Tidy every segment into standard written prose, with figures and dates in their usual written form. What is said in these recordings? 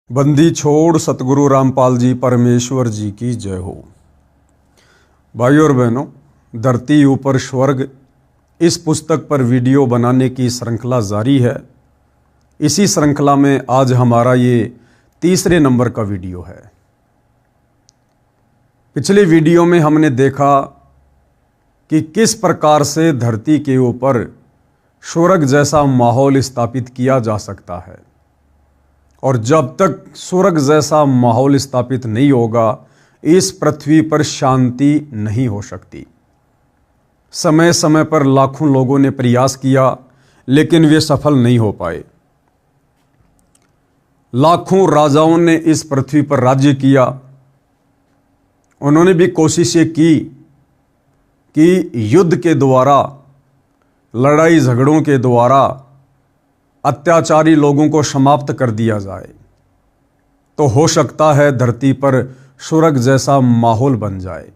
बंदी छोड़ सतगुरु रामपाल जी परमेश्वर जी की जय हो। भाइयों और बहनों, धरती ऊपर स्वर्ग इस पुस्तक पर वीडियो बनाने की श्रृंखला जारी है। इसी श्रृंखला में आज हमारा ये तीसरे नंबर का वीडियो है। पिछले वीडियो में हमने देखा कि किस प्रकार से धरती के ऊपर स्वर्ग जैसा माहौल स्थापित किया जा सकता है, और जब तक स्वर्ग जैसा माहौल स्थापित नहीं होगा इस पृथ्वी पर शांति नहीं हो सकती। समय समय पर लाखों लोगों ने प्रयास किया लेकिन वे सफल नहीं हो पाए। लाखों राजाओं ने इस पृथ्वी पर राज्य किया। उन्होंने भी कोशिशें की कि युद्ध के द्वारा, लड़ाई झगड़ों के द्वारा अत्याचारी लोगों को समाप्त कर दिया जाए, तो हो सकता है धरती पर स्वर्ग जैसा माहौल बन जाए।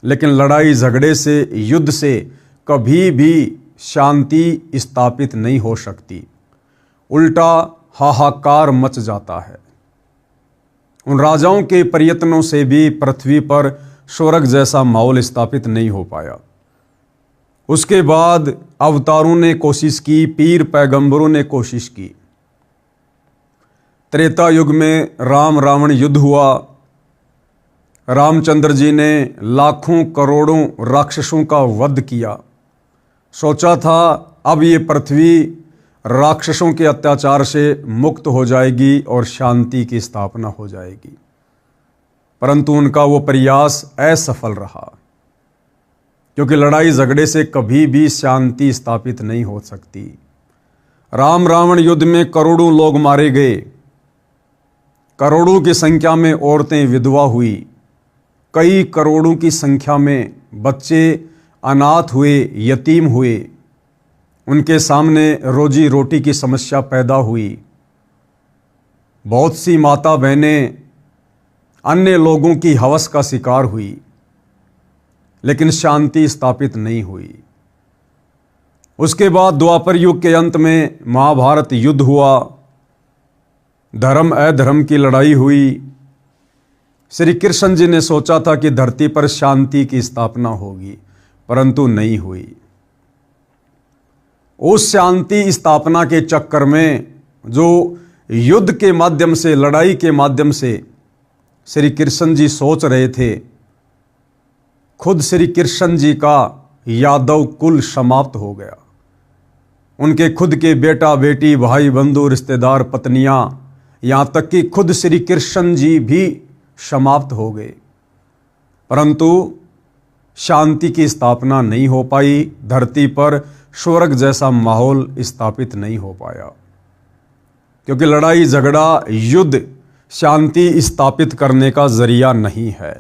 लेकिन लड़ाई झगड़े से, युद्ध से कभी भी शांति स्थापित नहीं हो सकती। उल्टा हाहाकार मच जाता है। उन राजाओं के प्रयत्नों से भी पृथ्वी पर स्वर्ग जैसा माहौल स्थापित नहीं हो पाया। उसके बाद अवतारों ने कोशिश की, पीर पैगंबरों ने कोशिश की। त्रेता युग में राम रावण युद्ध हुआ। रामचंद्र जी ने लाखों करोड़ों राक्षसों का वध किया। सोचा था अब ये पृथ्वी राक्षसों के अत्याचार से मुक्त हो जाएगी और शांति की स्थापना हो जाएगी, परंतु उनका वो प्रयास असफल रहा, क्योंकि लड़ाई झगड़े से कभी भी शांति स्थापित नहीं हो सकती। राम रावण युद्ध में करोड़ों लोग मारे गए, करोड़ों की संख्या में औरतें विधवा हुई, कई करोड़ों की संख्या में बच्चे अनाथ हुए, यतीम हुए। उनके सामने रोजी रोटी की समस्या पैदा हुई। बहुत सी माता बहनें अन्य लोगों की हवस का शिकार हुई, लेकिन शांति स्थापित नहीं हुई। उसके बाद द्वापर युग के अंत में महाभारत युद्ध हुआ। धर्म अधर्म की लड़ाई हुई। श्री कृष्ण जी ने सोचा था कि धरती पर शांति की स्थापना होगी, परंतु नहीं हुई। उस शांति स्थापना के चक्कर में जो युद्ध के माध्यम से, लड़ाई के माध्यम से श्री कृष्ण जी सोच रहे थे, खुद श्री कृष्ण जी का यादव कुल समाप्त हो गया। उनके खुद के बेटा बेटी, भाई बंधु, रिश्तेदार, पत्नियां, यहां तक कि खुद श्री कृष्ण जी भी समाप्त हो गए, परंतु शांति की स्थापना नहीं हो पाई। धरती पर स्वर्ग जैसा माहौल स्थापित नहीं हो पाया, क्योंकि लड़ाई झगड़ा, युद्ध शांति स्थापित करने का जरिया नहीं है।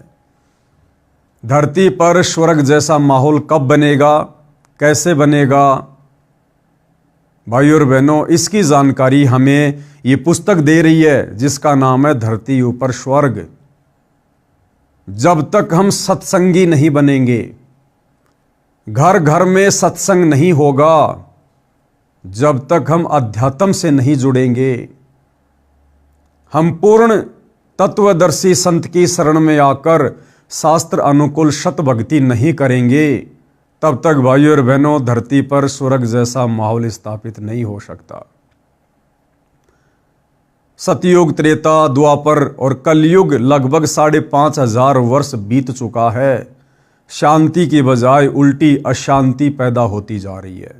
धरती पर स्वर्ग जैसा माहौल कब बनेगा, कैसे बनेगा? भाइयों और बहनों, इसकी जानकारी हमें ये पुस्तक दे रही है जिसका नाम है धरती ऊपर स्वर्ग। जब तक हम सत्संगी नहीं बनेंगे, घर घर में सत्संग नहीं होगा, जब तक हम अध्यात्म से नहीं जुड़ेंगे, हम पूर्ण तत्वदर्शी संत की शरण में आकर शास्त्र अनुकूल सत भक्ति नहीं करेंगे, तब तक भाइयों और बहनों धरती पर स्वर्ग जैसा माहौल स्थापित नहीं हो सकता। सतयुग, त्रेता, द्वापर और कलयुग लगभग 5,500 वर्ष बीत चुका है। शांति की बजाय उल्टी अशांति पैदा होती जा रही है।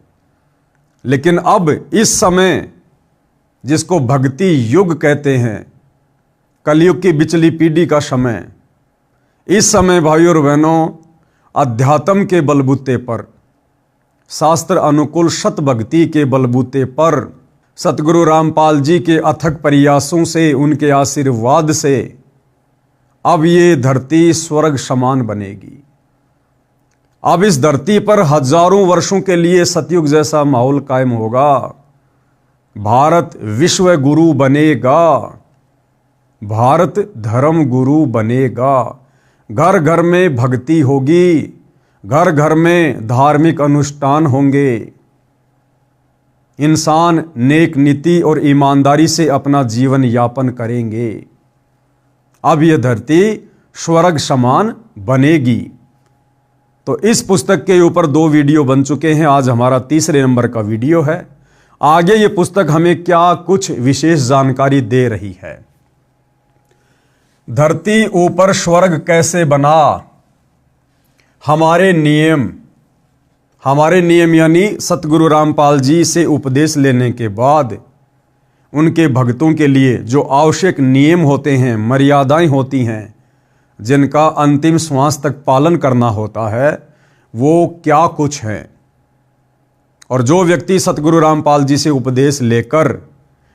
लेकिन अब इस समय, जिसको भक्ति युग कहते हैं, कलयुग की बिचली पीढ़ी का समय, इस समय भाइयों और बहनों अध्यात्म के बलबूते पर, शास्त्र अनुकूल सत भक्ति के बलबूते पर, सतगुरु रामपाल जी के अथक प्रयासों से, उनके आशीर्वाद से अब ये धरती स्वर्ग समान बनेगी। अब इस धरती पर हजारों वर्षों के लिए सतयुग जैसा माहौल कायम होगा। भारत विश्व गुरु बनेगा, भारत धर्म गुरु बनेगा। घर घर में भक्ति होगी, घर घर में धार्मिक अनुष्ठान होंगे। इंसान नेक नीति और ईमानदारी से अपना जीवन यापन करेंगे। अब यह धरती स्वर्ग समान बनेगी। तो इस पुस्तक के ऊपर 2 वीडियो बन चुके हैं। आज हमारा तीसरे नंबर का वीडियो है। आगे ये पुस्तक हमें क्या कुछ विशेष जानकारी दे रही है। धरती ऊपर स्वर्ग कैसे बना। हमारे नियम यानी सतगुरु रामपाल जी से उपदेश लेने के बाद उनके भक्तों के लिए जो आवश्यक नियम होते हैं, मर्यादाएं होती हैं, जिनका अंतिम श्वास तक पालन करना होता है, वो क्या कुछ है। और जो व्यक्ति सतगुरु रामपाल जी से उपदेश लेकर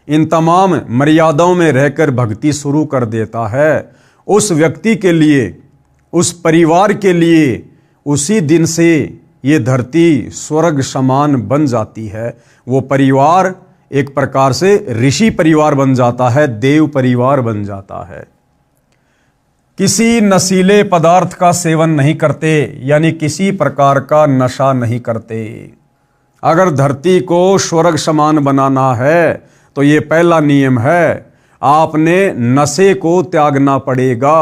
इन तमाम मर्यादाओं में रहकर भक्ति शुरू कर देता है, उस व्यक्ति के लिए, उस परिवार के लिए उसी दिन से ये धरती स्वर्ग समान बन जाती है। वो परिवार एक प्रकार से ऋषि परिवार बन जाता है, देव परिवार बन जाता है। किसी नशीले पदार्थ का सेवन नहीं करते, यानी किसी प्रकार का नशा नहीं करते। अगर धरती को स्वर्ग समान बनाना है तो ये पहला नियम है, आपने नशे को त्यागना पड़ेगा।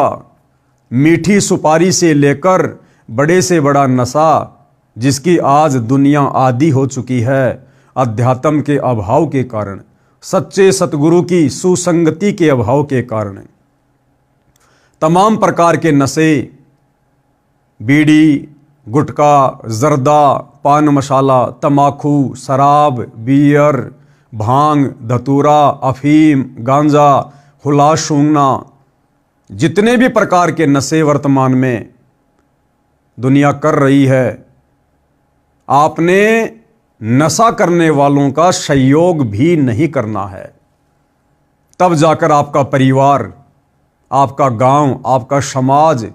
मीठी सुपारी से लेकर बड़े से बड़ा नशा, जिसकी आज दुनिया आदी हो चुकी है अध्यात्म के अभाव के कारण, सच्चे सतगुरु की सुसंगति के अभाव के कारण। तमाम प्रकार के नशे, बीड़ी, गुटखा, जर्दा, पान मसाला, तमाकू, शराब, बियर, भांग, धतूरा, अफीम, गांजा, हुला सूंघना, जितने भी प्रकार के नशे वर्तमान में दुनिया कर रही है, आपने नशा करने वालों का सहयोग भी नहीं करना है। तब जाकर आपका परिवार, आपका गांव, आपका समाज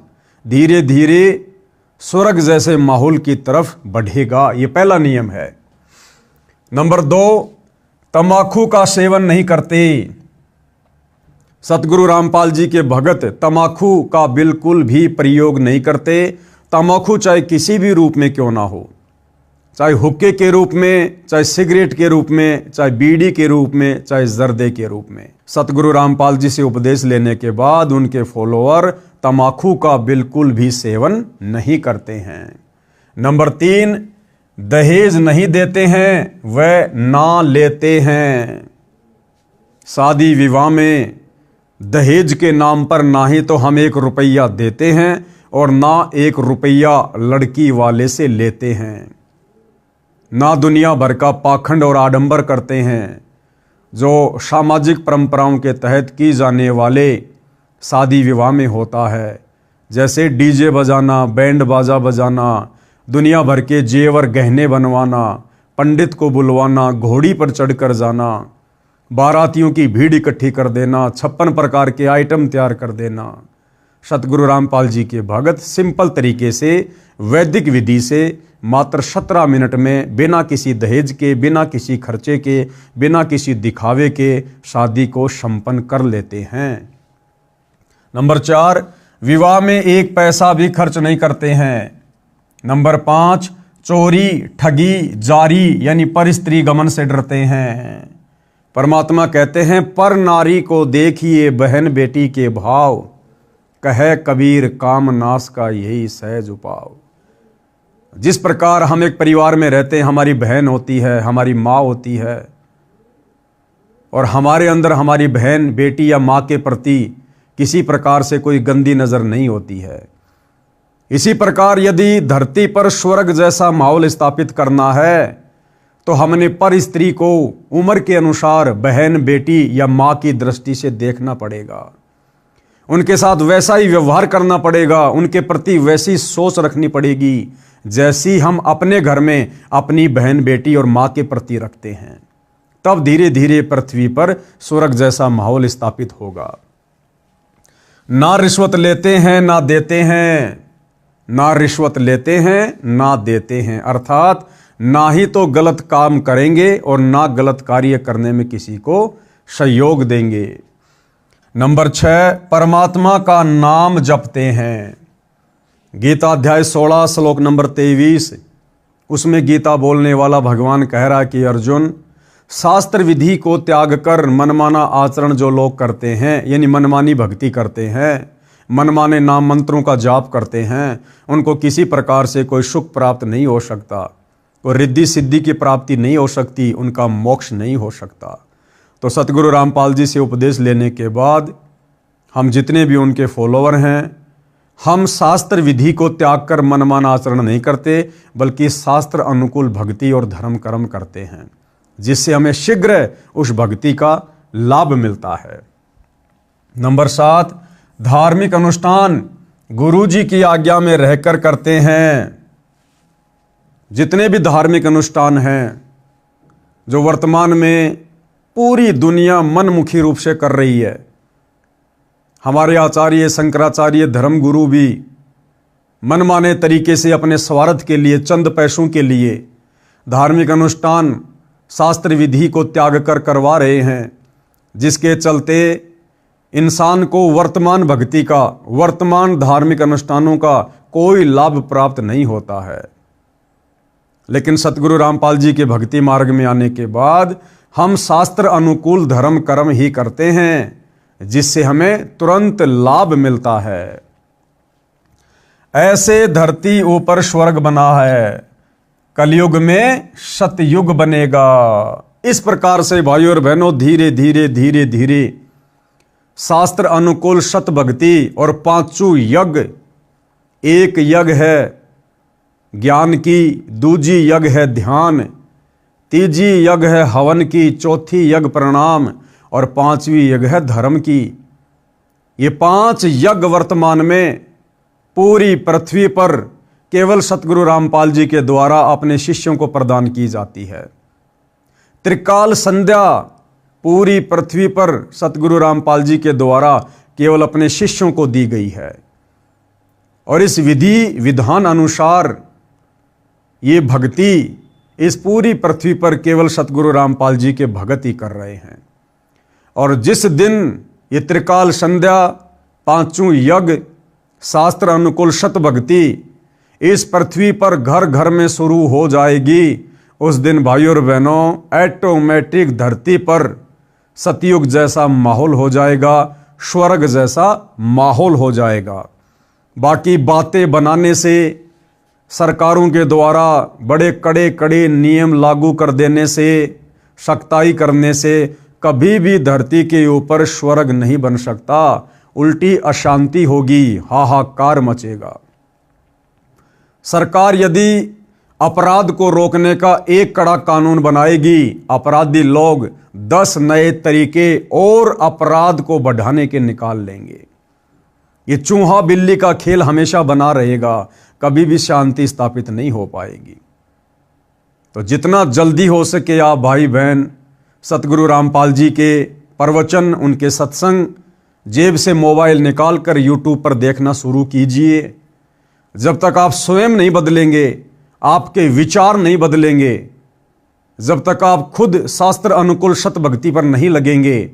धीरे धीरे स्वर्ग जैसे माहौल की तरफ बढ़ेगा। ये पहला नियम है। नंबर 2, तंबाकू का सेवन नहीं करते। सतगुरु रामपाल जी के भगत तंबाकू का बिल्कुल भी प्रयोग नहीं करते। तंबाकू चाहे किसी भी रूप में क्यों ना हो, चाहे हुक्के के रूप में, चाहे सिगरेट के रूप में, चाहे बीड़ी के रूप में, चाहे जर्दे के रूप में। सतगुरु रामपाल जी से उपदेश लेने के बाद उनके फॉलोअर तंबाकू का बिल्कुल भी सेवन नहीं करते हैं। नंबर 3, दहेज नहीं देते हैं, वह ना लेते हैं। शादी विवाह में दहेज के नाम पर ना ही तो हम 1 रुपया देते हैं और ना 1 रुपया लड़की वाले से लेते हैं। ना दुनिया भर का पाखंड और आडंबर करते हैं जो सामाजिक परंपराओं के तहत की जाने वाले शादी विवाह में होता है, जैसे डीजे बजाना, बैंड बाजा बजाना, दुनिया भर के जेवर गहने बनवाना, पंडित को बुलवाना, घोड़ी पर चढ़कर जाना, बारातियों की भीड़ इकट्ठी कर देना, 56 प्रकार के आइटम तैयार कर देना। सतगुरु रामपाल जी के भगत सिंपल तरीके से वैदिक विधि से मात्र 17 मिनट में बिना किसी दहेज के, बिना किसी खर्चे के, बिना किसी दिखावे के शादी को संपन्न कर लेते हैं। नंबर 4, विवाह में 1 पैसा भी खर्च नहीं करते हैं। नंबर 5, चोरी, ठगी, जारी यानी पर स्त्री गमन से डरते हैं। परमात्मा कहते हैं, पर नारी को देखिए बहन बेटी के भाव, कहे कबीर काम नाश का यही सहज उपाव। जिस प्रकार हम एक परिवार में रहते हैं, हमारी बहन होती है, हमारी माँ होती है, और हमारे अंदर हमारी बहन, बेटी या माँ के प्रति किसी प्रकार से कोई गंदी नज़र नहीं होती है। इसी प्रकार यदि धरती पर स्वर्ग जैसा माहौल स्थापित करना है तो हमने पर स्त्री को उम्र के अनुसार बहन, बेटी या माँ की दृष्टि से देखना पड़ेगा। उनके साथ वैसा ही व्यवहार करना पड़ेगा, उनके प्रति वैसी सोच रखनी पड़ेगी जैसी हम अपने घर में अपनी बहन, बेटी और माँ के प्रति रखते हैं। तब धीरे धीरे पृथ्वी पर स्वर्ग जैसा माहौल स्थापित होगा। ना रिश्वत लेते हैं ना देते हैं, ना रिश्वत लेते हैं ना देते हैं, अर्थात ना ही तो गलत काम करेंगे और ना गलत कार्य करने में किसी को सहयोग देंगे। नंबर 6, परमात्मा का नाम जपते हैं। गीता अध्याय 16 श्लोक नंबर 23, उसमें गीता बोलने वाला भगवान कह रहा कि अर्जुन, शास्त्र विधि को त्याग कर मनमाना आचरण जो लोग करते हैं, यानी मनमानी भक्ति करते हैं, मनमाने नाम मंत्रों का जाप करते हैं, उनको किसी प्रकार से कोई सुख प्राप्त नहीं हो सकता, कोई रिद्धि सिद्धि की प्राप्ति नहीं हो सकती, उनका मोक्ष नहीं हो सकता। तो सतगुरु रामपाल जी से उपदेश लेने के बाद हम जितने भी उनके फॉलोअर हैं, हम शास्त्र विधि को त्याग कर मनमाना आचरण नहीं करते, बल्कि शास्त्र अनुकूल भक्ति और धर्म कर्म करते हैं, जिससे हमें शीघ्र उस भक्ति का लाभ मिलता है। नंबर 7, धार्मिक अनुष्ठान गुरु जी की आज्ञा में रहकर करते हैं। जितने भी धार्मिक अनुष्ठान हैं जो वर्तमान में पूरी दुनिया मनमुखी रूप से कर रही है, हमारे आचार्य शंकराचार्य धर्म गुरु भी मनमाने तरीके से अपने स्वार्थ के लिए, चंद पैसों के लिए धार्मिक अनुष्ठान शास्त्र विधि को त्याग कर करवा रहे हैं, जिसके चलते इंसान को वर्तमान भक्ति का, वर्तमान धार्मिक अनुष्ठानों का कोई लाभ प्राप्त नहीं होता है। लेकिन सतगुरु रामपाल जी के भक्ति मार्ग में आने के बाद हम शास्त्र अनुकूल धर्म कर्म ही करते हैं, जिससे हमें तुरंत लाभ मिलता है। ऐसे धरती ऊपर स्वर्ग बना है, कलयुग में सतयुग बनेगा। इस प्रकार से भाइयों और बहनों धीरे धीरे धीरे धीरे शास्त्र अनुकूल सत भक्ति और पांचों यज्ञ, एक यज्ञ है ज्ञान की, दूजी यज्ञ है ध्यान, तीजी यज्ञ है हवन की, चौथी यज्ञ प्रणाम और पांचवी यज्ञ है धर्म की। ये 5 यज्ञ वर्तमान में पूरी पृथ्वी पर केवल सतगुरु रामपाल जी के द्वारा अपने शिष्यों को प्रदान की जाती है। त्रिकाल संध्या पूरी पृथ्वी पर सतगुरु रामपाल जी के द्वारा केवल अपने शिष्यों को दी गई है, और इस विधि विधान अनुसार ये भक्ति इस पूरी पृथ्वी पर केवल सतगुरु रामपाल जी के भगत ही कर रहे हैं। और जिस दिन ये त्रिकाल संध्या, पांचों यज्ञ, शास्त्र अनुकूल सत भक्ति इस पृथ्वी पर घर घर में शुरू हो जाएगी, उस दिन भाइयों और बहनों ऑटोमेटिक धरती पर सतयुग जैसा माहौल हो जाएगा, स्वर्ग जैसा माहौल हो जाएगा। बाकी बातें बनाने से, सरकारों के द्वारा बड़े कड़े कड़े नियम लागू कर देने से, सख्ताई करने से कभी भी धरती के ऊपर स्वर्ग नहीं बन सकता, उल्टी अशांति होगी, हाहाकार मचेगा। सरकार यदि अपराध को रोकने का एक कड़ा कानून बनाएगी, अपराधी लोग 10 नए तरीके और अपराध को बढ़ाने के निकाल लेंगे। ये चूहा बिल्ली का खेल हमेशा बना रहेगा, कभी भी शांति स्थापित नहीं हो पाएगी। तो जितना जल्दी हो सके आप भाई बहन सतगुरु रामपाल जी के प्रवचन, उनके सत्संग जेब से मोबाइल निकालकर यूट्यूब पर देखना शुरू कीजिए। जब तक आप स्वयं नहीं बदलेंगे, आपके विचार नहीं बदलेंगे, जब तक आप खुद शास्त्र अनुकूल सत भक्ति पर नहीं लगेंगे,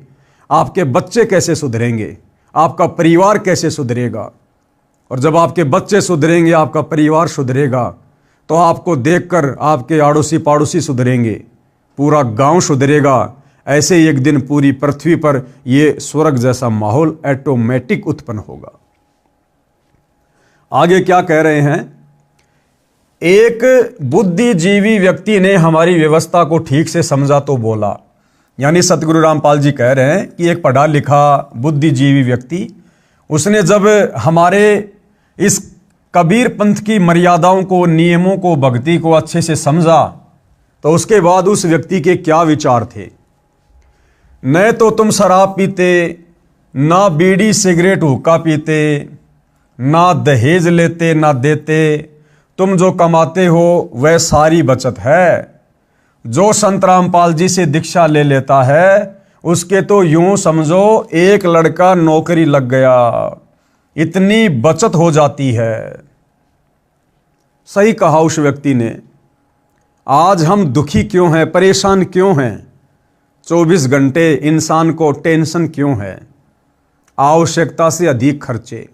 आपके बच्चे कैसे सुधरेंगे, आपका परिवार कैसे सुधरेगा। और जब आपके बच्चे सुधरेंगे, आपका परिवार सुधरेगा, तो आपको देखकर आपके आड़ोसी पाड़ोसी सुधरेंगे, पूरा गांव सुधरेगा। ऐसे एक दिन पूरी पृथ्वी पर यह स्वर्ग जैसा माहौल ऑटोमेटिक उत्पन्न होगा। आगे क्या कह रहे हैं, एक बुद्धिजीवी व्यक्ति ने हमारी व्यवस्था को ठीक से समझा तो बोला। यानी सतगुरु रामपाल जी कह रहे हैं कि एक पढ़ा लिखा बुद्धिजीवी व्यक्ति, उसने जब हमारे इस कबीर पंथ की मर्यादाओं को, नियमों को, भक्ति को अच्छे से समझा, तो उसके बाद उस व्यक्ति के क्या विचार थे। न तो तुम शराब पीते, ना बीड़ी सिगरेट हुक्का पीते, ना दहेज लेते ना देते, तुम जो कमाते हो वह सारी बचत है। जो संत रामपाल जी से दीक्षा ले लेता है, उसके तो यूं समझो एक लड़का नौकरी लग गया, इतनी बचत हो जाती है। सही कहा उस व्यक्ति ने। आज हम दुखी क्यों हैं, परेशान क्यों हैं, 24 घंटे इंसान को टेंशन क्यों है, आवश्यकता से अधिक खर्चे,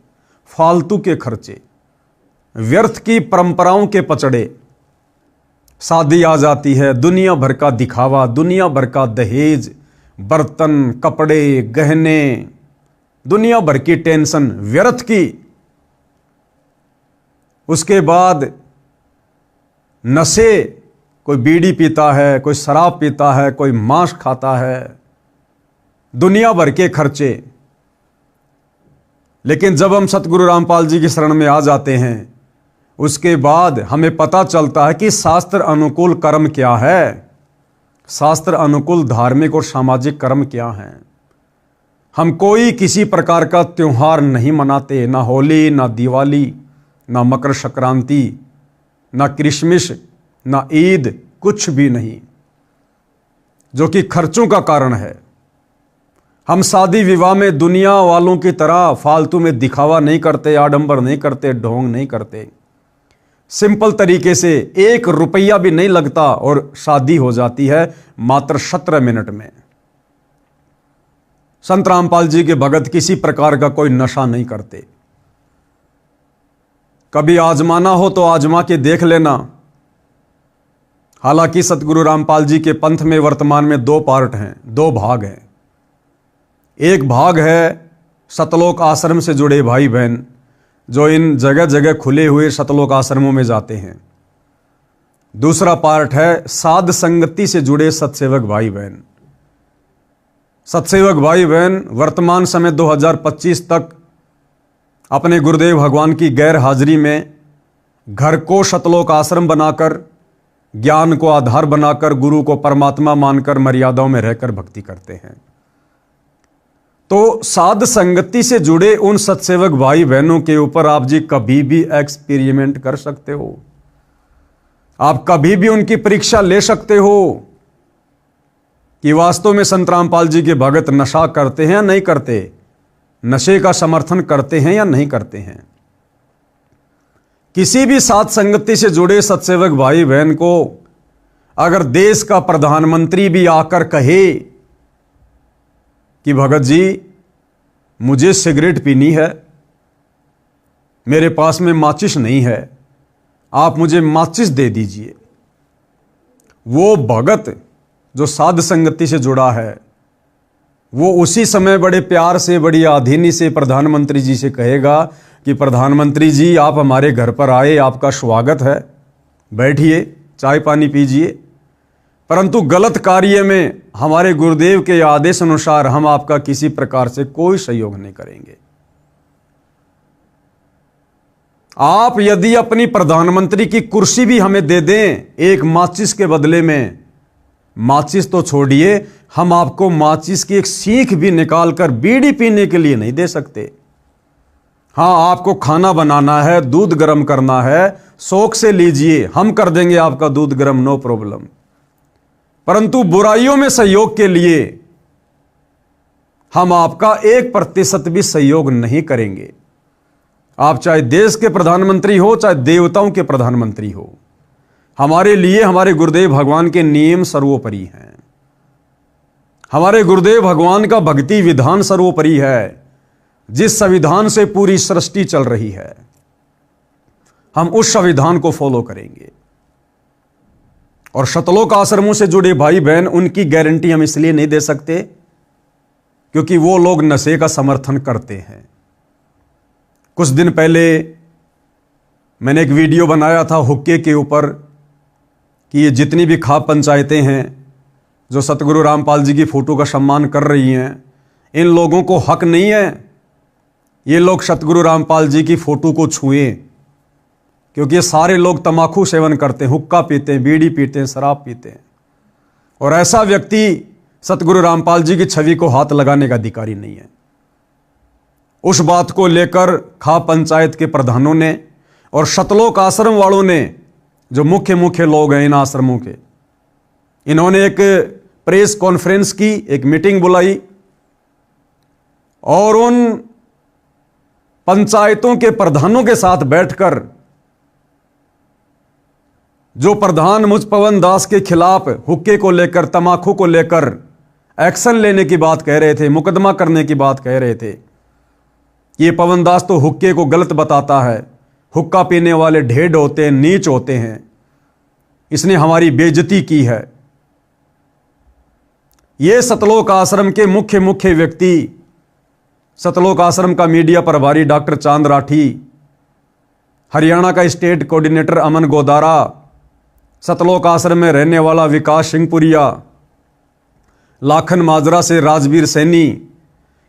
फालतू के खर्चे, व्यर्थ की परंपराओं के पचड़े, शादी आ जाती है, दुनिया भर का दिखावा, दुनिया भर का दहेज, बर्तन, कपड़े, गहने, दुनिया भर की टेंशन व्यर्थ की। उसके बाद नशे, कोई बीड़ी पीता है, कोई शराब पीता है, कोई मांस खाता है, दुनिया भर के खर्चे। लेकिन जब हम सतगुरु रामपाल जी की शरण में आ जाते हैं, उसके बाद हमें पता चलता है कि शास्त्र अनुकूल कर्म क्या है, शास्त्र अनुकूल धार्मिक और सामाजिक कर्म क्या हैं। हम कोई किसी प्रकार का त्योहार नहीं मनाते, ना होली, ना दिवाली, ना मकर संक्रांति, ना क्रिसमस, ना ईद, कुछ भी नहीं, जो कि खर्चों का कारण है। हम शादी विवाह में दुनिया वालों की तरह फालतू में दिखावा नहीं करते, आडंबर नहीं करते, ढोंग नहीं करते। सिंपल तरीके से 1 रुपया भी नहीं लगता और शादी हो जाती है मात्र 17 मिनट में। संत रामपाल जी के भगत किसी प्रकार का कोई नशा नहीं करते। कभी आजमाना हो तो आजमा के देख लेना। हालांकि सतगुरु रामपाल जी के पंथ में वर्तमान में 2 पार्ट हैं, 2 भाग हैं। एक भाग है सतलोक आश्रम से जुड़े भाई बहन, जो इन जगह जगह खुले हुए सतलोक आश्रमों में जाते हैं। दूसरा पार्ट है साध संगति से जुड़े सतसेवक भाई बहन। सतसेवक भाई बहन वर्तमान समय 2025 तक अपने गुरुदेव भगवान की गैर हाजिरी में घर को सतलोक आश्रम बनाकर, ज्ञान को आधार बनाकर, गुरु को परमात्मा मानकर मर्यादाओं में रहकर भक्ति करते हैं। तो साध संगति से जुड़े उन सतसेवक भाई बहनों के ऊपर आप जी कभी भी एक्सपेरिमेंट कर सकते हो। आप कभी भी उनकी परीक्षा ले सकते हो कि वास्तव में संत रामपाल जी के भगत नशा करते हैं या नहीं करते, नशे का समर्थन करते हैं या नहीं करते हैं। किसी भी साध संगति से जुड़े सतसेवक भाई बहन को अगर देश का प्रधानमंत्री भी आकर कहे कि भगत जी मुझे सिगरेट पीनी है, मेरे पास में माचिस नहीं है, आप मुझे माचिस दे दीजिए, वो भगत जो साध संगति से जुड़ा है वो उसी समय बड़े प्यार से, बड़ी आधीनी से प्रधानमंत्री जी से कहेगा कि प्रधानमंत्री जी आप हमारे घर पर आए, आपका स्वागत है, बैठिए, चाय पानी पीजिए। परंतु गलत कार्य में हमारे गुरुदेव के आदेश अनुसार हम आपका किसी प्रकार से कोई सहयोग नहीं करेंगे। आप यदि अपनी प्रधानमंत्री की कुर्सी भी हमें दे दें एक माचिस के बदले में, माचिस तो छोड़िए, हम आपको माचिस की एक सीख भी निकालकर बीड़ी पीने के लिए नहीं दे सकते। हां, आपको खाना बनाना है, दूध गर्म करना है, शौक से लीजिए, हम कर देंगे आपका दूध गर्म, नो प्रॉब्लम। परंतु बुराइयों में सहयोग के लिए हम आपका 1% भी सहयोग नहीं करेंगे। आप चाहे देश के प्रधानमंत्री हो, चाहे देवताओं के प्रधानमंत्री हो, हमारे लिए हमारे गुरुदेव भगवान के नियम सर्वोपरि हैं। हमारे गुरुदेव भगवान का भक्ति विधान सर्वोपरि है। जिस संविधान से पूरी सृष्टि चल रही है, हम उस संविधान को फॉलो करेंगे। और सतलोक आश्रमों से जुड़े भाई बहन, उनकी गारंटी हम इसलिए नहीं दे सकते क्योंकि वो लोग नशे का समर्थन करते हैं। कुछ दिन पहले मैंने एक वीडियो बनाया था हुक्के के ऊपर कि ये जितनी भी खाप पंचायतें हैं जो सतगुरु रामपाल जी की फोटो का सम्मान कर रही हैं, इन लोगों को हक नहीं है ये लोग सतगुरु रामपाल जी की फोटो को छुएं, क्योंकि ये सारे लोग तंबाकू सेवन करते हैं, हुक्का पीते हैं, बीड़ी पीते हैं, शराब पीते हैं। और ऐसा व्यक्ति सतगुरु रामपाल जी की छवि को हाथ लगाने का अधिकारी नहीं है। उस बात को लेकर खाप पंचायत के प्रधानों ने और सतलोक आश्रम वालों ने, जो मुख्य मुख्य लोग हैं इन आश्रमों के, इन्होंने एक प्रेस कॉन्फ्रेंस की, एक मीटिंग बुलाई और उन पंचायतों के प्रधानों के साथ बैठकर जो प्रधान मुझ पवन दास के खिलाफ हुक्के को लेकर, तमाकू को लेकर एक्शन लेने की बात कह रहे थे, मुकदमा करने की बात कह रहे थे, ये पवन दास तो हुक्के को गलत बताता है, हुक्का पीने वाले ढेड होते हैं, नीच होते हैं, इसने हमारी बेइज्जती की है। ये सतलोक आश्रम के मुख्य व्यक्ति, सतलोक आश्रम का मीडिया प्रभारी डॉक्टर चांद राठी, हरियाणा का स्टेट कोऑर्डिनेटर अमन गोदारा, सतलोक आश्रम में रहने वाला विकास सिंहपुरिया, लाखन माजरा से राजवीर सैनी,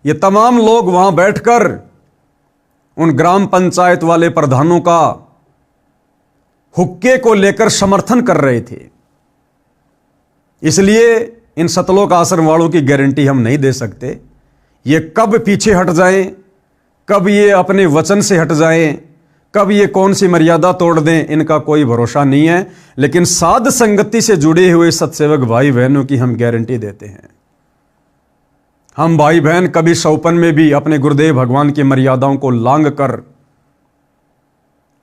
ये तमाम लोग वहां बैठकर उन ग्राम पंचायत वाले प्रधानों का हुक्के को लेकर समर्थन कर रहे थे। इसलिए इन सतलोक आश्रम वालों की गारंटी हम नहीं दे सकते। ये कब पीछे हट जाएं, कब ये अपने वचन से हट जाएं, कब ये कौन सी मर्यादा तोड़ दें, इनका कोई भरोसा नहीं है। लेकिन साध संगति से जुड़े हुए सत्सेवक भाई बहनों की हम गारंटी देते हैं। हम भाई बहन कभी सौपन में भी अपने गुरुदेव भगवान की मर्यादाओं को लांघ कर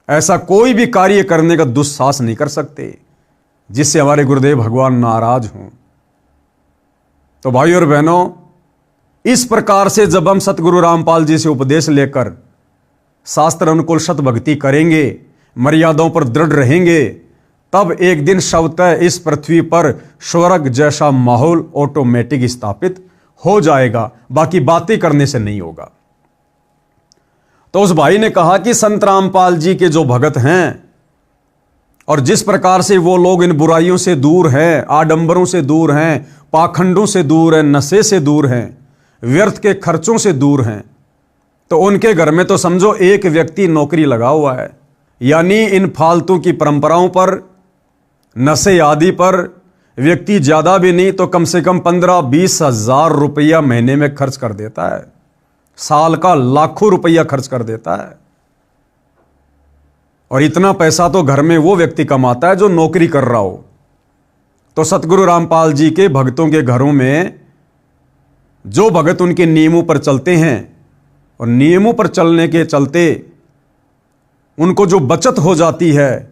ऐसा कोई भी कार्य करने का दुस्साहस नहीं कर सकते जिससे हमारे गुरुदेव भगवान नाराज हों। तो भाई और बहनों, इस प्रकार से जब हम सतगुरु रामपाल जी से उपदेश लेकर शास्त्र अनुकूल सत भक्ति करेंगे, मर्यादाओं पर दृढ़ रहेंगे, तब एक दिन स्वतः इस पृथ्वी पर स्वर्ग जैसा माहौल ऑटोमेटिक स्थापित हो जाएगा। बाकी बातें करने से नहीं होगा। तो उस भाई ने कहा कि संत रामपाल जी के जो भगत हैं और जिस प्रकार से वो लोग इन बुराइयों से दूर हैं, आडंबरों से दूर हैं, पाखंडों से दूर हैं, नशे से दूर हैं, व्यर्थ के खर्चों से दूर हैं, तो उनके घर में तो समझो एक व्यक्ति नौकरी लगा हुआ है। यानी इन फालतू की परंपराओं पर, नशे आदि पर व्यक्ति ज्यादा भी नहीं तो कम से कम 15-20 हजार रुपया महीने में खर्च कर देता है। साल का लाखों रुपया खर्च कर देता है। और इतना पैसा तो घर में वो व्यक्ति कमाता है जो नौकरी कर रहा हो। तो सतगुरु रामपाल जी के भक्तों के घरों में जो भगत उनके नियमों पर चलते हैं और नियमों पर चलने के चलते उनको जो बचत हो जाती है,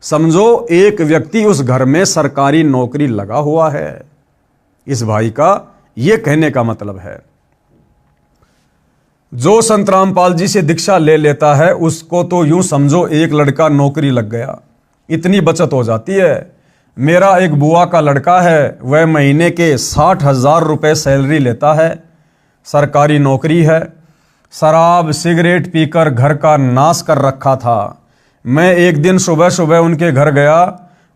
समझो एक व्यक्ति उस घर में सरकारी नौकरी लगा हुआ है। इस भाई का यह कहने का मतलब है, जो संत रामपाल जी से दीक्षा ले लेता है उसको तो यूं समझो एक लड़का नौकरी लग गया, इतनी बचत हो जाती है। मेरा एक बुआ का लड़का है, वह महीने के 60,000 रुपये सैलरी लेता है, सरकारी नौकरी है। शराब सिगरेट पीकर घर का नाश कर रखा था। मैं एक दिन सुबह सुबह उनके घर गया,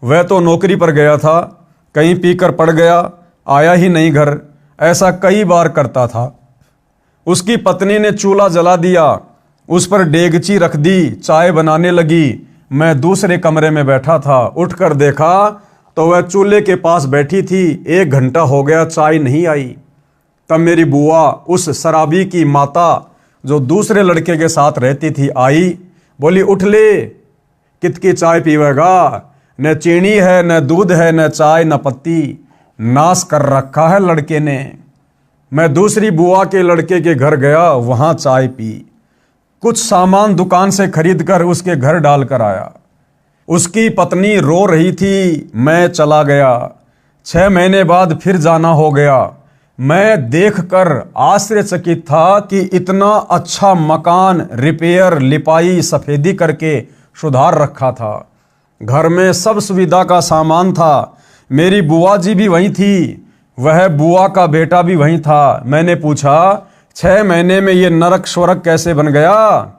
वह तो नौकरी पर गया था, कहीं पीकर पड़ गया, आया ही नहीं घर। ऐसा कई बार करता था। उसकी पत्नी ने चूल्हा जला दिया, उस पर डेगची रख दी, चाय बनाने लगी। मैं दूसरे कमरे में बैठा था, उठकर देखा तो वह चूल्हे के पास बैठी थी। 1 घंटा हो गया, चाय नहीं आई। तब मेरी बुआ, उस शराबी की माता जो दूसरे लड़के के साथ रहती थी, आई, बोली उठ ले, कितकी चाय पीवेगा, न चीनी है, न दूध है, न चाय, न पत्ती, नाश कर रखा है लड़के ने। मैं दूसरी बुआ के लड़के के घर गया, वहां चाय पी, कुछ सामान दुकान से खरीद कर उसके घर डाल कर आया। उसकी पत्नी रो रही थी, मैं चला गया। 6 महीने बाद फिर जाना हो गया। मैं देखकर आश्चर्यचकित था कि इतना अच्छा मकान रिपेयर, लिपाई, सफेदी करके सुधार रखा था। घर में सब सुविधा का सामान था। मेरी बुआ जी भी वहीं थी, वह बुआ का बेटा भी वहीं था। मैंने पूछा, 6 महीने में ये नरक स्वर्ग कैसे बन गया?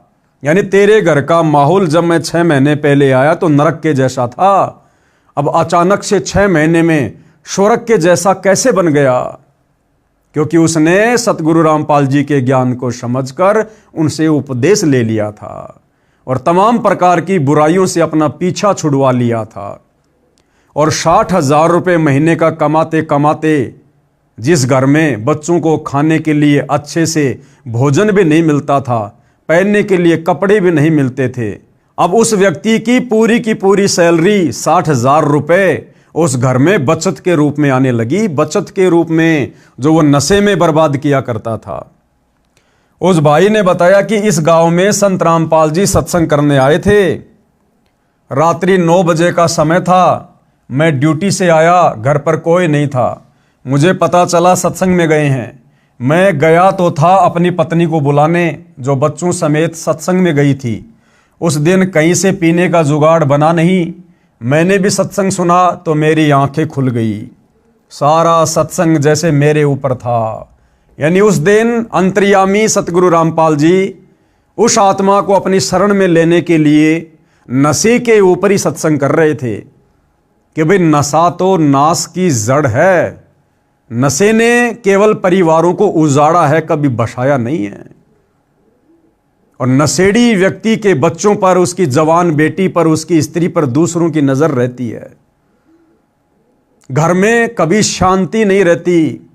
यानी तेरे घर का माहौल जब मैं 6 महीने पहले आया तो नरक के जैसा था, अब अचानक से 6 महीने में स्वर्ग के जैसा कैसे बन गया? क्योंकि उसने सतगुरु रामपाल जी के ज्ञान को समझकर उनसे उपदेश ले लिया था और तमाम प्रकार की बुराइयों से अपना पीछा छुड़वा लिया था। और 60,000 रुपये महीने का कमाते कमाते जिस घर में बच्चों को खाने के लिए अच्छे से भोजन भी नहीं मिलता था, पहनने के लिए कपड़े भी नहीं मिलते थे, अब उस व्यक्ति की पूरी सैलरी 60,000 रुपये उस घर में बचत के रूप में आने लगी। बचत के रूप में जो वो नशे में बर्बाद किया करता था। उस भाई ने बताया कि इस गांव में संत रामपाल जी सत्संग करने आए थे। रात्रि 9 बजे का समय था। मैं ड्यूटी से आया, घर पर कोई नहीं था। मुझे पता चला सत्संग में गए हैं। मैं गया तो था अपनी पत्नी को बुलाने, जो बच्चों समेत सत्संग में गई थी। उस दिन कहीं से पीने का जुगाड़ बना नहीं। मैंने भी सत्संग सुना तो मेरी आंखें खुल गई, सारा सत्संग जैसे मेरे ऊपर था। यानी उस दिन अंतर्यामी सतगुरु रामपाल जी उस आत्मा को अपनी शरण में लेने के लिए नशे के ऊपर ही सत्संग कर रहे थे कि भाई नशा तो नाश की जड़ है। नशे ने केवल परिवारों को उजाड़ा है, कभी बसाया नहीं है। और नशेड़ी व्यक्ति के बच्चों पर, उसकी जवान बेटी पर, उसकी स्त्री पर दूसरों की नजर रहती है। घर में कभी शांति नहीं रहती,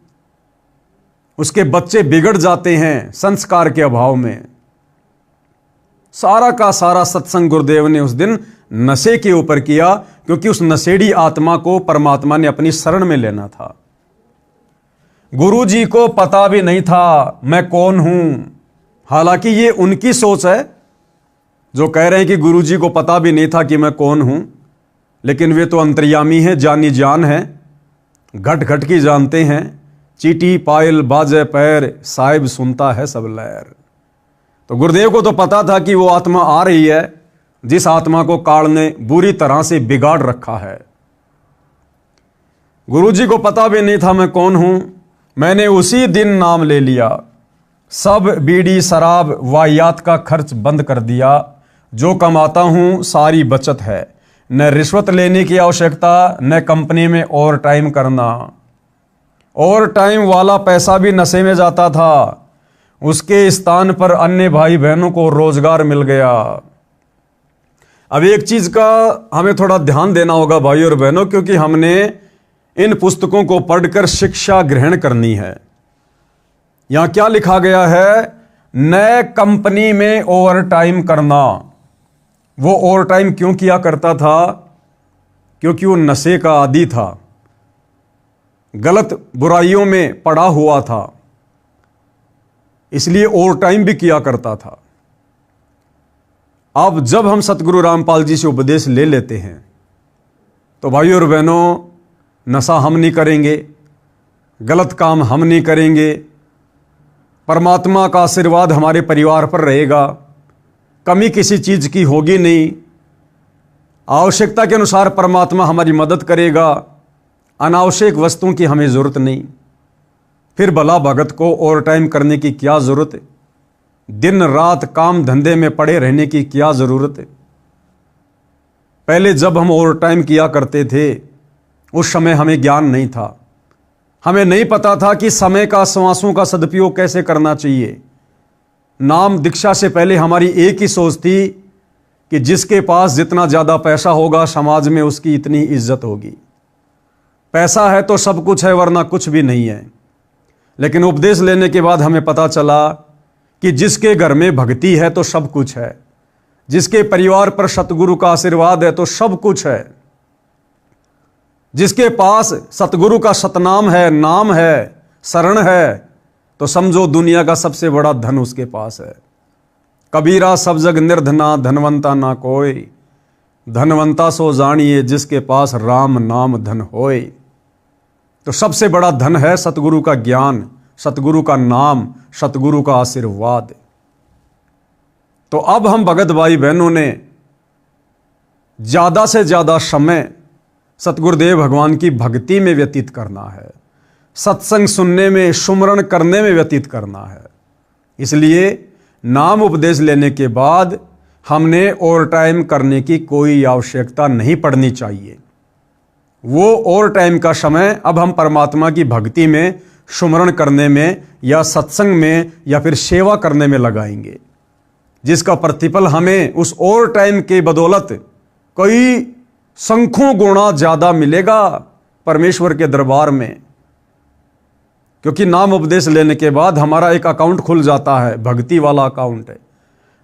उसके बच्चे बिगड़ जाते हैं संस्कार के अभाव में। सारा का सारा सत्संग गुरुदेव ने उस दिन नशे के ऊपर किया, क्योंकि उस नशेड़ी आत्मा को परमात्मा ने अपनी शरण में लेना था। गुरु जी को पता भी नहीं था मैं कौन हूं। हालांकि ये उनकी सोच है जो कह रहे हैं कि गुरु जी को पता भी नहीं था कि मैं कौन हूं, लेकिन वे तो अंतर्यामी हैं, जानी जान है, घट घट की जानते हैं। चीटी पायल बाजे पैर, साहिब सुनता है सब लहर। तो गुरुदेव को तो पता था कि वो आत्मा आ रही है जिस आत्मा को काल ने बुरी तरह से बिगाड़ रखा है। गुरु जी को पता भी नहीं था मैं कौन हूं। मैंने उसी दिन नाम ले लिया, सब बीड़ी शराब वाहियात का खर्च बंद कर दिया। जो कमाता हूं सारी बचत है, न रिश्वत लेने की आवश्यकता, न कंपनी में ओवर टाइम करना। ओवर टाइम वाला पैसा भी नशे में जाता था, उसके स्थान पर अन्य भाई बहनों को रोजगार मिल गया। अब एक चीज का हमें थोड़ा ध्यान देना होगा भाई और बहनों, क्योंकि हमने इन पुस्तकों को पढ़कर शिक्षा ग्रहण करनी है। यहां क्या लिखा गया है? नए कंपनी में ओवर टाइम करना। वो ओवर टाइम क्यों किया करता था? क्योंकि वो नशे का आदी था, गलत बुराइयों में पड़ा हुआ था, इसलिए ओवर टाइम भी किया करता था। अब जब हम सतगुरु रामपाल जी से उपदेश ले लेते हैं तो भाइयों और बहनों, नशा हम नहीं करेंगे, गलत काम हम नहीं करेंगे, परमात्मा का आशीर्वाद हमारे परिवार पर रहेगा, कमी किसी चीज की होगी नहीं, आवश्यकता के अनुसार परमात्मा हमारी मदद करेगा, अनावश्यक वस्तुओं की हमें जरूरत नहीं। फिर भला भगत को ओवर टाइम करने की क्या जरूरत है? दिन रात काम धंधे में पड़े रहने की क्या जरूरत है? पहले जब हम ओवर टाइम किया करते थे उस समय हमें ज्ञान नहीं था, हमें नहीं पता था कि समय का, श्वासों का सदुपयोग कैसे करना चाहिए। नाम दीक्षा से पहले हमारी एक ही सोच थी कि जिसके पास जितना ज्यादा पैसा होगा समाज में उसकी इतनी इज्जत होगी। पैसा है तो सब कुछ है, वरना कुछ भी नहीं है। लेकिन उपदेश लेने के बाद हमें पता चला कि जिसके घर में भक्ति है तो सब कुछ है, जिसके परिवार पर सतगुरु का आशीर्वाद है तो सब कुछ है, जिसके पास सतगुरु का सतनाम है, नाम है, शरण है, तो समझो दुनिया का सबसे बड़ा धन उसके पास है। कबीरा सब जग निर्धना, धनवंता ना कोई, धनवंता सो जानिए जिसके पास राम नाम धन होए। तो सबसे बड़ा धन है सतगुरु का ज्ञान, सतगुरु का नाम, सतगुरु का आशीर्वाद। तो अब हम भगत भाई बहनों ने ज्यादा से ज्यादा समय सतगुरुदेव भगवान की भक्ति में व्यतीत करना है, सत्संग सुनने में, सुमरण करने में व्यतीत करना है। इसलिए नाम उपदेश लेने के बाद हमने ओवर टाइम करने की कोई आवश्यकता नहीं पड़नी चाहिए। वो ओवर टाइम का समय अब हम परमात्मा की भक्ति में, सुमरण करने में, या सत्संग में, या फिर सेवा करने में लगाएंगे, जिसका प्रतिफल हमें उस ओवर टाइम के बदौलत कई संख्यों गुणा ज्यादा मिलेगा परमेश्वर के दरबार में। क्योंकि नाम उपदेश लेने के बाद हमारा एक अकाउंट खुल जाता है, भक्ति वाला अकाउंट है।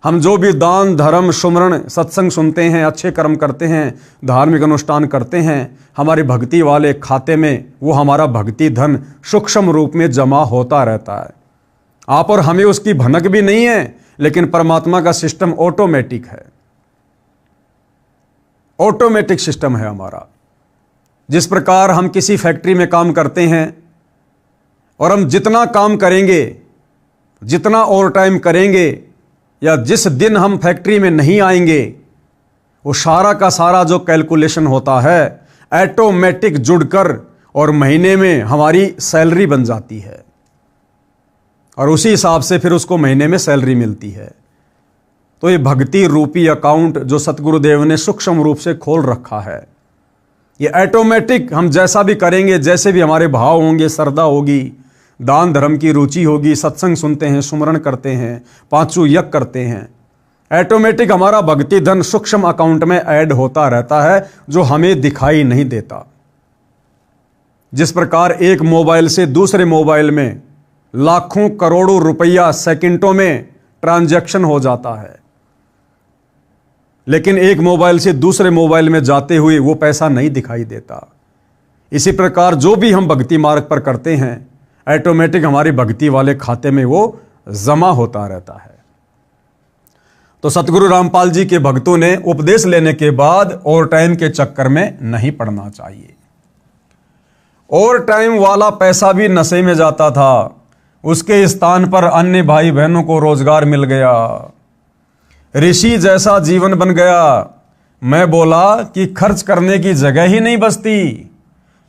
हम जो भी दान धर्म सुमरण सत्संग सुनते हैं, अच्छे कर्म करते हैं, धार्मिक अनुष्ठान करते हैं, हमारे भक्ति वाले खाते में वो हमारा भक्ति धन सूक्ष्म रूप में जमा होता रहता है। आप और हमें उसकी भनक भी नहीं है, लेकिन परमात्मा का सिस्टम ऑटोमेटिक है, ऑटोमेटिक सिस्टम है हमारा। जिस प्रकार हम किसी फैक्ट्री में काम करते हैं और हम जितना काम करेंगे, जितना ओवर टाइम करेंगे, या जिस दिन हम फैक्ट्री में नहीं आएंगे वो सारा का सारा जो कैलकुलेशन होता है ऑटोमेटिक जुड़कर और महीने में हमारी सैलरी बन जाती है और उसी हिसाब से फिर उसको महीने में सैलरी मिलती है। तो ये भक्ति रूपी अकाउंट जो सतगुरुदेव ने सूक्ष्म रूप से खोल रखा है, ये ऑटोमेटिक हम जैसा भी करेंगे, जैसे भी हमारे भाव होंगे, श्रद्धा होगी, दान धर्म की रुचि होगी, सत्संग सुनते हैं, सुमरण करते हैं, पांचों यज्ञ करते हैं, ऑटोमेटिक हमारा भक्ति धन सूक्ष्म अकाउंट में ऐड होता रहता है जो हमें दिखाई नहीं देता। जिस प्रकार एक मोबाइल से दूसरे मोबाइल में लाखों करोड़ों रुपया सेकंडों में ट्रांजैक्शन हो जाता है, लेकिन एक मोबाइल से दूसरे मोबाइल में जाते हुए वो पैसा नहीं दिखाई देता। इसी प्रकार जो भी हम भक्ति मार्ग पर करते हैं ऑटोमेटिक हमारी भक्ति वाले खाते में वो जमा होता रहता है। तो सतगुरु रामपाल जी के भक्तों ने उपदेश लेने के बाद ओवर टाइम के चक्कर में नहीं पड़ना चाहिए। ओवर टाइम वाला पैसा भी नशे में जाता था, उसके स्थान पर अन्य भाई बहनों को रोजगार मिल गया, ऋषि जैसा जीवन बन गया। मैं बोला कि खर्च करने की जगह ही नहीं बचती,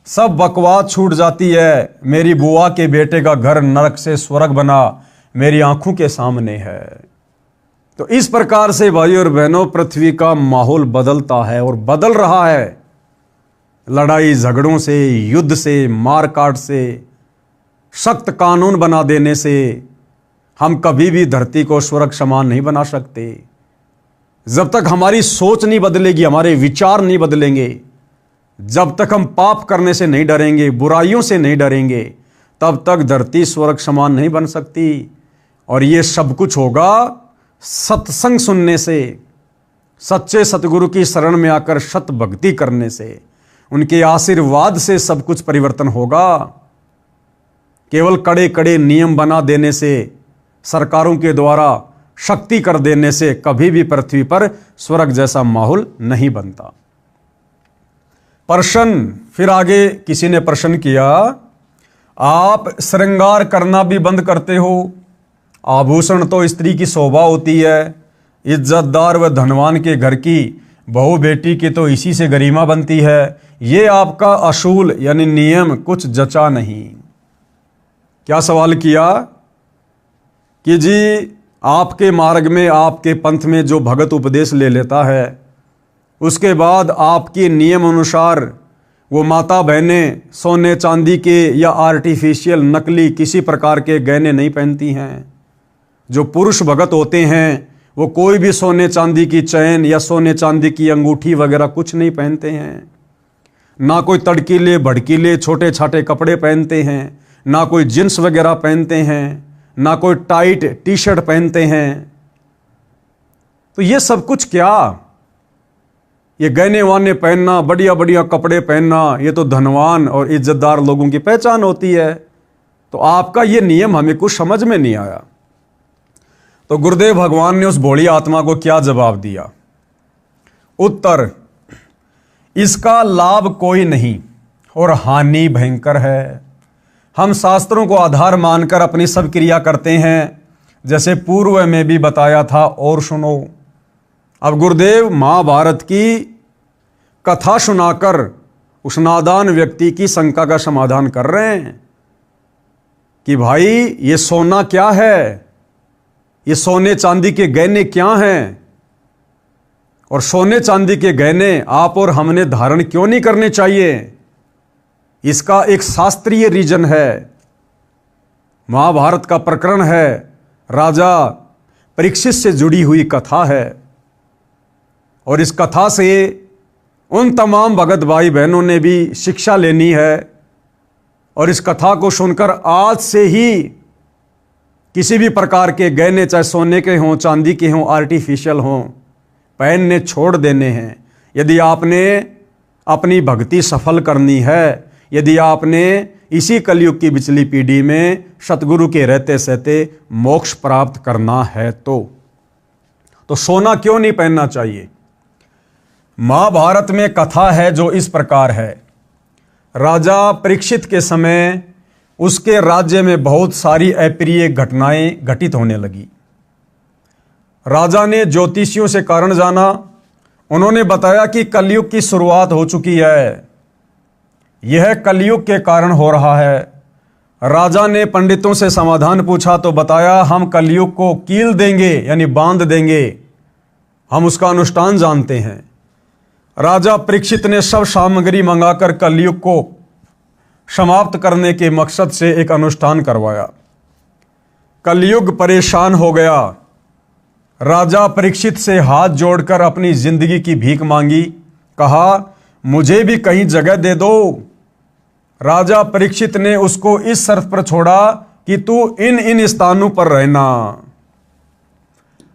सब बकवास छूट जाती है। मेरी बुआ के बेटे का घर नरक से स्वर्ग बना मेरी आंखों के सामने है। तो इस प्रकार से भाई और बहनों पृथ्वी का माहौल बदलता है और बदल रहा है। लड़ाई झगड़ों से, युद्ध से, मारकाट से, सख्त कानून बना देने से हम कभी भी धरती को स्वर्ग समान नहीं बना सकते। जब तक हमारी सोच नहीं बदलेगी, हमारे विचार नहीं बदलेंगे, जब तक हम पाप करने से नहीं डरेंगे, बुराइयों से नहीं डरेंगे, तब तक धरती स्वर्ग समान नहीं बन सकती। और ये सब कुछ होगा सत्संग सुनने से, सच्चे सतगुरु की शरण में आकर सत भक्ति करने से, उनके आशीर्वाद से सब कुछ परिवर्तन होगा। केवल कड़े कड़े नियम बना देने से, सरकारों के द्वारा शक्ति कर देने से कभी भी पृथ्वी पर स्वर्ग जैसा माहौल नहीं बनता। प्रश्न फिर आगे किसी ने प्रश्न किया, आप श्रृंगार करना भी बंद करते हो, आभूषण तो स्त्री की शोभा होती है, इज्जतदार व धनवान के घर की बहू बेटी की तो इसी से गरिमा बनती है, ये आपका असूल यानी नियम कुछ जचा नहीं। क्या सवाल किया कि जी आपके मार्ग में, आपके पंथ में जो भगत उपदेश ले लेता है, उसके बाद आपके नियम अनुसार वो माता बहनें सोने चांदी के या आर्टिफिशियल नकली किसी प्रकार के गहने नहीं पहनती हैं। जो पुरुष भगत होते हैं वो कोई भी सोने चांदी की चैन या सोने चांदी की अंगूठी वगैरह कुछ नहीं पहनते हैं, ना कोई तड़कीले भड़कीले छोटे छाटे कपड़े पहनते हैं, ना कोई जींस वगैरह पहनते हैं, ना कोई टाइट टी शर्ट पहनते हैं। तो ये सब कुछ क्या, ये गहने वाने पहनना, बढ़िया बढ़िया कपड़े पहनना, ये तो धनवान और इज्जतदार लोगों की पहचान होती है। तो आपका ये नियम हमें कुछ समझ में नहीं आया। तो गुरुदेव भगवान ने उस भोली आत्मा को क्या जवाब दिया? उत्तर, इसका लाभ कोई नहीं और हानि भयंकर है। हम शास्त्रों को आधार मानकर अपनी सब क्रिया करते हैं, जैसे पूर्व में भी बताया था। और सुनो, अब गुरुदेव महाभारत की कथा सुनाकर उस नादान व्यक्ति की शंका का समाधान कर रहे हैं कि भाई ये सोना क्या है, ये सोने चांदी के गहने क्या हैं, और सोने चांदी के गहने आप और हमने धारण क्यों नहीं करने चाहिए। इसका एक शास्त्रीय रीजन है, महाभारत का प्रकरण है, राजा परीक्षित से जुड़ी हुई कथा है। और इस कथा से उन तमाम भगत भाई बहनों ने भी शिक्षा लेनी है। और इस कथा को सुनकर आज से ही किसी भी प्रकार के गहने, चाहे सोने के हों, चांदी के हों, आर्टिफिशियल हों, पहनने छोड़ देने हैं। यदि आपने अपनी भक्ति सफल करनी है, यदि आपने इसी कलयुग की पिछली पीढ़ी में सतगुरु के रहते सहते मोक्ष प्राप्त करना है तो सोना क्यों नहीं पहनना चाहिए। महाभारत में कथा है जो इस प्रकार है। राजा परीक्षित के समय उसके राज्य में बहुत सारी अप्रिय घटनाएं घटित होने लगी। राजा ने ज्योतिषियों से कारण जाना, उन्होंने बताया कि कलयुग की शुरुआत हो चुकी है, यह कलयुग के कारण हो रहा है। राजा ने पंडितों से समाधान पूछा तो बताया, हम कलयुग को कील देंगे यानी बांध देंगे, हम उसका अनुष्ठान जानते हैं। राजा परीक्षित ने सब सामग्री मंगाकर कलयुग को समाप्त करने के मकसद से एक अनुष्ठान करवाया। कलयुग परेशान हो गया। राजा परीक्षित से हाथ जोड़कर अपनी जिंदगी की भीख मांगी, कहा मुझे भी कहीं जगह दे दो। राजा परीक्षित ने उसको इस शर्त पर छोड़ा कि तू इन इन स्थानों पर रहना।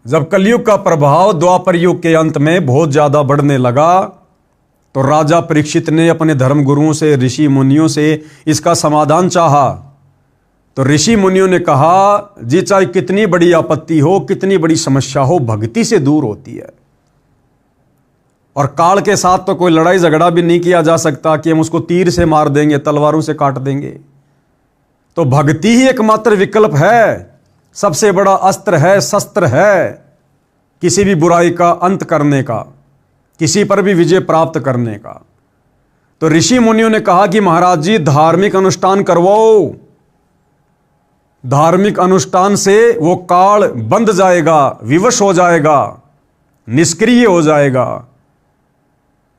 जब कलयुग का प्रभाव द्वापर युग के अंत में बहुत ज्यादा बढ़ने लगा तो राजा परीक्षित ने अपने धर्मगुरुओं से, ऋषि मुनियों से इसका समाधान चाहा। तो ऋषि मुनियों ने कहा, जी चाहे कितनी बड़ी आपत्ति हो, कितनी बड़ी समस्या हो, भक्ति से दूर होती है। और काल के साथ तो कोई लड़ाई झगड़ा भी नहीं किया जा सकता कि हम उसको तीर से मार देंगे, तलवारों से काट देंगे। तो भक्ति ही एकमात्र विकल्प है, सबसे बड़ा अस्त्र है, शस्त्र है किसी भी बुराई का अंत करने का, किसी पर भी विजय प्राप्त करने का। तो ऋषि मुनियों ने कहा कि महाराज जी धार्मिक अनुष्ठान करवाओ, धार्मिक अनुष्ठान से वो काल बंध जाएगा, विवश हो जाएगा, निष्क्रिय हो जाएगा।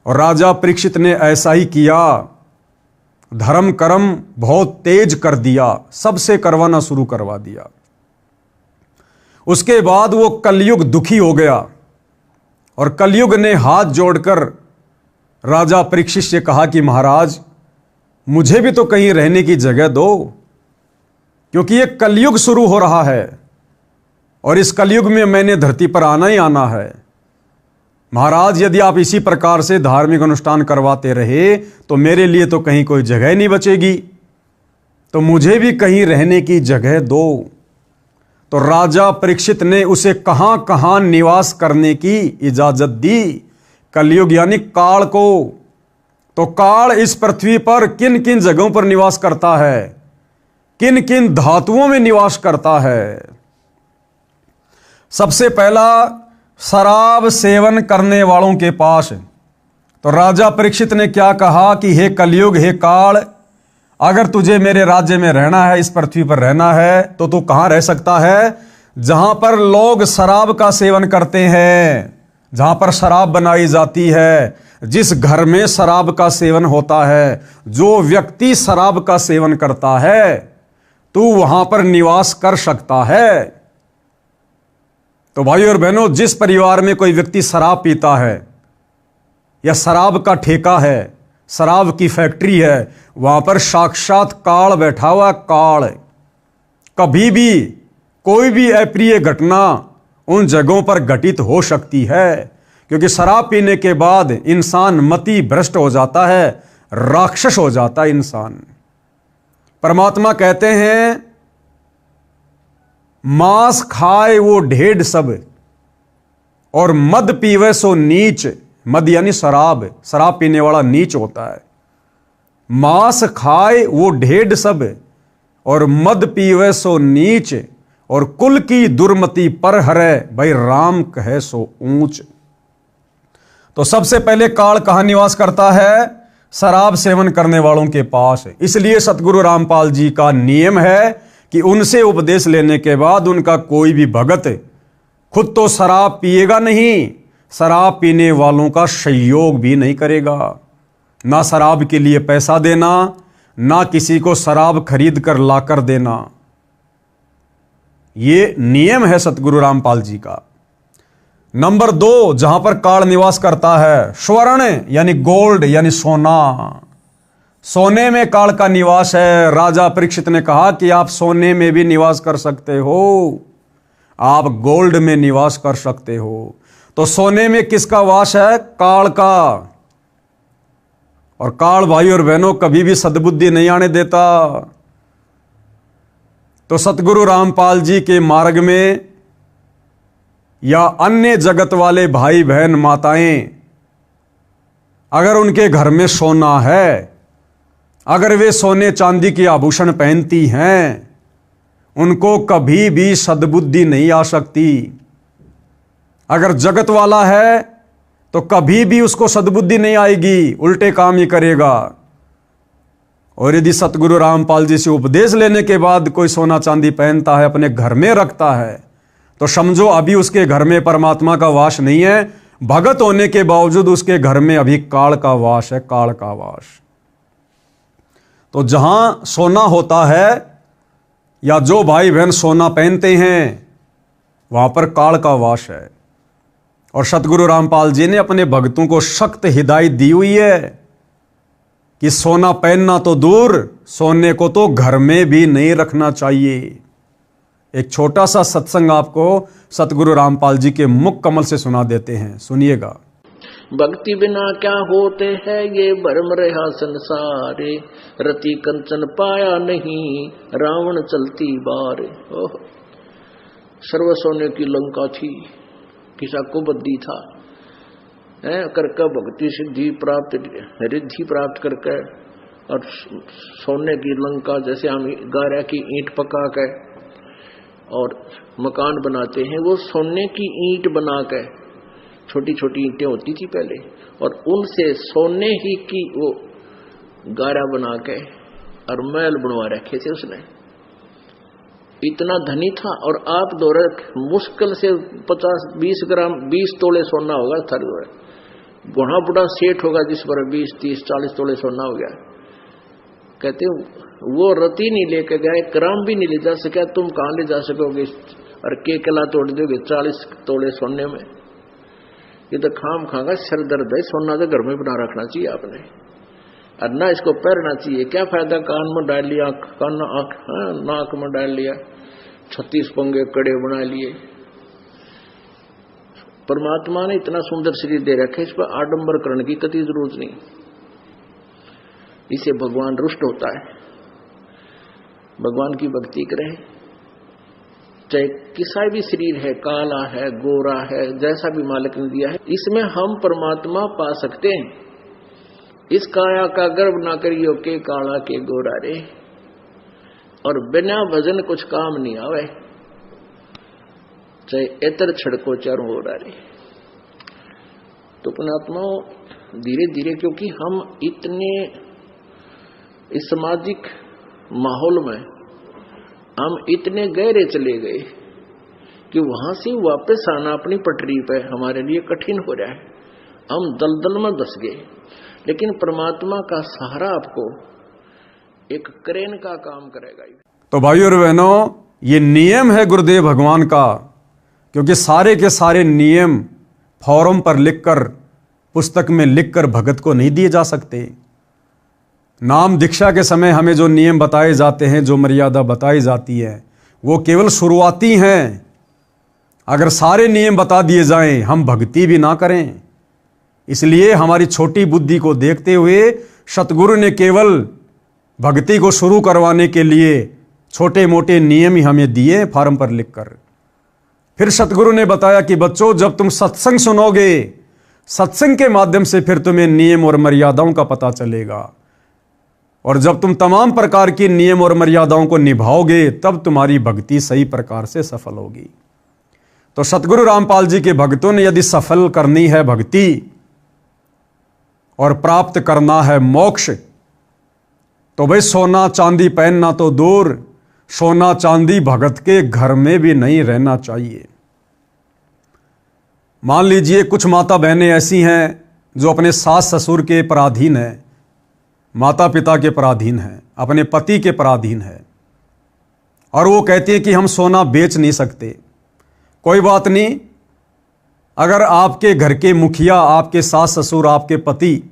और राजा परीक्षित ने ऐसा ही किया, धर्म कर्म बहुत तेज कर दिया, सबसे करवाना शुरू करवा दिया। उसके बाद वो कलयुग दुखी हो गया और कलयुग ने हाथ जोड़कर राजा परीक्षित से कहा कि महाराज मुझे भी तो कहीं रहने की जगह दो, क्योंकि ये कलयुग शुरू हो रहा है और इस कलयुग में मैंने धरती पर आना ही आना है। महाराज यदि आप इसी प्रकार से धार्मिक अनुष्ठान करवाते रहे तो मेरे लिए तो कहीं कोई जगह नहीं बचेगी, तो मुझे भी कहीं रहने की जगह दो। तो राजा परीक्षित ने उसे कहां कहां निवास करने की इजाजत दी, कलयुग यानी काल को। तो काल इस पृथ्वी पर किन किन जगहों पर निवास करता है, किन किन धातुओं में निवास करता है। सबसे पहला शराब सेवन करने वालों के पास। तो राजा परीक्षित ने क्या कहा कि हे कलयुग, हे काल, अगर तुझे मेरे राज्य में रहना है, इस पृथ्वी पर रहना है, तो तू कहां रह सकता है? जहां पर लोग शराब का सेवन करते हैं, जहां पर शराब बनाई जाती है, जिस घर में शराब का सेवन होता है, जो व्यक्ति शराब का सेवन करता है, तू वहां पर निवास कर सकता है। तो भाई और बहनों, जिस परिवार में कोई व्यक्ति शराब पीता है या शराब का ठेका है, शराब की फैक्ट्री है, वहां पर साक्षात काल बैठा हुआ। काल कभी भी कोई भी अप्रिय घटना उन जगहों पर घटित हो सकती है, क्योंकि शराब पीने के बाद इंसान मति भ्रष्ट हो जाता है, राक्षस हो जाता है इंसान। परमात्मा कहते हैं, मांस खाए वो ढेढ़ सब और मद पीवे सो नीच। मद यानी शराब, शराब पीने वाला नीच होता है। मांस खाए वो ढेढ़ सब और मद पीवे सो नीच, और कुल की दुर्मति पर हरे भाई राम कहे सो ऊंच। तो सबसे पहले काल कहां निवास करता है? शराब सेवन करने वालों के पास। इसलिए सतगुरु रामपाल जी का नियम है कि उनसे उपदेश लेने के बाद उनका कोई भी भगत खुद तो शराब पिएगा नहीं, शराब पीने वालों का सहयोग भी नहीं करेगा। ना शराब के लिए पैसा देना, ना किसी को शराब खरीद कर लाकर देना। ये नियम है सतगुरु रामपाल जी का। नंबर 2, जहां पर काल निवास करता है, स्वर्ण यानी गोल्ड यानी सोना। सोने में काल का निवास है। राजा परीक्षित ने कहा कि आप सोने में भी निवास कर सकते हो, आप गोल्ड में निवास कर सकते हो। तो सोने में किसका वास है? काल का। और काल भाई और बहनों कभी भी सद्बुद्धि नहीं आने देता। तो सतगुरु रामपाल जी के मार्ग में या अन्य जगत वाले भाई बहन माताएं, अगर उनके घर में सोना है, अगर वे सोने चांदी के आभूषण पहनती हैं, उनको कभी भी सद्बुद्धि नहीं आ सकती। अगर जगत वाला है तो कभी भी उसको सद्बुद्धि नहीं आएगी, उल्टे काम ही करेगा। और यदि सतगुरु रामपाल जी से उपदेश लेने के बाद कोई सोना चांदी पहनता है, अपने घर में रखता है, तो समझो अभी उसके घर में परमात्मा का वास नहीं है, भगत होने के बावजूद उसके घर में अभी काल का वास है, काल का वास। तो जहां सोना होता है या जो भाई बहन सोना पहनते हैं, वहां पर काल का वास है। और सतगुरु रामपाल जी ने अपने भक्तों को सख्त हिदायत दी हुई है कि सोना पहनना तो दूर, सोने को तो घर में भी नहीं रखना चाहिए। एक छोटा सा सत्संग आपको सतगुरु रामपाल जी के मुख कमल से सुना देते हैं, सुनिएगा। भक्ति बिना क्या होते हैं ये भरम रहा संसारे, रति कंचन पाया नहीं रावण चलती बारे। ओह, सर्व सोने की लंका थी, किसा को बद्दी था करके भक्ति सिद्धि प्राप्त रिद्धि प्राप्त करके, और सोने की लंका जैसे हम गारा की ईंट पका के और मकान बनाते हैं, वो सोने की ईंट बना के, छोटी छोटी ईंटें होती थी पहले, और उनसे सोने ही की वो गारा बना के और महल बनवा रखे थे उसने। इतना धनी था। और आप दौरे मुश्किल से 50-20 ग्राम 20 तोले सोना होगा थर, बुढ़ा बुढ़ा सेठ होगा जिस पर 20-30-40 तोले सोना हो गया। कहते वो रति नहीं लेके गए, ग्राम भी नहीं ले जा सका, तुम कहां ले जा सकोगे और के कला तोड़ दोगे 40 तोले सोने में। ये तो खाम खागा सर दर्द है। सोना तो घर में बना रखना चाहिए आपने, और ना इसको पहनना चाहिए। क्या फायदा कान में डाल लिया, कान नाक में डाल लिया, 36 पंगे कड़े बना लिए। परमात्मा ने इतना सुंदर शरीर दे रखे, इस पर आडंबर करने की कतई जरूरत नहीं। इसे भगवान रुष्ट होता है। भगवान की भक्ति करें, चाहे किसा भी शरीर है, काला है, गोरा है, जैसा भी मालिक ने दिया है, इसमें हम परमात्मा पा सकते हैं। इस काया का गर्व ना करियो के काला के गोरा रे, और बिना भजन कुछ काम नहीं आवे, चाहे एतर छड़को चारों हो रहा रे। तो पुणात्माओं धीरे धीरे, क्योंकि हम इतने इस सामाजिक माहौल में हम इतने गहरे चले गए कि वहां से वापस आना अपनी पटरी पे हमारे लिए कठिन हो रहा है। हम दलदल में धस गए। लेकिन परमात्मा का सहारा आपको एक क्रेन का काम करेगा। तो भाइयों और बहनों, ये नियम है गुरुदेव भगवान का, क्योंकि सारे के सारे नियम फॉर्म पर लिखकर, पुस्तक में लिखकर भगत को नहीं दिए जा सकते। नाम दीक्षा के समय हमें जो नियम बताए जाते हैं, जो मर्यादा बताई जाती है, वो केवल शुरुआती हैं। अगर सारे नियम बता दिए जाएं, हम भक्ति भी ना करें। इसलिए हमारी छोटी बुद्धि को देखते हुए सतगुरु ने केवल भक्ति को शुरू करवाने के लिए छोटे मोटे नियम ही हमें दिए फॉर्म पर लिखकर। फिर सतगुरु ने बताया कि बच्चों, जब तुम सत्संग सुनोगे, सत्संग के माध्यम से फिर तुम्हें नियम और मर्यादाओं का पता चलेगा, और जब तुम तमाम प्रकार की नियम और मर्यादाओं को निभाओगे, तब तुम्हारी भक्ति सही प्रकार से सफल होगी। तो सतगुरु रामपाल जी के भक्तों ने यदि सफल करनी है भक्ति और प्राप्त करना है मोक्ष, तो भाई सोना चांदी पहनना तो दूर, सोना चांदी भगत के घर में भी नहीं रहना चाहिए। मान लीजिए कुछ माता बहनें ऐसी हैं जो अपने सास ससुर के पराधीन है, माता पिता के पराधीन है, अपने पति के पराधीन है, और वो कहती है कि हम सोना बेच नहीं सकते। कोई बात नहीं, अगर आपके घर के मुखिया, आपके सास ससुर, आपके पति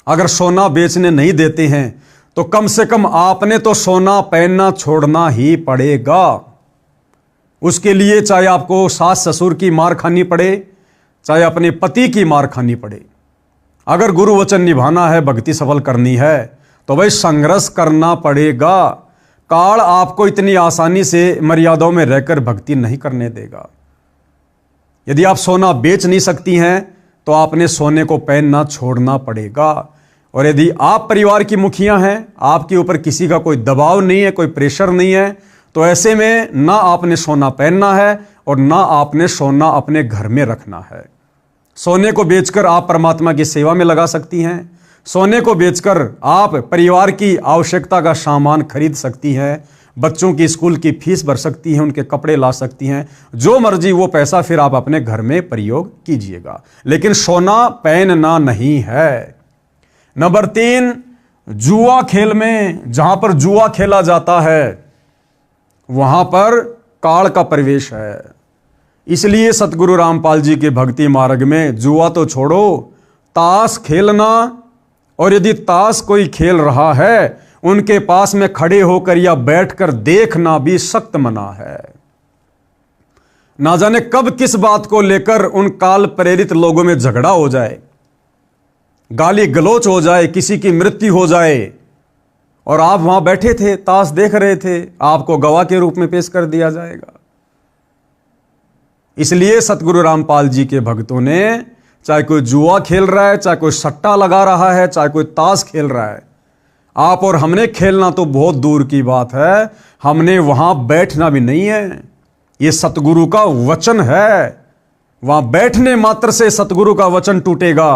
अगर सोना बेचने नहीं देते हैं, तो कम से कम आपने तो सोना पहनना छोड़ना ही पड़ेगा। उसके लिए चाहे आपको सास ससुर की मार खानी पड़े, चाहे अपने पति की मार खानी पड़े। अगर गुरु वचन निभाना है, भक्ति सफल करनी है, तो भाई संघर्ष करना पड़ेगा। काल आपको इतनी आसानी से मर्यादाओं में रहकर भक्ति नहीं करने देगा। यदि आप सोना बेच नहीं सकती हैं, तो आपने सोने को पहनना छोड़ना पड़ेगा। और यदि आप परिवार की मुखिया हैं, आपके ऊपर किसी का कोई दबाव नहीं है, कोई प्रेशर नहीं है, तो ऐसे में ना आपने सोना पहनना है और ना आपने सोना अपने घर में रखना है। सोने को बेचकर आप परमात्मा की सेवा में लगा सकती हैं। सोने को बेचकर आप परिवार की आवश्यकता का सामान खरीद सकती हैं, बच्चों की स्कूल की फीस भर सकती हैं, उनके कपड़े ला सकती हैं, जो मर्जी वो पैसा फिर आप अपने घर में प्रयोग कीजिएगा, लेकिन सोना पहनना नहीं है। नंबर 3, जुआ खेल में जहां पर जुआ खेला जाता है वहां पर काल का प्रवेश है। इसलिए सतगुरु रामपाल जी के भक्ति मार्ग में जुआ तो छोड़ो, ताश खेलना, और यदि ताश कोई खेल रहा है उनके पास में खड़े होकर या बैठकर देखना भी सख्त मना है। ना जाने कब किस बात को लेकर उन काल प्रेरित लोगों में झगड़ा हो जाए, गाली गलोच हो जाए, किसी की मृत्यु हो जाए, और आप वहां बैठे थे, ताश देख रहे थे, आपको गवाह के रूप में पेश कर दिया जाएगा। इसलिए सतगुरु रामपाल जी के भक्तों ने, चाहे कोई जुआ खेल रहा है, चाहे कोई सट्टा लगा रहा है, चाहे कोई ताश खेल रहा है, आप और हमने खेलना तो बहुत दूर की बात है, हमने वहां बैठना भी नहीं है। यह सतगुरु का वचन है, वहां बैठने मात्र से सतगुरु का वचन टूटेगा,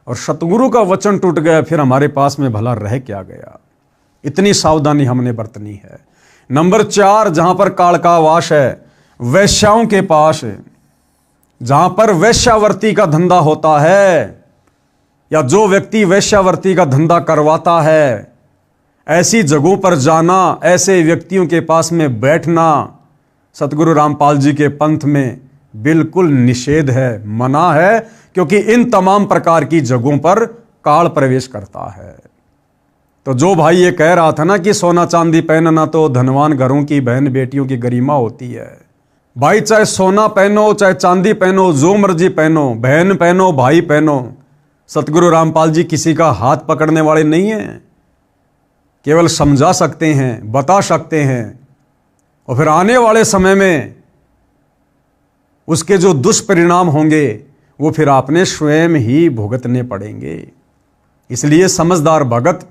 और सतगुरु का वचन टूट गया फिर हमारे पास में भला रह क्या गया। इतनी सावधानी हमने बरतनी है। नंबर 4, जहां पर काल का वास है, वैश्याओं के पास, जहां पर वैश्यावर्ती का धंधा होता है, या जो व्यक्ति वैश्यावर्ती का धंधा करवाता है, ऐसी जगहों पर जाना, ऐसे व्यक्तियों के पास में बैठना सतगुरु रामपाल जी के पंथ में बिल्कुल निषेध है, मना है, क्योंकि इन तमाम प्रकार की जगहों पर काल प्रवेश करता है। तो जो भाई ये कह रहा था ना कि सोना चांदी पहनना तो धनवान घरों की बहन बेटियों की गरिमा होती है, भाई चाहे सोना पहनो, चाहे चांदी पहनो, जो मर्जी पहनो, बहन पहनो, भाई पहनो, सतगुरु रामपाल जी किसी का हाथ पकड़ने वाले नहीं हैं, केवल समझा सकते हैं, बता सकते हैं, और फिर आने वाले समय में उसके जो दुष्परिणाम होंगे वो फिर आपने स्वयं ही भुगतने पड़ेंगे। इसलिए समझदार भगत,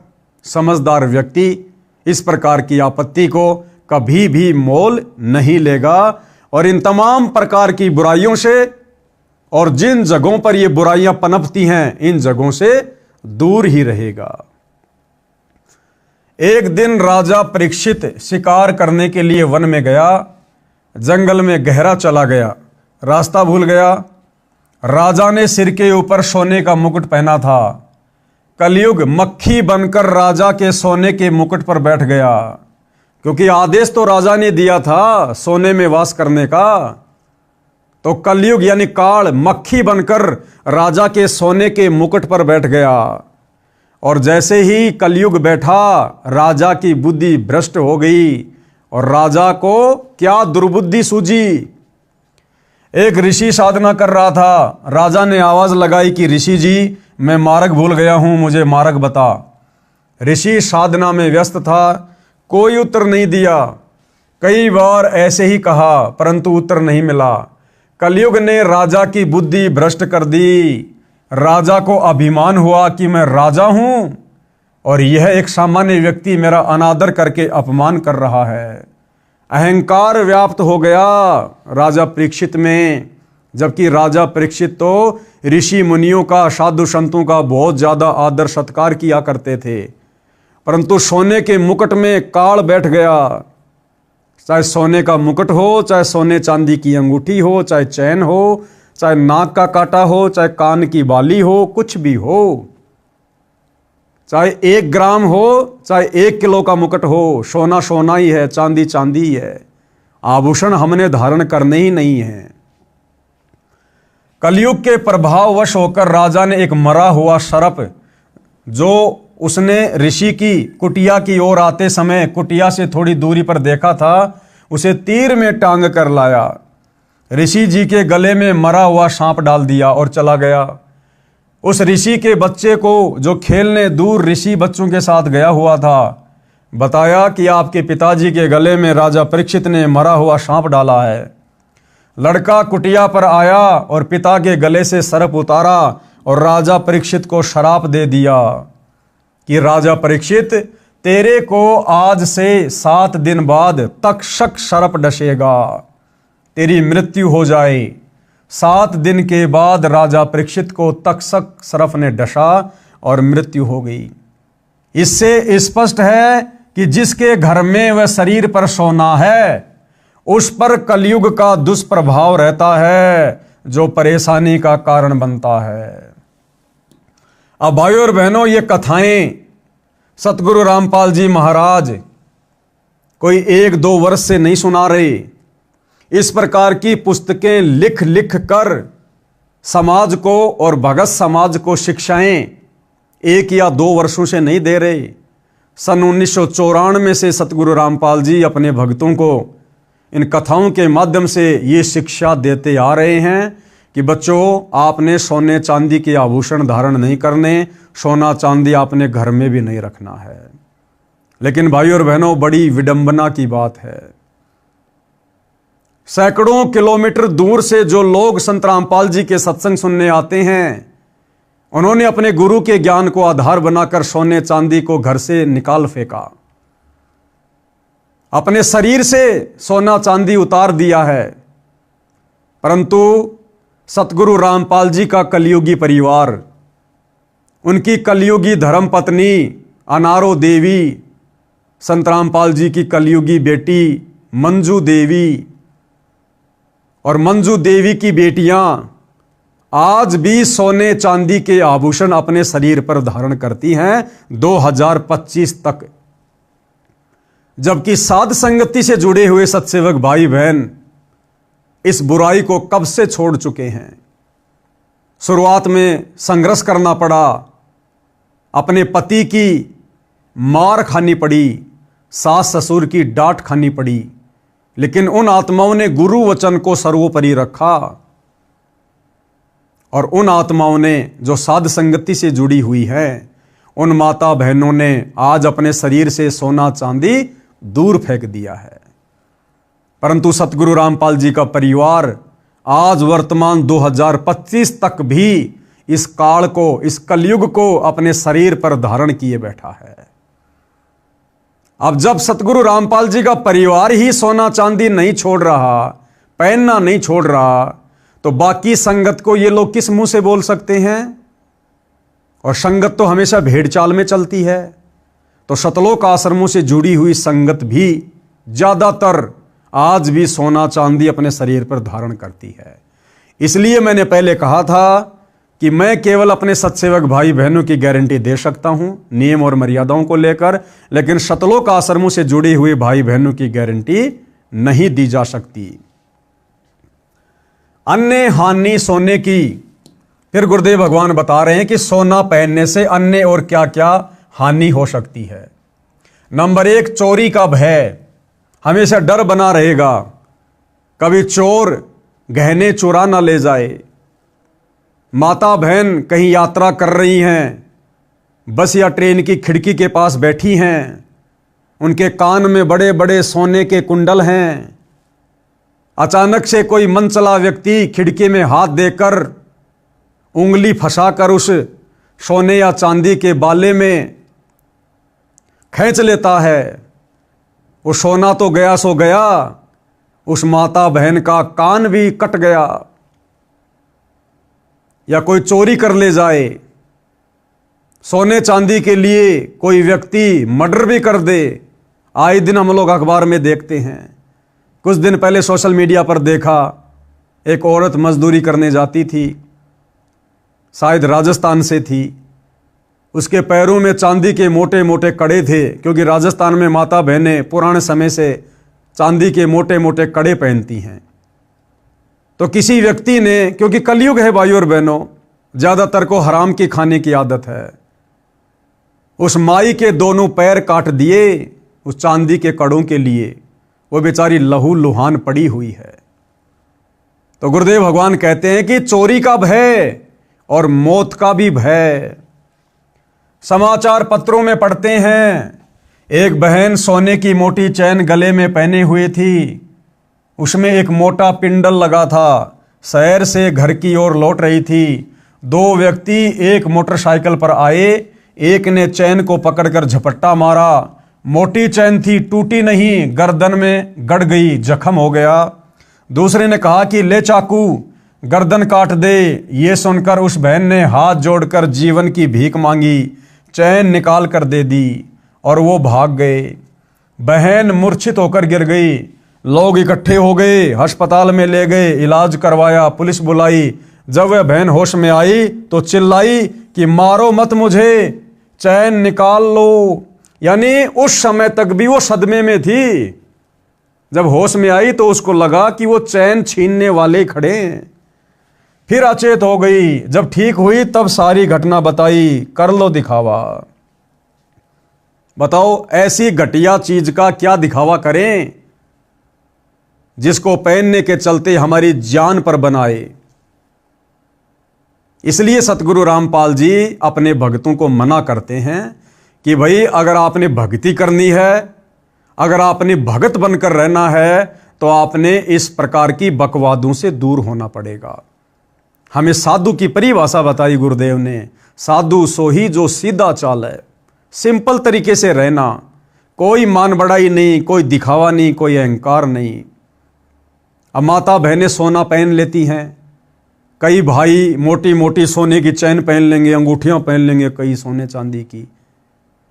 समझदार व्यक्ति इस प्रकार की आपत्ति को कभी भी मोल नहीं लेगा, और इन तमाम प्रकार की बुराइयों से, और जिन जगहों पर ये बुराइयां पनपती हैं, इन जगहों से दूर ही रहेगा। एक दिन राजा परीक्षित शिकार करने के लिए वन में गया, जंगल में गहरा चला गया, रास्ता भूल गया। राजा ने सिर के ऊपर सोने का मुकुट पहना था। कलयुग मक्खी बनकर राजा के सोने के मुकुट पर बैठ गया, क्योंकि आदेश तो राजा ने दिया था सोने में वास करने का। तो कलयुग यानी काल मक्खी बनकर राजा के सोने के मुकुट पर बैठ गया, और जैसे ही कलयुग बैठा राजा की बुद्धि भ्रष्ट हो गई, और राजा को क्या दुर्बुद्धि सूझी। एक ऋषि साधना कर रहा था, राजा ने आवाज लगाई कि ऋषि जी मैं मार्ग भूल गया हूं, मुझे मार्ग बता। ऋषि साधना में व्यस्त था, कोई उत्तर नहीं दिया। कई बार ऐसे ही कहा परंतु उत्तर नहीं मिला। कलयुग ने राजा की बुद्धि भ्रष्ट कर दी। राजा को अभिमान हुआ कि मैं राजा हूं और यह एक सामान्य व्यक्ति मेरा अनादर करके अपमान कर रहा है। अहंकार व्याप्त हो गया राजा परीक्षित में, जबकि राजा परीक्षित तो ऋषि मुनियों का, साधु संतों का बहुत ज्यादा आदर सत्कार किया करते थे, परंतु सोने के मुकुट में काल बैठ गया। चाहे सोने का मुकुट हो, चाहे सोने चांदी की अंगूठी हो, चाहे चैन हो, चाहे नाक का कांटा हो, चाहे कान की बाली हो, कुछ भी हो, चाहे 1 ग्राम हो, चाहे 1 किलो का मुकुट हो, सोना सोना ही है, चांदी चांदी ही है। आभूषण हमने धारण करने ही नहीं है। कलयुग के प्रभाववश होकर राजा ने एक मरा हुआ सर्प, जो उसने ऋषि की कुटिया की ओर आते समय कुटिया से थोड़ी दूरी पर देखा था, उसे तीर में टांग कर लाया, ऋषि जी के गले में मरा हुआ सांप डाल दिया और चला गया। उस ऋषि के बच्चे को, जो खेलने दूर ऋषि बच्चों के साथ गया हुआ था, बताया कि आपके पिताजी के गले में राजा परीक्षित ने मरा हुआ सांप डाला है। लड़का कुटिया पर आया और पिता के गले से सर्प उतारा और राजा परीक्षित को श्राप दे दिया कि राजा परीक्षित, तेरे को आज से 7 दिन बाद तक्षक सर्प डसेगा, तेरी मृत्यु हो जाए। 7 दिन के बाद राजा परीक्षित को तक्षक सर्प ने डसा और मृत्यु हो गई। इससे स्पष्ट है कि जिसके घर में वह शरीर पर सोना है उस पर कलयुग का दुष्प्रभाव रहता है, जो परेशानी का कारण बनता है। अब भाइयों और बहनों, ये कथाएं सतगुरु रामपाल जी महाराज कोई 1-2 वर्ष से नहीं सुना रहे। इस प्रकार की पुस्तकें लिख लिख कर समाज को और भगत समाज को शिक्षाएं 1 या 2 वर्षों से नहीं दे रहे। सन 1994 से सतगुरु रामपाल जी अपने भक्तों को इन कथाओं के माध्यम से ये शिक्षा देते आ रहे हैं कि बच्चों, आपने सोने चांदी के आभूषण धारण नहीं करने, सोना चांदी आपने घर में भी नहीं रखना है। लेकिन भाइयों और बहनों, बड़ी विडंबना की बात है, सैकड़ों किलोमीटर दूर से जो लोग संत रामपाल जी के सत्संग सुनने आते हैं, उन्होंने अपने गुरु के ज्ञान को आधार बनाकर सोने चांदी को घर से निकाल फेंका, अपने शरीर से सोना चांदी उतार दिया है। परंतु सतगुरु रामपाल जी का कलयुगी परिवार, उनकी कलयुगी धर्मपत्नी अनारो देवी, संत रामपाल जी की कलयुगी बेटी मंजू देवी और मंजू देवी की बेटियां आज भी सोने चांदी के आभूषण अपने शरीर पर धारण करती हैं 2025 तक। जबकि साध संगति से जुड़े हुए सत्सेवक भाई बहन इस बुराई को कब से छोड़ चुके हैं। शुरुआत में संघर्ष करना पड़ा, अपने पति की मार खानी पड़ी, सास ससुर की डांट खानी पड़ी, लेकिन उन आत्माओं ने गुरु वचन को सर्वोपरि रखा और उन आत्माओं ने जो साध संगति से जुड़ी हुई है, उन माता बहनों ने आज अपने शरीर से सोना चांदी दूर फेंक दिया है। परंतु सतगुरु रामपाल जी का परिवार आज वर्तमान 2025 तक भी इस काल को, इस कलयुग को अपने शरीर पर धारण किए बैठा है। अब जब सतगुरु रामपाल जी का परिवार ही सोना चांदी नहीं छोड़ रहा, पहनना नहीं छोड़ रहा, तो बाकी संगत को ये लोग किस मुंह से बोल सकते हैं। और संगत तो हमेशा भेड़ चाल में चलती है, तो सतलोक आश्रमों से जुड़ी हुई संगत भी ज्यादातर आज भी सोना चांदी अपने शरीर पर धारण करती है। इसलिए मैंने पहले कहा था कि मैं केवल अपने सत्सेवक भाई बहनों की गारंटी दे सकता हूं नियम और मर्यादाओं को लेकर, लेकिन सतलोक आश्रमों से जुड़े हुए भाई बहनों की गारंटी नहीं दी जा सकती। अन्य हानि सोने की, फिर गुरुदेव भगवान बता रहे हैं कि सोना पहनने से अन्य और क्या क्या हानि हो सकती है। नंबर 1, चोरी का भय, हमेशा डर बना रहेगा, कभी चोर गहने चुरा ना ले जाए। माता बहन कहीं यात्रा कर रही हैं, बस या ट्रेन की खिड़की के पास बैठी हैं, उनके कान में बड़े बड़े सोने के कुंडल हैं, अचानक से कोई मनचला व्यक्ति खिड़की में हाथ देकर उंगली फंसाकर उस सोने या चांदी के बाले में खींच लेता है। वो सोना तो गया सो गया, उस माता बहन का कान भी कट गया। या कोई चोरी कर ले जाए, सोने चांदी के लिए कोई व्यक्ति मर्डर भी कर दे। आए दिन हम लोग अखबार में देखते हैं। कुछ दिन पहले सोशल मीडिया पर देखा, एक औरत मजदूरी करने जाती थी, शायद राजस्थान से थी, उसके पैरों में चांदी के मोटे मोटे कड़े थे, क्योंकि राजस्थान में माता बहनें पुराने समय से चांदी के मोटे मोटे कड़े पहनती हैं। तो किसी व्यक्ति ने, क्योंकि कलयुग है भाइयों और बहनों, ज़्यादातर को हराम की खाने की आदत है, उस माई के दोनों पैर काट दिए उस चांदी के कड़ों के लिए। वो बेचारी लहू लुहान पड़ी हुई है। तो गुरुदेव भगवान कहते हैं कि चोरी का भय और मौत का भी भय। समाचार पत्रों में पढ़ते हैं, एक बहन सोने की मोटी चैन गले में पहने हुए थी, उसमें एक मोटा पिंडल लगा था, शहर से घर की ओर लौट रही थी। 2 व्यक्ति एक मोटरसाइकिल पर आए, एक ने चैन को पकड़कर झपट्टा मारा, मोटी चैन थी, टूटी नहीं, गर्दन में गड़ गई, जख्म हो गया। दूसरे ने कहा कि ले चाकू, गर्दन काट दे। ये सुनकर उस बहन ने हाथ जोड़कर जीवन की भीख मांगी, चैन निकाल कर दे दी और वो भाग गए। बहन मूर्छित होकर गिर गई। लोग इकट्ठे हो गए, अस्पताल में ले गए, इलाज करवाया, पुलिस बुलाई। जब वह बहन होश में आई तो चिल्लाई कि मारो मत मुझे, चैन निकाल लो। यानी उस समय तक भी वो सदमे में थी। जब होश में आई तो उसको लगा कि वो चैन छीनने वाले खड़े हैं। फिर अचेत हो गई। जब ठीक हुई तब सारी घटना बताई। कर लो दिखावा। बताओ ऐसी घटिया चीज का क्या दिखावा करें जिसको पहनने के चलते हमारी जान पर बनाए। इसलिए सतगुरु रामपाल जी अपने भक्तों को मना करते हैं कि भाई अगर आपने भक्ति करनी है, अगर आपने भगत बनकर रहना है तो आपने इस प्रकार की बकवादों से दूर होना पड़ेगा। हमें साधु की परिभाषा बताई गुरुदेव ने। साधु सो ही जो सीधा चाल है, सिंपल तरीके से रहना, कोई मान बढ़ाई नहीं, कोई दिखावा नहीं, कोई अहंकार नहीं। अब माता बहनें सोना पहन लेती हैं, कई भाई मोटी मोटी सोने की चैन पहन लेंगे, अंगूठियां पहन लेंगे कई सोने चांदी की।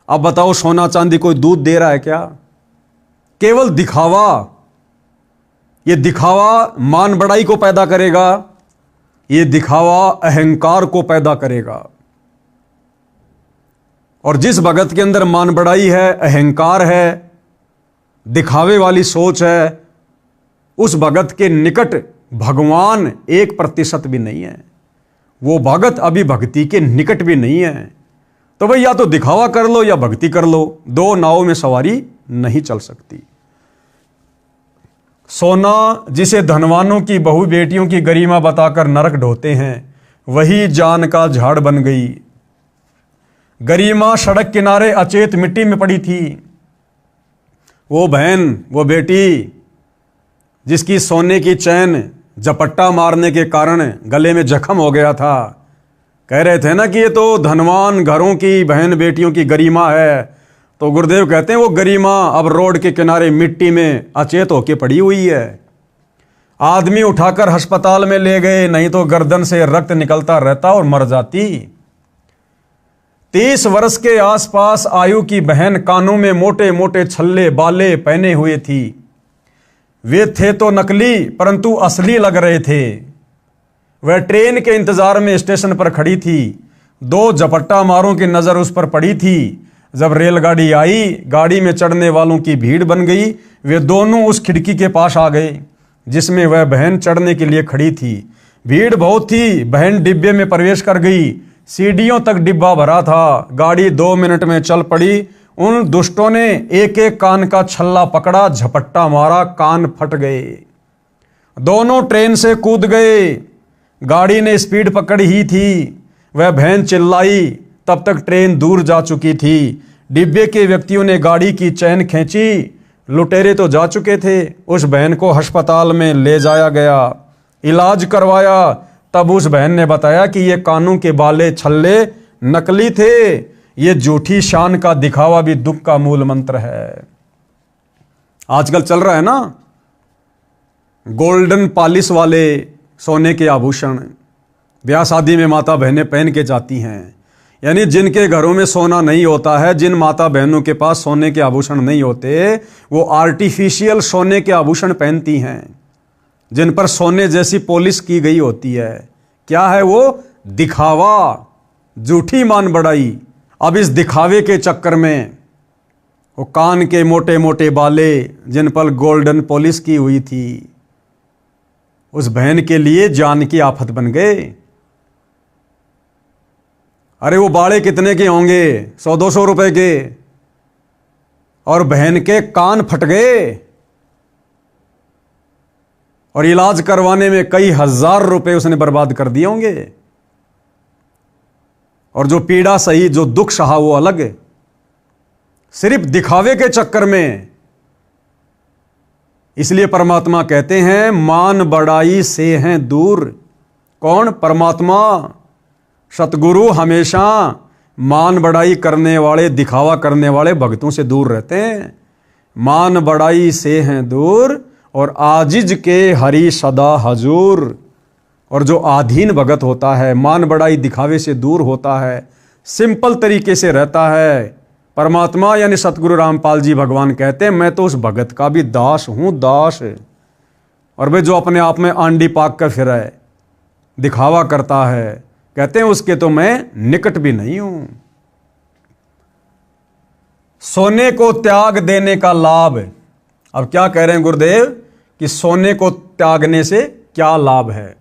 अब बताओ सोना चांदी कोई दूध दे रहा है क्या? केवल दिखावा। ये दिखावा मान बढ़ाई को पैदा करेगा, ये दिखावा अहंकार को पैदा करेगा। और जिस भगत के अंदर मान बढ़ाई है, अहंकार है, दिखावे वाली सोच है, उस भगत के निकट भगवान 1% भी नहीं है। वो भगत अभी भक्ति के निकट भी नहीं है। तो भाई या तो दिखावा कर लो या भक्ति कर लो, दो नावों में सवारी नहीं चल सकती। सोना जिसे धनवानों की बहु बेटियों की गरिमा बताकर नरक ढोते हैं, वही जान का झाड़ बन गई। गरिमा सड़क किनारे अचेत मिट्टी में पड़ी थी। वो बहन, वो बेटी जिसकी सोने की चैन झपट्टा मारने के कारण गले में जख्म हो गया था, कह रहे थे ना कि ये तो धनवान घरों की बहन बेटियों की गरिमा है। तो गुरुदेव कहते हैं वो गरिमा अब रोड के किनारे मिट्टी में अचेत होके पड़ी हुई है। आदमी उठाकर अस्पताल में ले गए, नहीं तो गर्दन से रक्त निकलता रहता और मर जाती। 30 वर्ष के आसपास आयु की बहन कानों में मोटे मोटे छल्ले बाले पहने हुए थी। वे थे तो नकली परंतु असली लग रहे थे। वह ट्रेन के इंतजार में स्टेशन पर खड़ी थी। 2 झपट्टा मारों की नजर उस पर पड़ी थी। जब रेलगाड़ी आई, गाड़ी में चढ़ने वालों की भीड़ बन गई। वे दोनों उस खिड़की के पास आ गए जिसमें वह बहन चढ़ने के लिए खड़ी थी। भीड़ बहुत थी। बहन डिब्बे में प्रवेश कर गई। सीढ़ियों तक डिब्बा भरा था। गाड़ी 2 मिनट में चल पड़ी। उन दुष्टों ने एक एक कान का छल्ला पकड़ा, झपट्टा मारा, कान फट गए। दोनों ट्रेन से कूद गए। गाड़ी ने स्पीड पकड़ी ही थी। वह बहन चिल्लाई, तब तक ट्रेन दूर जा चुकी थी। डिब्बे के व्यक्तियों ने गाड़ी की चैन खींची। लुटेरे तो जा चुके थे। उस बहन को अस्पताल में ले जाया गया, इलाज करवाया। तब उस बहन ने बताया कि ये कानों के बाले छल्ले नकली थे। ये झूठी शान का दिखावा भी दुख का मूल मंत्र है। आजकल चल रहा है ना गोल्डन पॉलिश वाले सोने के आभूषण, ब्याह शादी में माता बहनें पहन के जाती हैं। यानी जिनके घरों में सोना नहीं होता है, जिन माता बहनों के पास सोने के आभूषण नहीं होते, वो आर्टिफिशियल सोने के आभूषण पहनती हैं जिन पर सोने जैसी पॉलिश की गई होती है। क्या है वो? दिखावा, झूठी मान बढ़ाई। अब इस दिखावे के चक्कर में वो कान के मोटे मोटे बाले जिन पर गोल्डन पॉलिश की हुई थी, उस बहन के लिए जान की आफत बन गए। अरे वो बाड़े कितने के होंगे? 100-200 रुपए के, और बहन के कान फट गए और इलाज करवाने में कई हजार रुपए उसने बर्बाद कर दिए होंगे। और जो पीड़ा सही, जो दुख सहा, वो अलग है। सिर्फ दिखावे के चक्कर में। इसलिए परमात्मा कहते हैं मान बढ़ाई से हैं दूर। कौन? परमात्मा, सतगुरु हमेशा मान बढ़ाई करने वाले, दिखावा करने वाले भक्तों से दूर रहते हैं। मान बढ़ाई से हैं दूर और आजिज के हरि सदा हजूर। और जो आधीन भगत होता है, मान बड़ाई दिखावे से दूर होता है, सिंपल तरीके से रहता है, परमात्मा यानी सतगुरु रामपाल जी भगवान कहते हैं मैं तो उस भगत का भी दास हूं, दास। और वे जो अपने आप में आंडी पाक कर फिर है, दिखावा करता है, कहते हैं उसके तो मैं निकट भी नहीं हूं। सोने को त्याग देने का लाभ। अब क्या कह रहे हैं गुरुदेव कि सोने को त्यागने से क्या लाभ है?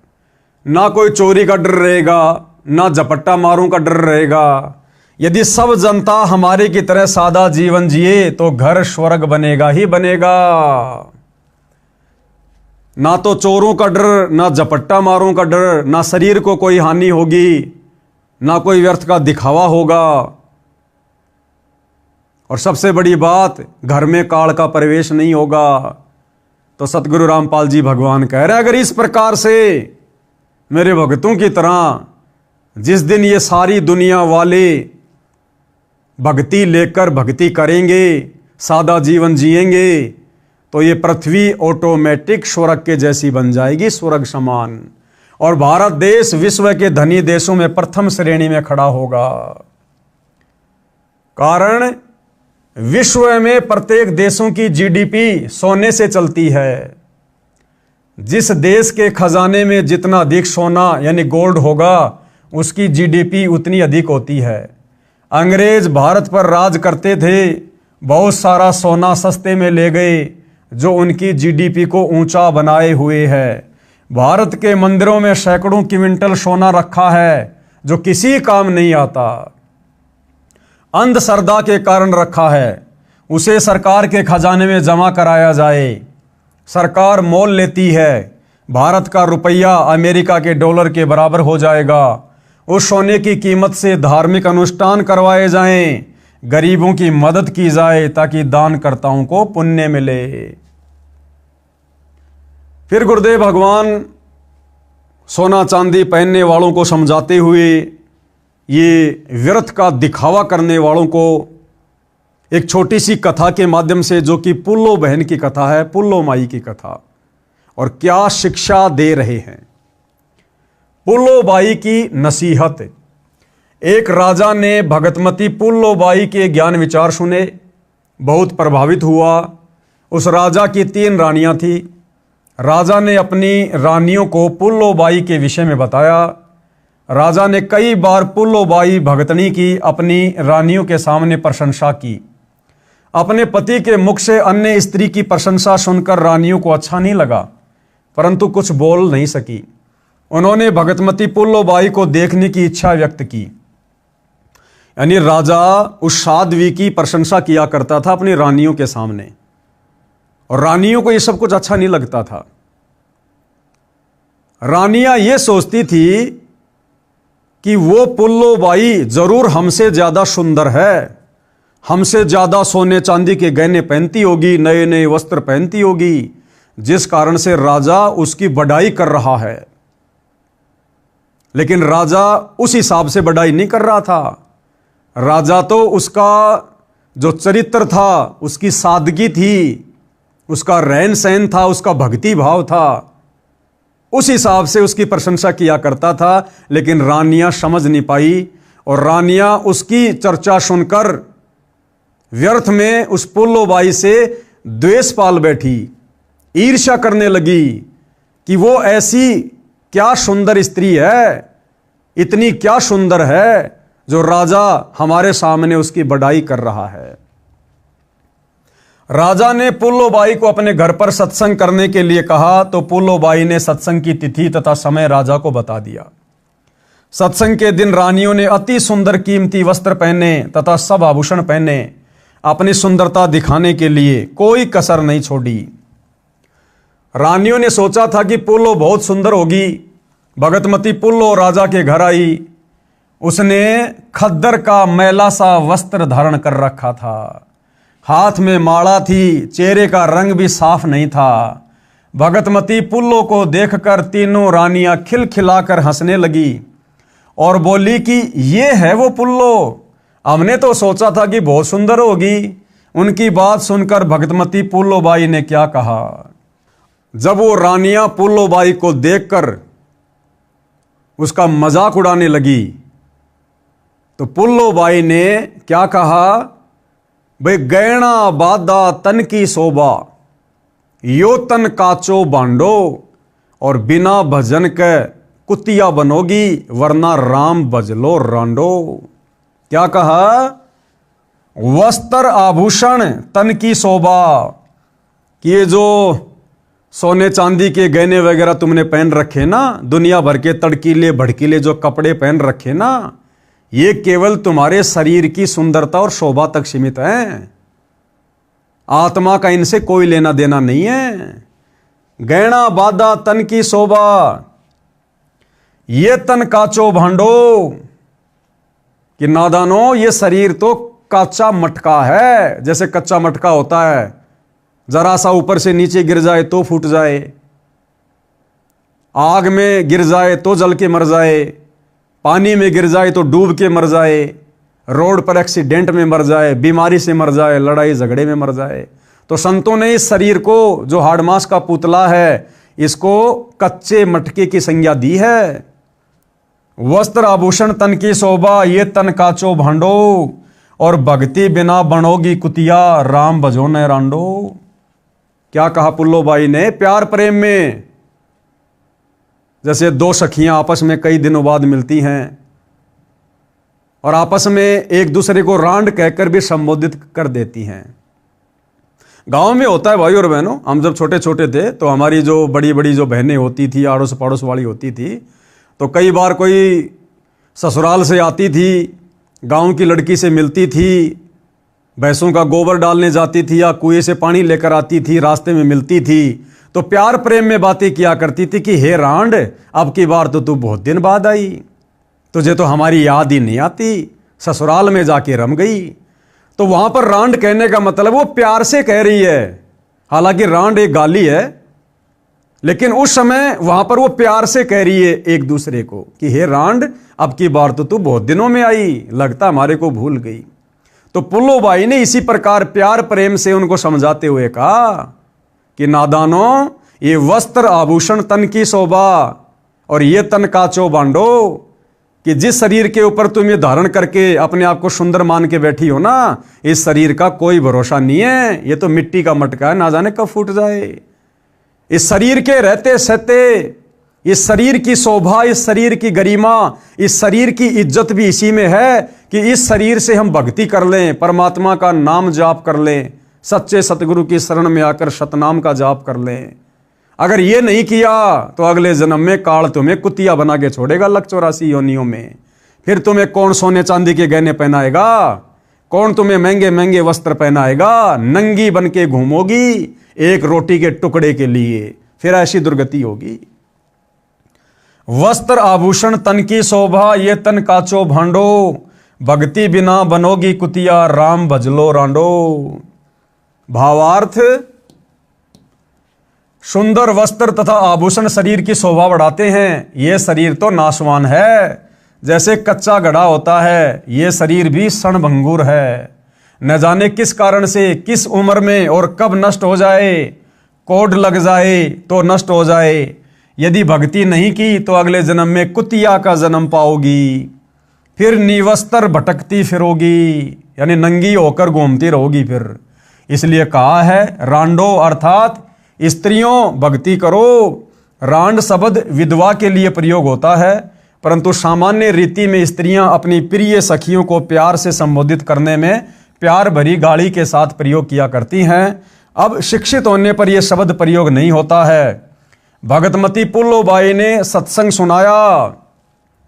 ना कोई चोरी का डर रहेगा, ना झपट्टा मारूं का डर रहेगा। यदि सब जनता हमारे की तरह सादा जीवन जिए तो घर स्वर्ग बनेगा ही बनेगा। ना तो चोरों का डर, ना झपट्टा मारों का डर, ना शरीर को कोई हानि होगी, ना कोई व्यर्थ का दिखावा होगा। और सबसे बड़ी बात, घर में काल का प्रवेश नहीं होगा। तो सतगुरु रामपाल जी भगवान कह रहे हैं अगर इस प्रकार से मेरे भक्तों की तरह जिस दिन ये सारी दुनिया वाले भक्ति लेकर भक्ति करेंगे, सादा जीवन जिएंगे, तो ये पृथ्वी ऑटोमेटिक स्वर्ग के जैसी बन जाएगी, स्वर्ग समान। और भारत देश विश्व के धनी देशों में प्रथम श्रेणी में खड़ा होगा। कारण विश्व में प्रत्येक देशों की जीडीपी सोने से चलती है। जिस देश के खजाने में जितना अधिक सोना यानी गोल्ड होगा, उसकी जीडीपी उतनी अधिक होती है। अंग्रेज भारत पर राज करते थे, बहुत सारा सोना सस्ते में ले गए, जो उनकी जीडीपी को ऊंचा बनाए हुए है। भारत के मंदिरों में सैकड़ों क्विंटल सोना रखा है, जो किसी काम नहीं आता, अंधश्रद्धा के कारण रखा है। उसे सरकार के खजाने में जमा कराया जाए, सरकार मोल लेती है। भारत का रुपया अमेरिका के डॉलर के बराबर हो जाएगा। उस सोने की कीमत से धार्मिक अनुष्ठान करवाए जाएं, गरीबों की मदद की जाए ताकि दानकर्ताओं को पुण्य मिले। फिर गुरुदेव भगवान सोना चांदी पहनने वालों को समझाते हुए, ये व्यर्थ का दिखावा करने वालों को एक छोटी सी कथा के माध्यम से, जो कि पुल्लो बहन की कथा है, पुल्लो माई की कथा, और क्या शिक्षा दे रहे हैं। पुल्लो बाई की नसीहत। एक राजा ने भगतमती पुल्लो बाई के ज्ञान विचार सुने, बहुत प्रभावित हुआ। उस राजा की 3 रानियां थी। राजा ने अपनी रानियों को पुल्लो बाई के विषय में बताया। राजा ने कई बार पुल्लो बाई भगतनी की अपनी रानियों के सामने प्रशंसा की। अपने पति के मुख से अन्य स्त्री की प्रशंसा सुनकर रानियों को अच्छा नहीं लगा, परंतु कुछ बोल नहीं सकी। उन्होंने भगतमती पुल्लो बाई को देखने की इच्छा व्यक्त की। यानी राजा उस साध्वी की प्रशंसा किया करता था अपनी रानियों के सामने, और रानियों को यह सब कुछ अच्छा नहीं लगता था। रानियां ये सोचती थी कि वो पुल्लो बाई जरूर हमसे ज्यादा सुंदर है, हमसे ज्यादा सोने चांदी के गहने पहनती होगी, नए नए वस्त्र पहनती होगी, जिस कारण से राजा उसकी बढ़ाई कर रहा है। लेकिन राजा उस हिसाब से बढ़ाई नहीं कर रहा था। राजा तो उसका जो चरित्र था, उसकी सादगी थी, उसका रहन सहन था, उसका भक्ति भाव था, उस हिसाब से उसकी प्रशंसा किया करता था। लेकिन रानियां समझ नहीं पाई, और रानियां उसकी चर्चा सुनकर व्यर्थ में उस पुल्लो बाई से द्वेष पाल बैठी, ईर्ष्या करने लगी कि वो ऐसी क्या सुंदर स्त्री है, इतनी क्या सुंदर है, जो राजा हमारे सामने उसकी बढ़ाई कर रहा है। राजा ने पुल्लो बाई को अपने घर पर सत्संग करने के लिए कहा, तो पुल्लो बाई ने सत्संग की तिथि तथा समय राजा को बता दिया। सत्संग के दिन रानियों ने अति सुंदर कीमती वस्त्र पहने तथा सब आभूषण पहने, अपनी सुंदरता दिखाने के लिए कोई कसर नहीं छोड़ी। रानियों ने सोचा था कि पुल्लो बहुत सुंदर होगी। भगतमती पुल्लो राजा के घर आई। उसने खद्दर का मैला सा वस्त्र धारण कर रखा था, हाथ में माला थी, चेहरे का रंग भी साफ नहीं था। भगतमती पुल्लो को देखकर तीनों रानियां खिलखिलाकर हंसने लगी और बोली कि ये है वो पुल्लो, हमने तो सोचा था कि बहुत सुंदर होगी। उनकी बात सुनकर भगतमती पुल्लो बाई ने क्या कहा, जब वो रानियां पुल्लो बाई को देखकर उसका मजाक उड़ाने लगी। तो पुल्लोबाई ने क्या कहा, भाई गहना बादा तन की शोभा, यो तन काचो बांडो, और बिना भजन के कुतिया बनोगी, वरना राम भजलो रांडो। क्या कहा, वस्त्र आभूषण तन की शोभा, कि ये जो सोने चांदी के गहने वगैरह तुमने पहन रखे ना, दुनिया भर के तड़कीले भड़कीले जो कपड़े पहन रखे ना, ये केवल तुम्हारे शरीर की सुंदरता और शोभा तक सीमित है, आत्मा का इनसे कोई लेना देना नहीं है। गहना बादा तन की शोभा, ये तन काचो भांडो, कि नादानो ये शरीर तो काचा मटका है। जैसे कच्चा मटका होता है, जरा सा ऊपर से नीचे गिर जाए तो फूट जाए, आग में गिर जाए तो जल के मर जाए, पानी में गिर जाए तो डूब के मर जाए, रोड पर एक्सीडेंट में मर जाए, बीमारी से मर जाए, लड़ाई झगड़े में मर जाए। तो संतों ने इस शरीर को, जो हाड़ मांस का पुतला है, इसको कच्चे मटके की संज्ञा दी है। वस्त्र आभूषण तन की शोभा, ये तन काचो भांडो, और भक्ति बिना बनोगी कुतिया, राम भजो न रांडो। क्या कहा पुल्लोबाई ने, प्यार प्रेम में जैसे दो सखियां आपस में कई दिनों बाद मिलती हैं और आपस में एक दूसरे को रांड कहकर भी संबोधित कर देती हैं। गांव में होता है भाई और बहनों, हम जब छोटे छोटे थे तो हमारी जो बड़ी बड़ी जो बहनें होती थी, आड़ोस पड़ोस वाली होती थी, तो कई बार कोई ससुराल से आती थी, गांव की लड़की से मिलती थी, भैंसों का गोबर डालने जाती थी या कुएं से पानी लेकर आती थी, रास्ते में मिलती थी, तो प्यार प्रेम में बातें किया करती थी कि हे रांड, अब की बार तो तू बहुत दिन बाद आई, तुझे तो हमारी याद ही नहीं आती, ससुराल में जाके रम गई। तो वहां पर रांड कहने का मतलब वो प्यार से कह रही है, हालांकि रांड एक गाली है, लेकिन उस समय वहां पर वो प्यार से कह रही है एक दूसरे को कि हे रांड, अब की बार तो तू बहुत दिनों में आई, लगता हमारे को भूल गई। तो पुल्लोबाई ने इसी प्रकार प्यार प्रेम से उनको समझाते हुए कहा कि नादानो, ये वस्त्र आभूषण तन की शोभा और ये तन काचो बांडो, कि जिस शरीर के ऊपर तुम ये धारण करके अपने आप को सुंदर मान के बैठी हो ना, इस शरीर का कोई भरोसा नहीं है, ये तो मिट्टी का मटका है, ना जाने कब फूट जाए। इस शरीर के रहते सहते, इस शरीर की शोभा, इस शरीर की गरिमा, इस शरीर की इज्जत भी इसी में है कि इस शरीर से हम भक्ति कर लें, परमात्मा का नाम जाप कर लें, सच्चे सतगुरु की शरण में आकर शतनाम का जाप कर लें। अगर ये नहीं किया तो अगले जन्म में काल तुम्हें कुतिया बना के छोड़ेगा लक 84 योनियों में। फिर तुम्हें कौन सोने चांदी के गहने पहनाएगा, कौन तुम्हें महंगे महंगे वस्त्र पहनाएगा, नंगी बन के घूमोगी एक रोटी के टुकड़े के लिए, फिर ऐसी दुर्गति होगी। वस्त्र आभूषण तन की शोभा, ये तन काचो भांडो, भक्ति बिना बनोगी कुतिया, राम भजलो रांडो। भावार्थ, सुंदर वस्त्र तथा आभूषण शरीर की शोभा बढ़ाते हैं, ये शरीर तो नाशवान है, जैसे कच्चा घड़ा होता है, ये शरीर भी क्षणभंगुर है, न जाने किस कारण से, किस उम्र में और कब नष्ट हो जाए, कोड लग जाए तो नष्ट हो जाए। यदि भक्ति नहीं की तो अगले जन्म में कुतिया का जन्म पाओगी, फिर निवस्त्र भटकती फिरोगी, यानी नंगी होकर घूमती रहोगी फिर। इसलिए कहा है रांडो, अर्थात स्त्रियों भक्ति करो। रांड शब्द विधवा के लिए प्रयोग होता है, परंतु सामान्य रीति में स्त्रियां अपनी प्रिय सखियों को प्यार से संबोधित करने में प्यार भरी गाली के साथ प्रयोग किया करती हैं। अब शिक्षित होने पर यह शब्द प्रयोग नहीं होता है। भगतमती पुल्लोबाई ने सत्संग सुनाया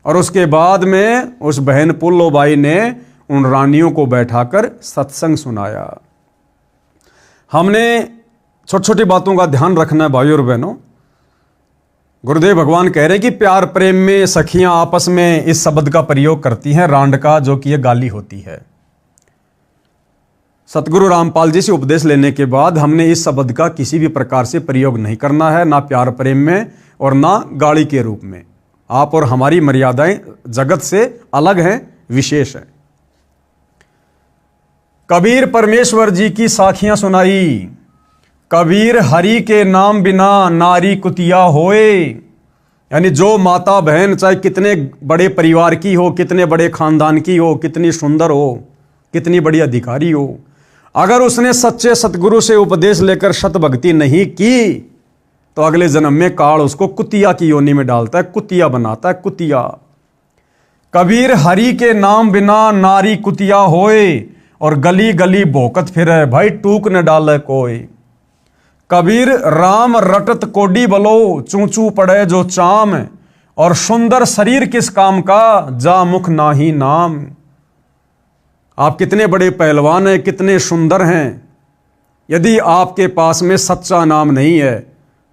और उसके बाद में उस बहन पुल्लोबाई ने उन रानियों को बैठाकर सत्संग सुनाया। हमने छोटी छोटी बातों का ध्यान रखना है भाइयों और बहनों। गुरुदेव भगवान कह रहे हैं कि प्यार प्रेम में सखियां आपस में इस शब्द का प्रयोग करती हैं, रांड का, जो कि यह गाली होती है। सतगुरु रामपाल जी से उपदेश लेने के बाद हमने इस शब्द का किसी भी प्रकार से प्रयोग नहीं करना है, ना प्यार प्रेम में और ना गाली के रूप में। आप और हमारी मर्यादाएं जगत से अलग हैं, विशेष हैं। कबीर परमेश्वर जी की साखियां सुनाई। कबीर हरि के नाम बिना नारी कुतिया होए, यानी जो माता बहन चाहे कितने बड़े परिवार की हो, कितने बड़े खानदान की हो, कितनी सुंदर हो, कितनी बड़ी अधिकारी हो, अगर उसने सच्चे सतगुरु से उपदेश लेकर सत भक्ति नहीं की तो अगले जन्म में काल उसको कुतिया की योनि में डालता है, कुतिया बनाता है, कुतिया। कबीर हरि के नाम बिना नारी कुतिया होए और गली गली भोकत फिरे, भाई टूक न डाले कोई। कबीर राम रटत कोडी बलो, चूचू पड़े जो चाम, और सुंदर शरीर किस काम का, जा मुख नाही नाम। आप कितने बड़े पहलवान हैं, कितने सुंदर हैं, यदि आपके पास में सच्चा नाम नहीं है,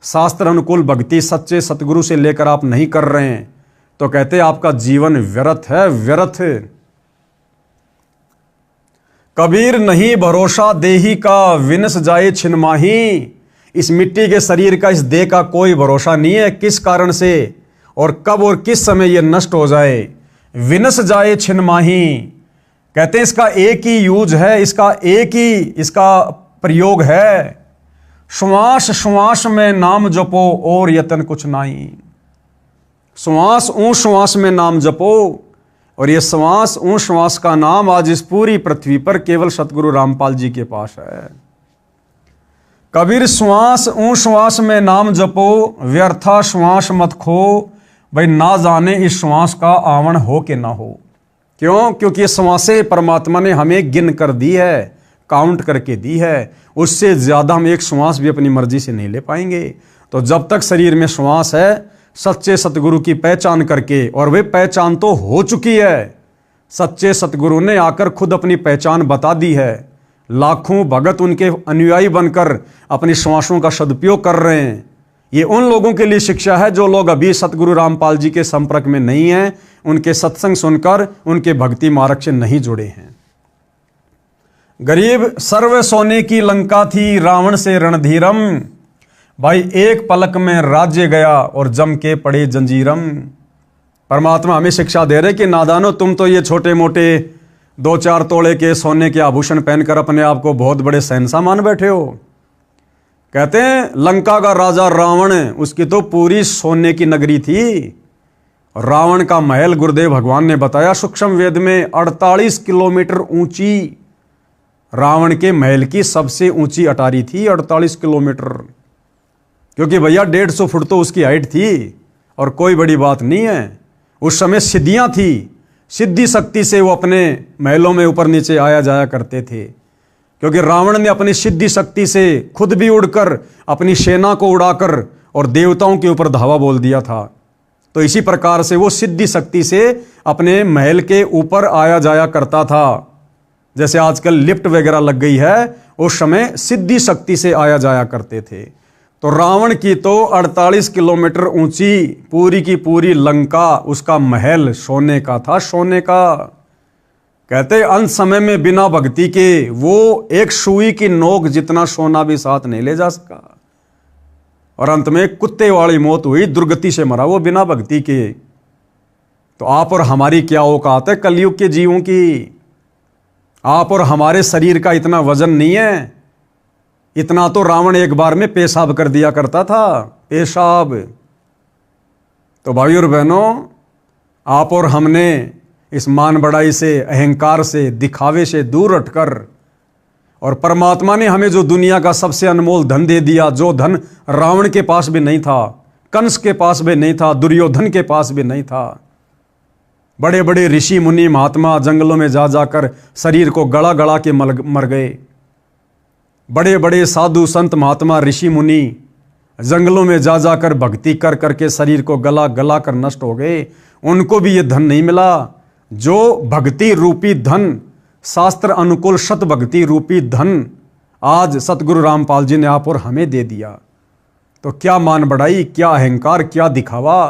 शास्त्र अनुकूल भक्ति सच्चे सतगुरु से लेकर आप नहीं कर रहे हैं, तो कहते हैं आपका जीवन व्यर्थ है, व्यर्थ। कबीर नहीं भरोसा देही का, विनस जाए छिनमाही। इस मिट्टी के शरीर का, इस देह का कोई भरोसा नहीं है, किस कारण से और कब और किस समय यह नष्ट हो जाए। विनस जाए छिनमाही, कहते हैं इसका एक ही यूज है, इसका एक ही इसका प्रयोग है। श्वास श्वास में नाम जपो और यतन कुछ नहीं। श्वास ऊं श्वास में नाम जपो, और ये श्वास ऊं श्वास का नाम आज इस पूरी पृथ्वी पर केवल सतगुरु रामपाल जी के पास है। कबीर श्वास ऊं श्वास में नाम जपो, व्यर्था श्वास मत खो, भाई ना जाने इस श्वास का आवण हो कि ना हो। क्यों? क्योंकि ये श्वासें परमात्मा ने हमें गिन कर दी है, काउंट करके दी है, उससे ज्यादा हम एक श्वास भी अपनी मर्जी से नहीं ले पाएंगे। तो जब तक शरीर में श्वास है, सच्चे सतगुरु की पहचान करके, और वे पहचान तो हो चुकी है, सच्चे सतगुरु ने आकर खुद अपनी पहचान बता दी है। लाखों भगत उनके अनुयायी बनकर अपनी श्वासों का सदुपयोग कर रहे हैं। ये उन लोगों के लिए शिक्षा है जो लोग अभी सतगुरु रामपाल जी के संपर्क में नहीं हैं, उनके सत्संग सुनकर उनके भक्ति मार्ग से नहीं जुड़े हैं। गरीब सर्व सोने की लंका थी, रावण से रणधीरम, भाई एक पलक में राज्य गया और जम के पड़े जंजीरम। परमात्मा हमें शिक्षा दे रहे कि नादानो, तुम तो ये छोटे मोटे 2-4 तोले के सोने के आभूषण पहनकर अपने आप को बहुत बड़े शहंशाह मान बैठे हो। कहते हैं लंका का राजा रावण, उसकी तो पूरी सोने की नगरी थी। रावण का महल गुरुदेव भगवान ने बताया सूक्ष्म वेद में 48 किलोमीटर ऊंची रावण के महल की सबसे ऊंची अटारी थी, 48 किलोमीटर। क्योंकि भैया 150 फुट तो उसकी हाइट थी, और कोई बड़ी बात नहीं है। उस समय सिद्धियां थी, सिद्धि शक्ति से वो अपने महलों में ऊपर नीचे आया जाया करते थे। क्योंकि रावण ने अपनी सिद्धि शक्ति से खुद भी उड़कर अपनी सेना को उड़ाकर और देवताओं के ऊपर धावा बोल दिया था। तो इसी प्रकार से वो सिद्धि शक्ति से अपने महल के ऊपर आया जाया करता था। जैसे आजकल लिफ्ट वगैरह लग गई है, उस समय सिद्धि शक्ति से आया जाया करते थे। तो रावण की तो 48 किलोमीटर ऊंची पूरी की पूरी लंका, उसका महल सोने का था, सोने का। कहते अंत समय में बिना भक्ति के वो एक सुई की नोक जितना सोना भी साथ नहीं ले जा सका, और अंत में कुत्ते वाली मौत हुई, दुर्गति से मरा वो बिना भक्ति के। तो आप और हमारी क्या औकात है कलयुग के जीवों की? आप और हमारे शरीर का इतना वजन नहीं है। इतना तो रावण एक बार में पेशाब कर दिया करता था, पेशाब। तो भाई और बहनों, आप और हमने इस मान बढ़ाई से, अहंकार से, दिखावे से दूर हटकर, और परमात्मा ने हमें जो दुनिया का सबसे अनमोल धन दे दिया, जो धन रावण के पास भी नहीं था, कंस के पास भी नहीं था, दुर्योधन के पास भी नहीं था। बड़े बड़े ऋषि मुनि महात्मा जंगलों में जा जाकर शरीर को गला गला के मर गए। बड़े बड़े साधु संत महात्मा ऋषि मुनि जंगलों में जा जाकर भक्ति कर करके शरीर को गला गला कर नष्ट हो गए। उनको भी ये धन नहीं मिला जो भक्ति रूपी धन, शास्त्र अनुकूल सत भक्ति रूपी धन आज सतगुरु रामपाल जी ने आप और हमें दे दिया। तो क्या मान बढ़ाई, क्या अहंकार, क्या दिखावा।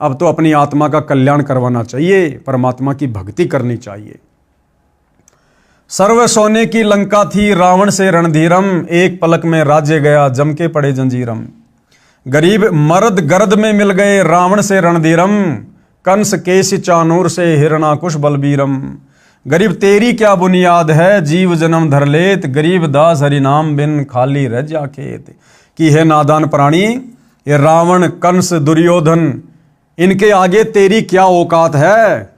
अब तो अपनी आत्मा का कल्याण करवाना चाहिए, परमात्मा की भक्ति करनी चाहिए। सर्व सोने की लंका थी, रावण से रणधीरम, एक पलक में राज्य गया, जम के पड़े जंजीरम। गरीब मर्द गर्द में मिल गए, रावण से रणधीरम, कंस केश चानूर से हिरणाकुश बलबीरम। गरीब तेरी क्या बुनियाद है, जीव जन्म धर लेत, गरीब दास हरिनाम बिन खाली रह जा खेत। कि है नादान प्राणी, ये रावण, कंस, दुर्योधन, इनके आगे तेरी क्या औकात है।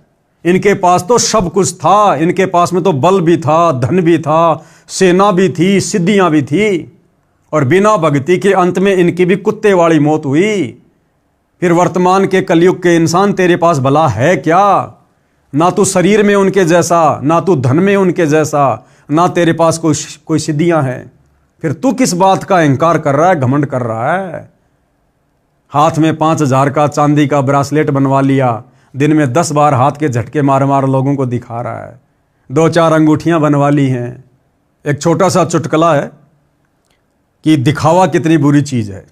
इनके पास तो सब कुछ था, इनके पास में तो बल भी था, धन भी था, सेना भी थी, सिद्धियां भी थी, और बिना भक्ति के अंत में इनकी भी कुत्ते वाली मौत हुई। फिर वर्तमान के कलयुग के इंसान, तेरे पास भला है क्या? ना तू शरीर में उनके जैसा, ना तू धन में उनके जैसा, ना तेरे पास कोई सिद्धियां हैं। फिर तू किस बात का अहंकार कर रहा है, घमंड कर रहा है? हाथ में 5,000 का चांदी का ब्रासलेट बनवा लिया, दिन में 10 बार हाथ के झटके मार मार लोगों को दिखा रहा है, 2-4 अंगूठियां बनवा ली हैं। एक छोटा सा चुटकुला है कि दिखावा कितनी बुरी चीज है।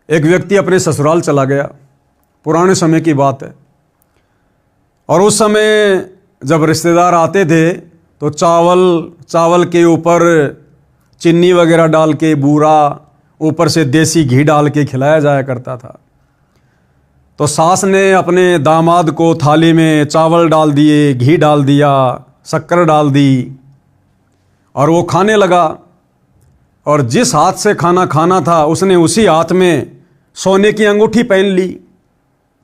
एक व्यक्ति अपने ससुराल चला गया, पुराने समय की बात है, और उस समय जब रिश्तेदार आते थे तो चावल के ऊपर चीनी वगैरह डाल के, बूरा ऊपर से देसी घी डाल के खिलाया जाया करता था। तो सास ने अपने दामाद को थाली में चावल डाल दिए, घी डाल दिया, शक्कर डाल दी, और वो खाने लगा। और जिस हाथ से खाना खाना था उसने उसी हाथ में सोने की अंगूठी पहन ली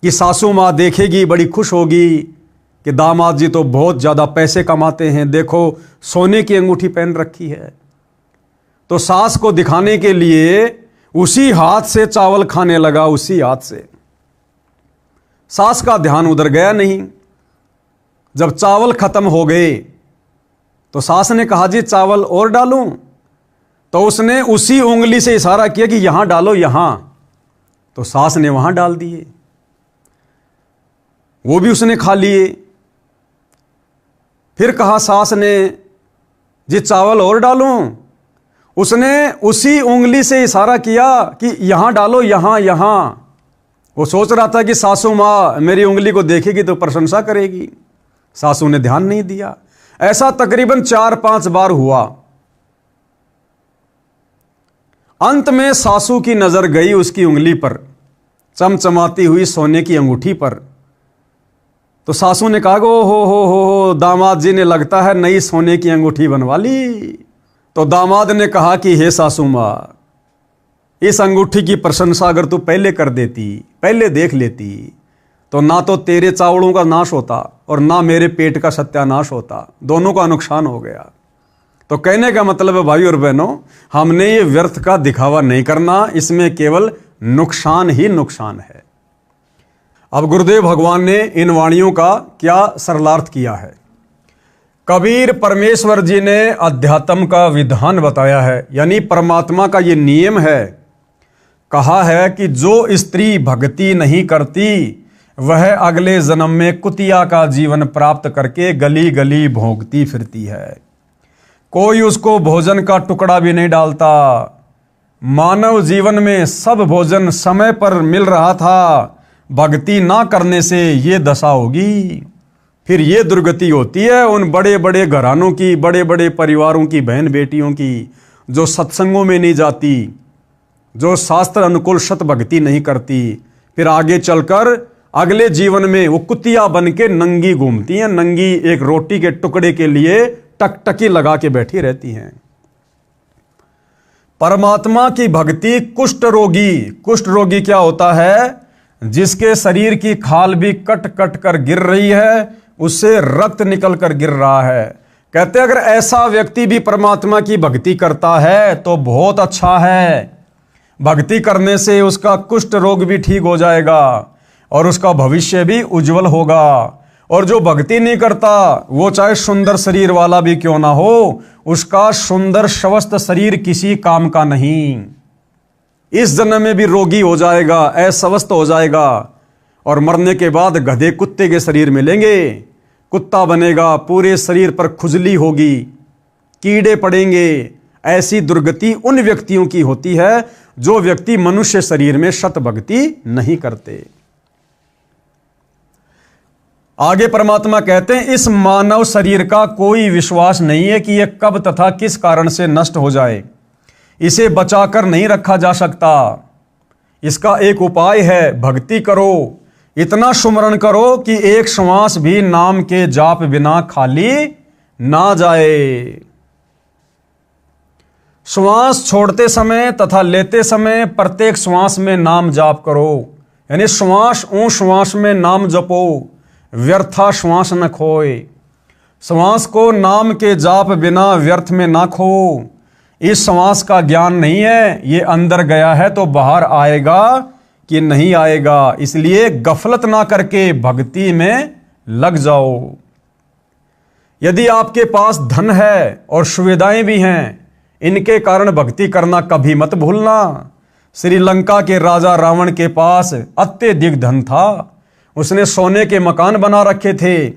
कि सासू माँ देखेगी, बड़ी खुश होगी कि दामाद जी तो बहुत ज़्यादा पैसे कमाते हैं, देखो सोने की अंगूठी पहन रखी है। तो सास को दिखाने के लिए उसी हाथ से चावल खाने लगा, उसी हाथ से। सास का ध्यान उधर गया नहीं। जब चावल खत्म हो गए तो सास ने कहा, जी चावल और डालूं? तो उसने उसी उंगली से इशारा किया कि यहां डालो, यहां। तो सास ने वहां डाल दिए, वो भी उसने खा लिए। फिर कहा सास ने, जी चावल और डालूं? उसने उसी उंगली से इशारा किया कि यहां डालो, यहां यहां। वो सोच रहा था कि सासू माँ मेरी उंगली को देखेगी तो प्रशंसा करेगी। सासू ने ध्यान नहीं दिया। ऐसा तकरीबन 4-5 बार हुआ। अंत में सासू की नजर गई उसकी उंगली पर, चमचमाती हुई सोने की अंगूठी पर। तो सासू ने कहा, हो दामाद जी ने लगता है नई सोने की अंगूठी बनवा ली। तो दामाद ने कहा कि हे सासू माँ, इस अंगूठी की प्रशंसा अगर तू पहले कर देती, पहले देख लेती, तो ना तो तेरे चावलों का नाश होता और ना मेरे पेट का सत्यानाश होता, दोनों का नुकसान हो गया। तो कहने का मतलब है भाई और बहनों, हमने ये व्यर्थ का दिखावा नहीं करना, इसमें केवल नुकसान ही नुकसान है। अब गुरुदेव भगवान ने इन वाणियों का क्या सरलार्थ किया है। कबीर परमेश्वर जी ने अध्यात्म का विधान बताया है, यानी परमात्मा का ये नियम है। कहा है कि जो स्त्री भक्ति नहीं करती वह अगले जन्म में कुतिया का जीवन प्राप्त करके गली गली भोंकती फिरती है। कोई उसको भोजन का टुकड़ा भी नहीं डालता। मानव जीवन में सब भोजन समय पर मिल रहा था, भक्ति ना करने से ये दशा होगी। फिर ये दुर्गति होती है उन बड़े बड़े घरानों की, बड़े बड़े परिवारों की बहन बेटियों की, जो सत्संगों में नहीं जाती, जो शास्त्र अनुकूल सत भक्ति नहीं करती। फिर आगे चलकर अगले जीवन में वो कुतिया बन के नंगी घूमती हैं, नंगी एक रोटी के टुकड़े के लिए टकटकी लगा के बैठी रहती हैं। परमात्मा की भक्ति कुष्ठ रोगी क्या होता है? जिसके शरीर की खाल भी कट कट कर गिर रही है, उससे रक्त निकल कर गिर रहा है। कहते अगर ऐसा व्यक्ति भी परमात्मा की भक्ति करता है तो बहुत अच्छा है। भक्ति करने से उसका कुष्ठ रोग भी ठीक हो जाएगा और उसका भविष्य भी उज्जवल होगा। और जो भक्ति नहीं करता वो चाहे सुंदर शरीर वाला भी क्यों ना हो, उसका सुंदर स्वस्थ शरीर किसी काम का नहीं। इस जन्म में भी रोगी हो जाएगा, अस्वस्थ हो जाएगा, और मरने के बाद गधे कुत्ते के शरीर मिलेंगे, कुत्ता बनेगा, पूरे शरीर पर खुजली होगी, कीड़े पड़ेंगे। ऐसी दुर्गति उन व्यक्तियों की होती है जो व्यक्ति मनुष्य शरीर में सत भक्ति नहीं करते। आगे परमात्मा कहते हैं इस मानव शरीर का कोई विश्वास नहीं है कि यह कब तथा किस कारण से नष्ट हो जाए। इसे बचाकर नहीं रखा जा सकता। इसका एक उपाय है, भक्ति करो, इतना सुमरण करो कि एक श्वास भी नाम के जाप बिना खाली ना जाए। श्वास छोड़ते समय तथा लेते समय प्रत्येक श्वास में नाम जाप करो। यानी श्वास ऊ श्वास में नाम जपो, व्यर्था श्वास न खोए। श्वास को नाम के जाप बिना व्यर्थ में ना खो। इस श्वास का ज्ञान नहीं है, ये अंदर गया है तो बाहर आएगा कि नहीं आएगा। इसलिए गफलत ना करके भक्ति में लग जाओ। यदि आपके पास धन है और सुविधाएं भी हैं, इनके कारण भक्ति करना कभी मत भूलना। श्रीलंका के राजा रावण के पास अत्यधिक धन था, उसने सोने के मकान बना रखे थे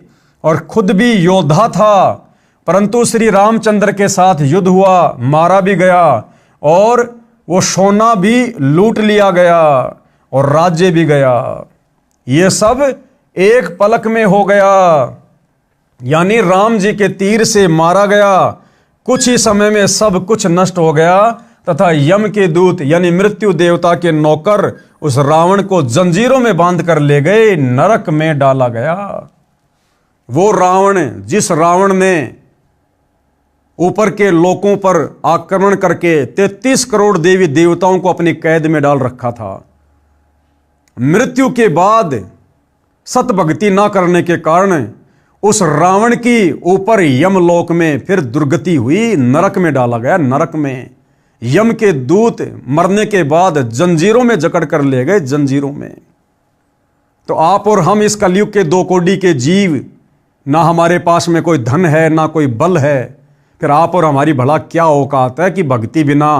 और खुद भी योद्धा था, परंतु श्री रामचंद्र के साथ युद्ध हुआ, मारा भी गया और वो सोना भी लूट लिया गया और राज्य भी गया। ये सब एक पलक में हो गया, यानी राम जी के तीर से मारा गया। कुछ ही समय में सब कुछ नष्ट हो गया तथा यम के दूत यानी मृत्यु देवता के नौकर उस रावण को जंजीरों में बांध कर ले गए, नरक में डाला गया। वो रावण, जिस रावण ने ऊपर के लोकों पर आक्रमण करके 33 करोड़ देवी देवताओं को अपनी कैद में डाल रखा था, मृत्यु के बाद सत भक्ति ना करने के कारण उस रावण की ऊपर यमलोक में फिर दुर्गति हुई, नरक में डाला गया। नरक में यम के दूत मरने के बाद जंजीरों में जकड़ कर ले गए, जंजीरों में। तो आप और हम इस कलयुग के 2 कोड़ी के जीव, ना हमारे पास में कोई धन है ना कोई बल है, फिर आप और हमारी भला क्या औकात है कि भक्ति बिना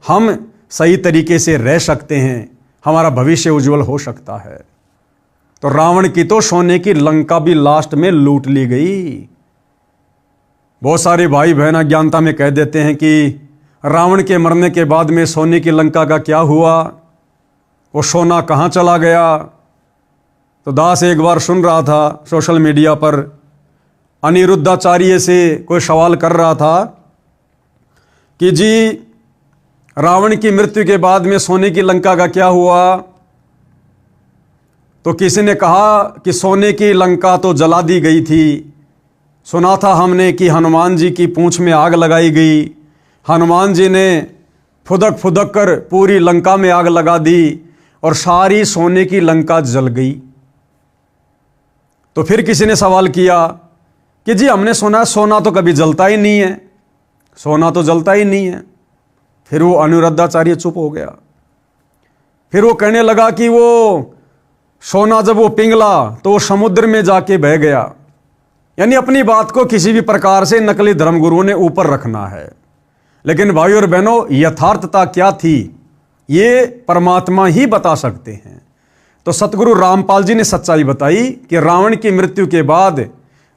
हम सही तरीके से रह सकते हैं, हमारा भविष्य उज्जवल हो सकता है। तो रावण की तो सोने की लंका भी लास्ट में लूट ली गई। बहुत सारे भाई बहन अज्ञानता में कह देते हैं कि रावण के मरने के बाद में सोने की लंका का क्या हुआ, वो सोना कहाँ चला गया। तो दास एक बार सुन रहा था सोशल मीडिया पर, अनिरुद्धाचार्य से कोई सवाल कर रहा था कि जी रावण की मृत्यु के बाद में सोने की लंका का क्या हुआ। तो किसी ने कहा कि सोने की लंका तो जला दी गई थी। सुना था हमने कि हनुमान जी की पूंछ में आग लगाई गई, हनुमान जी ने फुदक फुदक कर पूरी लंका में आग लगा दी और सारी सोने की लंका जल गई। तो फिर किसी ने सवाल किया कि जी हमने सुना सोना तो कभी जलता ही नहीं है, सोना तो जलता ही नहीं है। फिर वो अनिरुद्धाचार्य चुप हो गया। फिर वो कहने लगा कि वो सोना जब वो पिघला तो वो समुद्र में जाके बह गया। यानी अपनी बात को किसी भी प्रकार से नकली धर्मगुरु ने ऊपर रखना है, लेकिन भाई और बहनों यथार्थता क्या थी ये परमात्मा ही बता सकते हैं। तो सतगुरु रामपाल जी ने सच्चाई बताई कि रावण की मृत्यु के बाद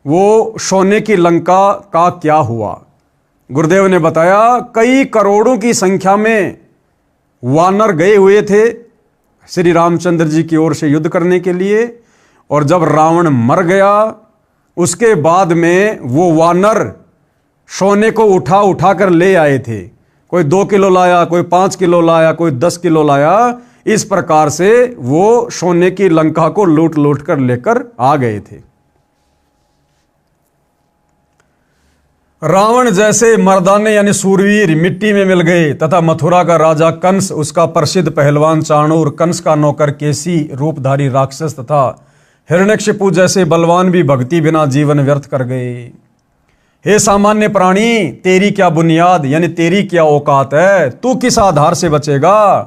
वो सोने की लंका का क्या हुआ। गुरुदेव ने बताया कई करोड़ों की संख्या में वानर गए हुए थे श्री रामचंद्र जी की ओर से युद्ध करने के लिए, और जब रावण मर गया उसके बाद में वो वानर सोने को उठा उठा कर ले आए थे। कोई 2 किलो लाया, कोई 5 किलो लाया, कोई 10 किलो लाया। इस प्रकार से वो सोने की लंका को लूट लूट कर लेकर आ गए थे। रावण जैसे मर्दाने यानी सूरवीर मिट्टी में मिल गए तथा मथुरा का राजा कंस, उसका प्रसिद्ध पहलवान चाणूर, कंस का नौकर केसी, रूपधारी राक्षस तथा हिरण्यकशिपु जैसे बलवान भी भक्ति बिना जीवन व्यर्थ कर गए। हे सामान्य प्राणी, तेरी क्या बुनियाद यानी तेरी क्या औकात है? तू किस आधार से बचेगा?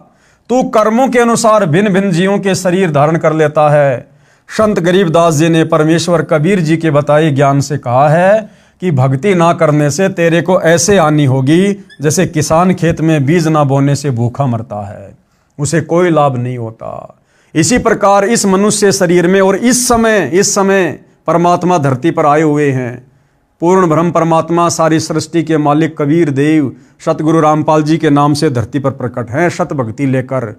तू कर्मों के अनुसार भिन्न भिन्न जीवों के शरीर धारण कर लेता है। संत गरीबदास जी ने परमेश्वर कबीर जी के बताए ज्ञान से कहा है कि भक्ति ना करने से तेरे को ऐसे हानि होगी जैसे किसान खेत में बीज ना बोने से भूखा मरता है, उसे कोई लाभ नहीं होता। इसी प्रकार इस मनुष्य शरीर में और इस समय परमात्मा धरती पर आए हुए हैं। पूर्ण ब्रह्म परमात्मा सारी सृष्टि के मालिक कबीर देव सतगुरु रामपाल जी के नाम से धरती पर प्रकट हैं सत भक्ति लेकर।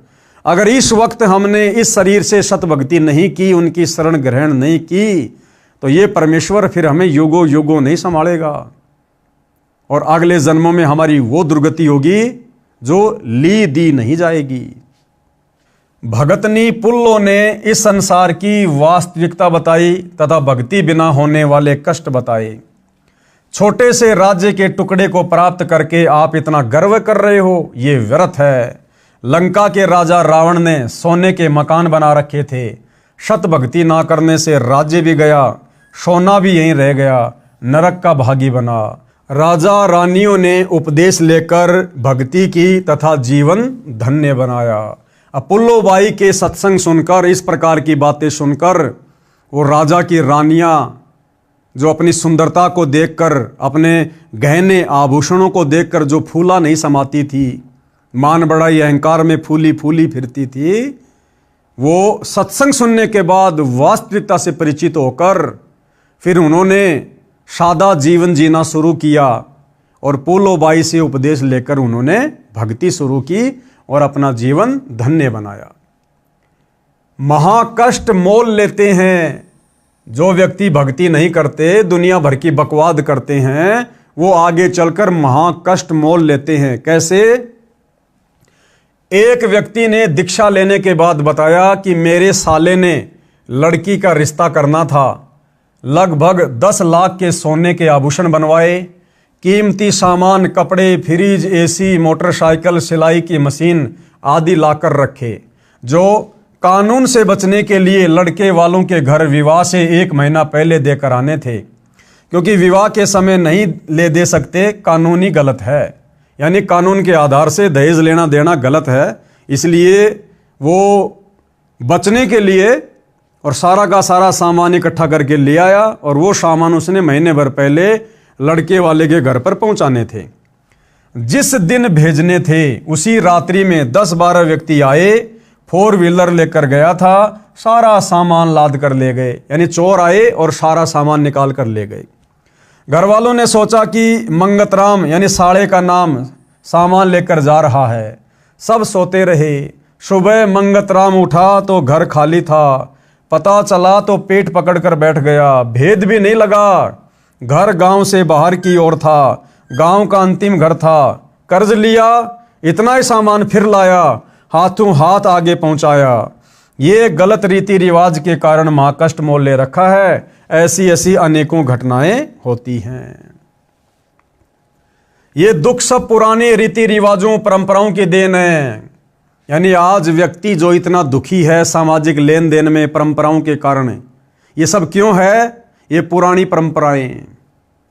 अगर इस वक्त हमने इस शरीर से सत भक्ति नहीं की, उनकी शरण ग्रहण नहीं की, तो ये परमेश्वर फिर हमें युगों युगों नहीं संभालेगा और अगले जन्मों में हमारी वो दुर्गति होगी जो ली दी नहीं जाएगी। भगतनी पुल्लों ने इस संसार की वास्तविकता बताई तथा भक्ति बिना होने वाले कष्ट बताए। छोटे से राज्य के टुकड़े को प्राप्त करके आप इतना गर्व कर रहे हो, ये व्यर्थ है। लंका के राजा रावण ने सोने के मकान बना रखे थे। सत भक्ति ना करने से राज्य भी गया, सोना भी यहीं रह गया, नरक का भागी बना। राजा रानियों ने उपदेश लेकर भक्ति की तथा जीवन धन्य बनाया। अपुल्लो बाई के सत्संग सुनकर, इस प्रकार की बातें सुनकर, वो राजा की रानियां जो अपनी सुंदरता को देखकर, अपने गहने आभूषणों को देखकर जो फूला नहीं समाती थी, मान बड़ाई अहंकार में फूली फूली फिरती थी, वो सत्संग सुनने के बाद वास्तविकता से परिचित होकर फिर उन्होंने सादा जीवन जीना शुरू किया और पुल्लो बाई से उपदेश लेकर उन्होंने भक्ति शुरू की और अपना जीवन धन्य बनाया। महाकष्ट मोल लेते हैं जो व्यक्ति भक्ति नहीं करते, दुनिया भर की बकवाद करते हैं, वो आगे चलकर महाकष्ट मोल लेते हैं। कैसे? एक व्यक्ति ने दीक्षा लेने के बाद बताया कि मेरे साले ने लड़की का रिश्ता करना था, लगभग 10 लाख के सोने के आभूषण बनवाए, कीमती सामान, कपड़े, फ्रिज, एसी, मोटरसाइकिल, सिलाई की मशीन आदि लाकर रखे, जो कानून से बचने के लिए लड़के वालों के घर विवाह से 1 महीना पहले देकर आने थे, क्योंकि विवाह के समय नहीं ले दे सकते, कानूनी गलत है, यानी कानून के आधार से दहेज लेना देना गलत है। इसलिए वो बचने के लिए और सारा का सारा सामान इकट्ठा करके ले आया और वो सामान उसने महीने भर पहले लड़के वाले के घर पर पहुंचाने थे। जिस दिन भेजने थे उसी रात्रि में 10-12 व्यक्ति आए, 4 व्हीलर लेकर गया था, सारा सामान लाद कर ले गए, यानी चोर आए और सारा सामान निकाल कर ले गए। घर वालों ने सोचा कि मंगतराम यानी साले का नाम सामान लेकर जा रहा है, सब सोते रहे। सुबह मंगतराम उठा तो घर खाली था, पता चला तो पेट पकड़कर बैठ गया, भेद भी नहीं लगा। घर गांव से बाहर की ओर था, गांव का अंतिम घर था, कर्ज लिया, इतना ही सामान फिर लाया, हाथों हाथ आगे पहुंचाया। ये गलत रीति रिवाज के कारण महाकष्ट मोल ले रखा है। ऐसी ऐसी अनेकों घटनाएं होती हैं। ये दुख सब पुराने रीति रिवाजों परंपराओं की देन है। यानी आज व्यक्ति जो इतना दुखी है सामाजिक लेन देन में परंपराओं के कारण, ये सब क्यों है? ये पुरानी परंपराएं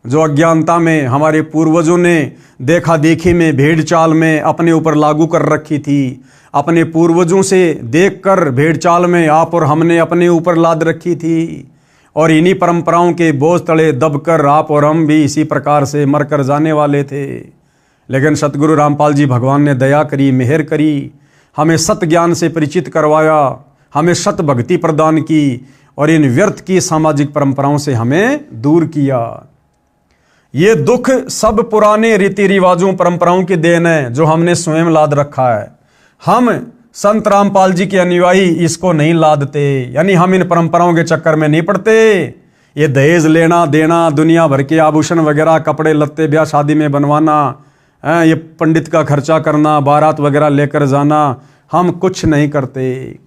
जो अज्ञानता में हमारे पूर्वजों ने देखा देखी में, भेड़ चाल में अपने ऊपर लागू कर रखी थी। अपने पूर्वजों से देखकर भेड़ चाल में आप और हमने अपने ऊपर लाद रखी थी और इन्हीं परंपराओं के बोझ तले दबकर आप और हम भी इसी प्रकार से मरकर जाने वाले थे। लेकिन सतगुरु रामपाल जी भगवान ने दया करी, मेहर करी, हमें सत ज्ञान से परिचित करवाया, हमें सत भक्ति प्रदान की और इन व्यर्थ की सामाजिक परंपराओं से हमें दूर किया। ये दुख सब पुराने रीति रिवाजों परंपराओं की देन है जो हमने स्वयं लाद रखा है। हम संत रामपाल जी के अनुयायी इसको नहीं लादते, यानी हम इन परंपराओं के चक्कर में नहीं पड़ते। ये दहेज लेना देना, दुनिया भर के आभूषण वगैरह, कपड़े लत्ते ब्याह शादी में बनवाना, ये पंडित का खर्चा करना, बारात वगैरह लेकर जाना, हम कुछ नहीं करते।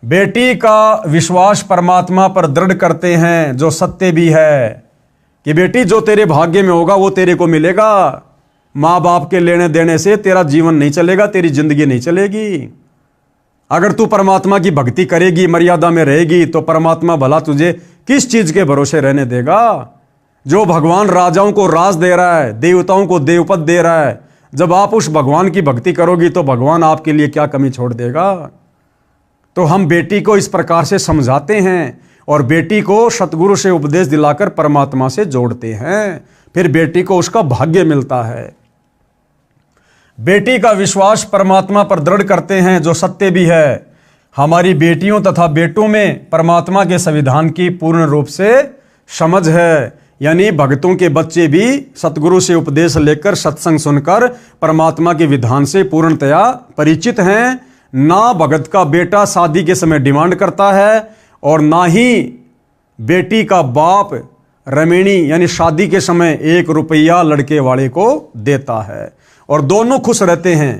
बेटी का विश्वास परमात्मा पर दृढ़ करते हैं जो सत्य भी है कि बेटी जो तेरे भाग्य में होगा वो तेरे को मिलेगा। माँ बाप के लेने देने से तेरा जीवन नहीं चलेगा, तेरी जिंदगी नहीं चलेगी। अगर तू परमात्मा की भक्ति करेगी, मर्यादा में रहेगी, तो परमात्मा भला तुझे किस चीज के भरोसे रहने देगा? जो भगवान राजाओं को राज दे रहा है, देवताओं को देवपद दे रहा है, जब आप उस भगवान की भक्ति करोगी तो भगवान आपके लिए क्या कमी छोड़ देगा? तो हम बेटी को इस प्रकार से समझाते हैं और बेटी को सतगुरु से उपदेश दिलाकर परमात्मा से जोड़ते हैं, फिर बेटी को उसका भाग्य मिलता है। बेटी का विश्वास परमात्मा पर दृढ़ करते हैं जो सत्य भी है। हमारी बेटियों तथा बेटों में परमात्मा के संविधान की पूर्ण रूप से समझ है, यानी भक्तों के बच्चे भी सतगुरु से उपदेश लेकर सत्संग सुनकर परमात्मा के विधान से पूर्णतया परिचित हैं। ना भगत का बेटा शादी के समय डिमांड करता है और ना ही बेटी का बाप रमेणी यानी शादी के समय 1 रुपया लड़के वाले को देता है और दोनों खुश रहते हैं।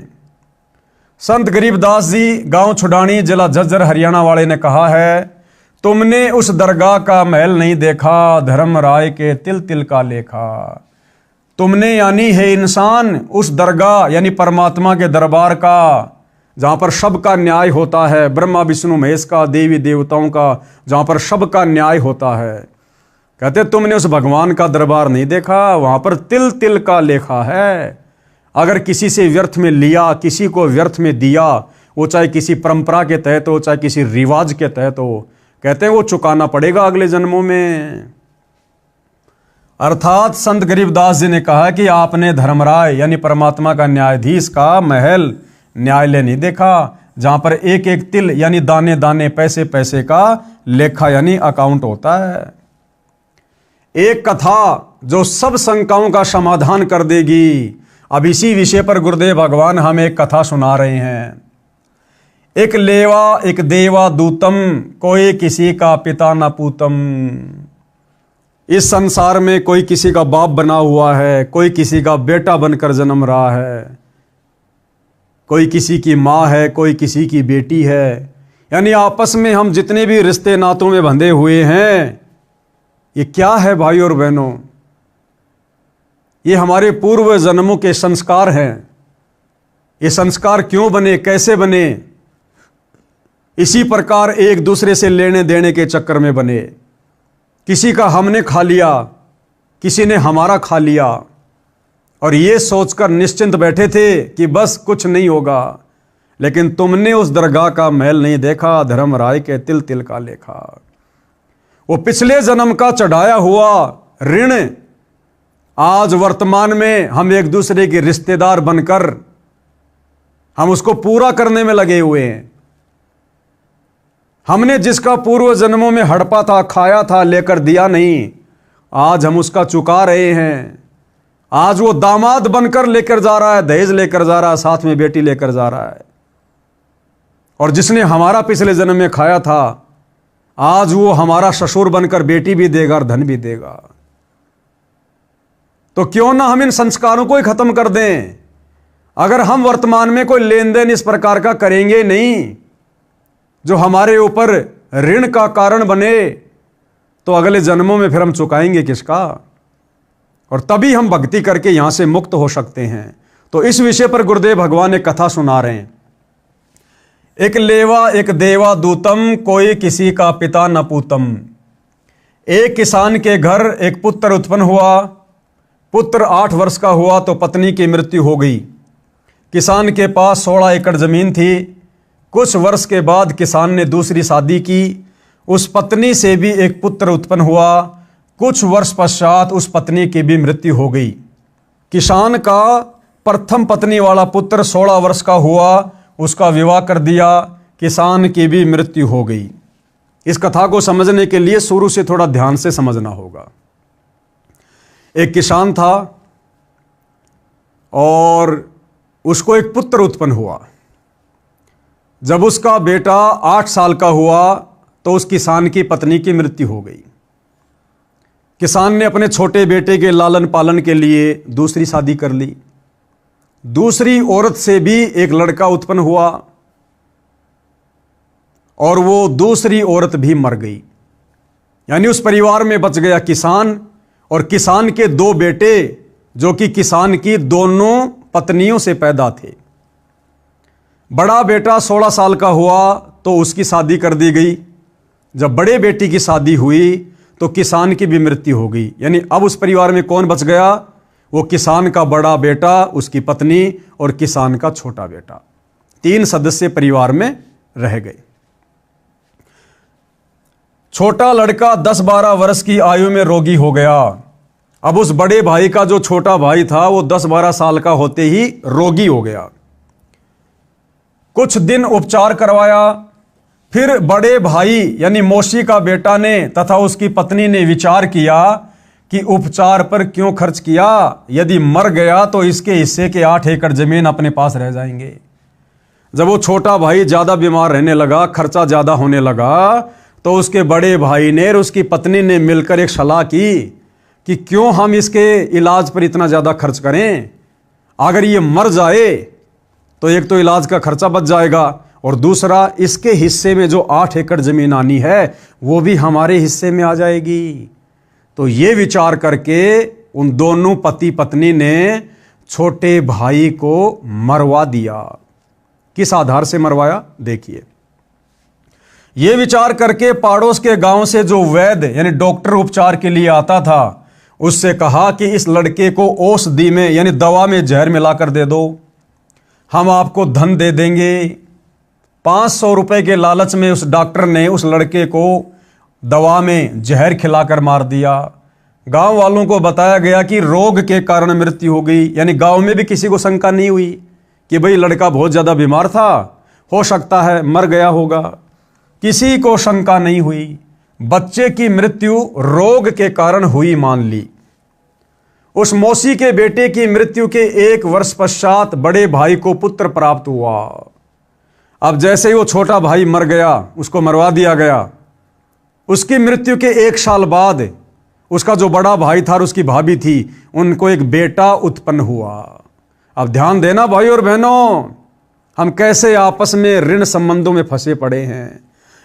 संत गरीबदास जी गांव छुडानी जिला झज्जर हरियाणा वाले ने कहा है, तुमने उस दरगाह का महल नहीं देखा, धर्म राय के तिल तिल का लेखा। तुमने यानी है इंसान उस दरगाह यानी परमात्मा के दरबार का जहां पर सबका न्याय होता है, ब्रह्मा विष्णु महेश का, देवी देवताओं का, जहां पर सबका न्याय होता है। कहते तुमने उस भगवान का दरबार नहीं देखा, वहां पर तिल तिल का लेखा है। अगर किसी से व्यर्थ में लिया, किसी को व्यर्थ में दिया, वो चाहे किसी परंपरा के तहत हो, चाहे किसी रिवाज के तहत हो, कहते हैं वो चुकाना पड़ेगा अगले जन्मों में। अर्थात संत गरीबदास जी ने कहा कि आपने धर्मराय यानी परमात्मा का न्यायाधीश का महल, न्यायालय नहीं देखा, जहां पर एक एक तिल यानी दाने दाने, पैसे पैसे का लेखा यानी अकाउंट होता है। एक कथा जो सब शंकाओं का समाधान कर देगी। अब इसी विषय पर गुरुदेव भगवान हमें एक कथा सुना रहे हैं। एक लेवा एक देवा दूतम, कोई किसी का पिता न पूतम। इस संसार में कोई किसी का बाप बना हुआ है, कोई किसी का बेटा बनकर जन्म रहा है, कोई किसी की माँ है, कोई किसी की बेटी है। यानी आपस में हम जितने भी रिश्ते नातों में बंधे हुए हैं, ये क्या है भाई और बहनों? ये हमारे पूर्व जन्मों के संस्कार हैं। ये संस्कार क्यों बने, कैसे बने? इसी प्रकार एक दूसरे से लेने देने के चक्कर में बने। किसी का हमने खा लिया, किसी ने हमारा खा लिया, और ये सोचकर निश्चिंत बैठे थे कि बस कुछ नहीं होगा। लेकिन तुमने उस दरगाह का महल नहीं देखा, धर्मराय के तिल तिल का लेखा। वो पिछले जन्म का चढ़ाया हुआ ऋण आज वर्तमान में हम एक दूसरे के रिश्तेदार बनकर हम उसको पूरा करने में लगे हुए हैं। हमने जिसका पूर्व जन्मों में हड़पा था, खाया था, लेकर दिया नहीं, आज हम उसका चुका रहे हैं। आज वो दामाद बनकर लेकर जा रहा है, दहेज लेकर जा रहा है, साथ में बेटी लेकर जा रहा है। और जिसने हमारा पिछले जन्म में खाया था, आज वो हमारा ससुर बनकर बेटी भी देगा और धन भी देगा। तो क्यों ना हम इन संस्कारों को ही खत्म कर दें। अगर हम वर्तमान में कोई लेन देन इस प्रकार का करेंगे नहीं जो हमारे ऊपर ऋण का कारण बने, तो अगले जन्मों में फिर हम चुकाएंगे किसका? और तभी हम भक्ति करके यहां से मुक्त हो सकते हैं। तो इस विषय पर गुरुदेव भगवान एक कथा सुना रहे हैं। एक लेवा एक देवा दूतम, कोई किसी का पिता न पूतम। एक किसान के घर एक पुत्र उत्पन्न हुआ। पुत्र 8 वर्ष का हुआ तो पत्नी की मृत्यु हो गई। किसान के पास 16 एकड़ जमीन थी। कुछ वर्ष के बाद किसान ने दूसरी शादी की। उस पत्नी से भी एक पुत्र उत्पन्न हुआ। कुछ वर्ष पश्चात उस पत्नी की भी मृत्यु हो गई। किसान का प्रथम पत्नी वाला पुत्र 16 वर्ष का हुआ, उसका विवाह कर दिया। किसान की भी मृत्यु हो गई। इस कथा को समझने के लिए शुरू से थोड़ा ध्यान से समझना होगा। एक किसान था और उसको एक पुत्र उत्पन्न हुआ। जब उसका बेटा 8 साल का हुआ तो उस किसान की पत्नी की मृत्यु हो गई। किसान ने अपने छोटे बेटे के लालन पालन के लिए दूसरी शादी कर ली। दूसरी औरत से भी एक लड़का उत्पन्न हुआ और वो दूसरी औरत भी मर गई। यानी उस परिवार में बच गया किसान और किसान के 2 बेटे, जो कि किसान की दोनों पत्नियों से पैदा थे। बड़ा बेटा 16 साल का हुआ तो उसकी शादी कर दी गई। जब बड़े बेटी की शादी हुई तो किसान की भी मृत्यु हो गई। यानी अब उस परिवार में कौन बच गया? वो किसान का बड़ा बेटा, उसकी पत्नी और किसान का छोटा बेटा। 3 सदस्य परिवार में रह गए। छोटा लड़का 10-12 वर्ष की आयु में रोगी हो गया। अब उस बड़े भाई का जो छोटा भाई था वो 10-12 साल का होते ही रोगी हो गया। कुछ दिन उपचार करवाया। फिर बड़े भाई यानी मौसी का बेटा ने तथा उसकी पत्नी ने विचार किया कि उपचार पर क्यों खर्च किया, यदि मर गया तो इसके हिस्से के 8 एकड़ जमीन अपने पास रह जाएंगे। जब वो छोटा भाई ज्यादा बीमार रहने लगा, खर्चा ज्यादा होने लगा, तो उसके बड़े भाई ने और उसकी पत्नी ने मिलकर एक सलाह की कि क्यों हम इसके इलाज पर इतना ज्यादा खर्च करें। अगर ये मर जाए तो एक तो इलाज का खर्चा बच जाएगा और दूसरा इसके हिस्से में जो 8 एकड़ जमीन आनी है वो भी हमारे हिस्से में आ जाएगी। तो ये विचार करके उन दोनों पति पत्नी ने छोटे भाई को मरवा दिया। किस आधार से मरवाया देखिए। ये विचार करके पड़ोस के गांव से जो वैद्य यानी डॉक्टर उपचार के लिए आता था, उससे कहा कि इस लड़के को औषधि में यानी दवा में जहर मिलाकर दे दो, हम आपको धन दे देंगे। 500 रुपए के लालच में उस डॉक्टर ने उस लड़के को दवा में जहर खिलाकर मार दिया। गांव वालों को बताया गया कि रोग के कारण मृत्यु हो गई, यानी गांव में भी किसी को शंका नहीं हुई कि भाई लड़का बहुत ज्यादा बीमार था, हो सकता है मर गया होगा। किसी को शंका नहीं हुई। बच्चे की मृत्यु रोग के कारण हुई मान ली। उस मौसी के बेटे की मृत्यु के 1 वर्ष पश्चात बड़े भाई को पुत्र प्राप्त हुआ। अब जैसे ही वो छोटा भाई मर गया, उसको मरवा दिया गया। उसकी मृत्यु के 1 साल बाद उसका जो बड़ा भाई था और उसकी भाभी थी, उनको एक बेटा उत्पन्न हुआ। अब ध्यान देना भाई और बहनों, हम कैसे आपस में ऋण संबंधों में फंसे पड़े हैं।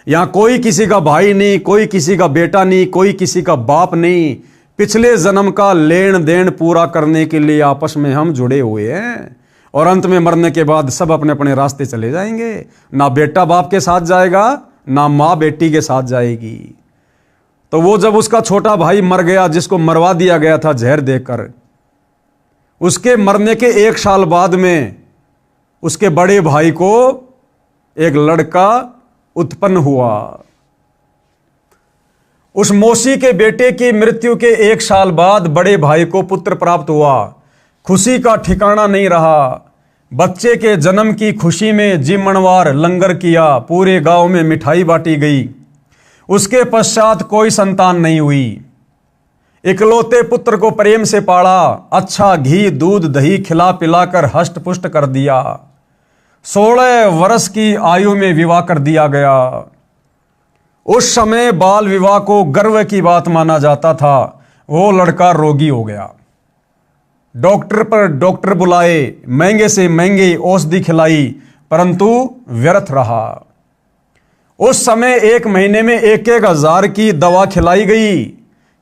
यहां कोई किसी का भाई नहीं, कोई किसी का बेटा नहीं, कोई किसी का बाप नहीं। पिछले जन्म का लेन देन पूरा करने के लिए आपस में हम जुड़े हुए हैं, और अंत में मरने के बाद सब अपने अपने रास्ते चले जाएंगे। ना बेटा बाप के साथ जाएगा, ना माँ बेटी के साथ जाएगी। तो वो जब उसका छोटा भाई मर गया, जिसको मरवा दिया गया था जहर देकर, उसके मरने के 1 साल बाद में उसके बड़े भाई को एक लड़का उत्पन्न हुआ। उस मौसी के बेटे की मृत्यु के 1 साल बाद बड़े भाई को पुत्र प्राप्त हुआ। खुशी का ठिकाना नहीं रहा। बच्चे के जन्म की खुशी में जिमणवार लंगर किया, पूरे गांव में मिठाई बांटी गई। उसके पश्चात कोई संतान नहीं हुई। इकलौते पुत्र को प्रेम से पाला, अच्छा घी दूध दही खिला पिलाकर हष्ट पुष्ट कर दिया। 16 वर्ष की आयु में विवाह कर दिया गया। उस समय बाल विवाह को गर्व की बात माना जाता था। वो लड़का रोगी हो गया। डॉक्टर पर डॉक्टर बुलाए, महंगे से महंगी औषधि खिलाई, परंतु व्यर्थ रहा। उस समय 1 महीने में 1-1 हजार की दवा खिलाई गई।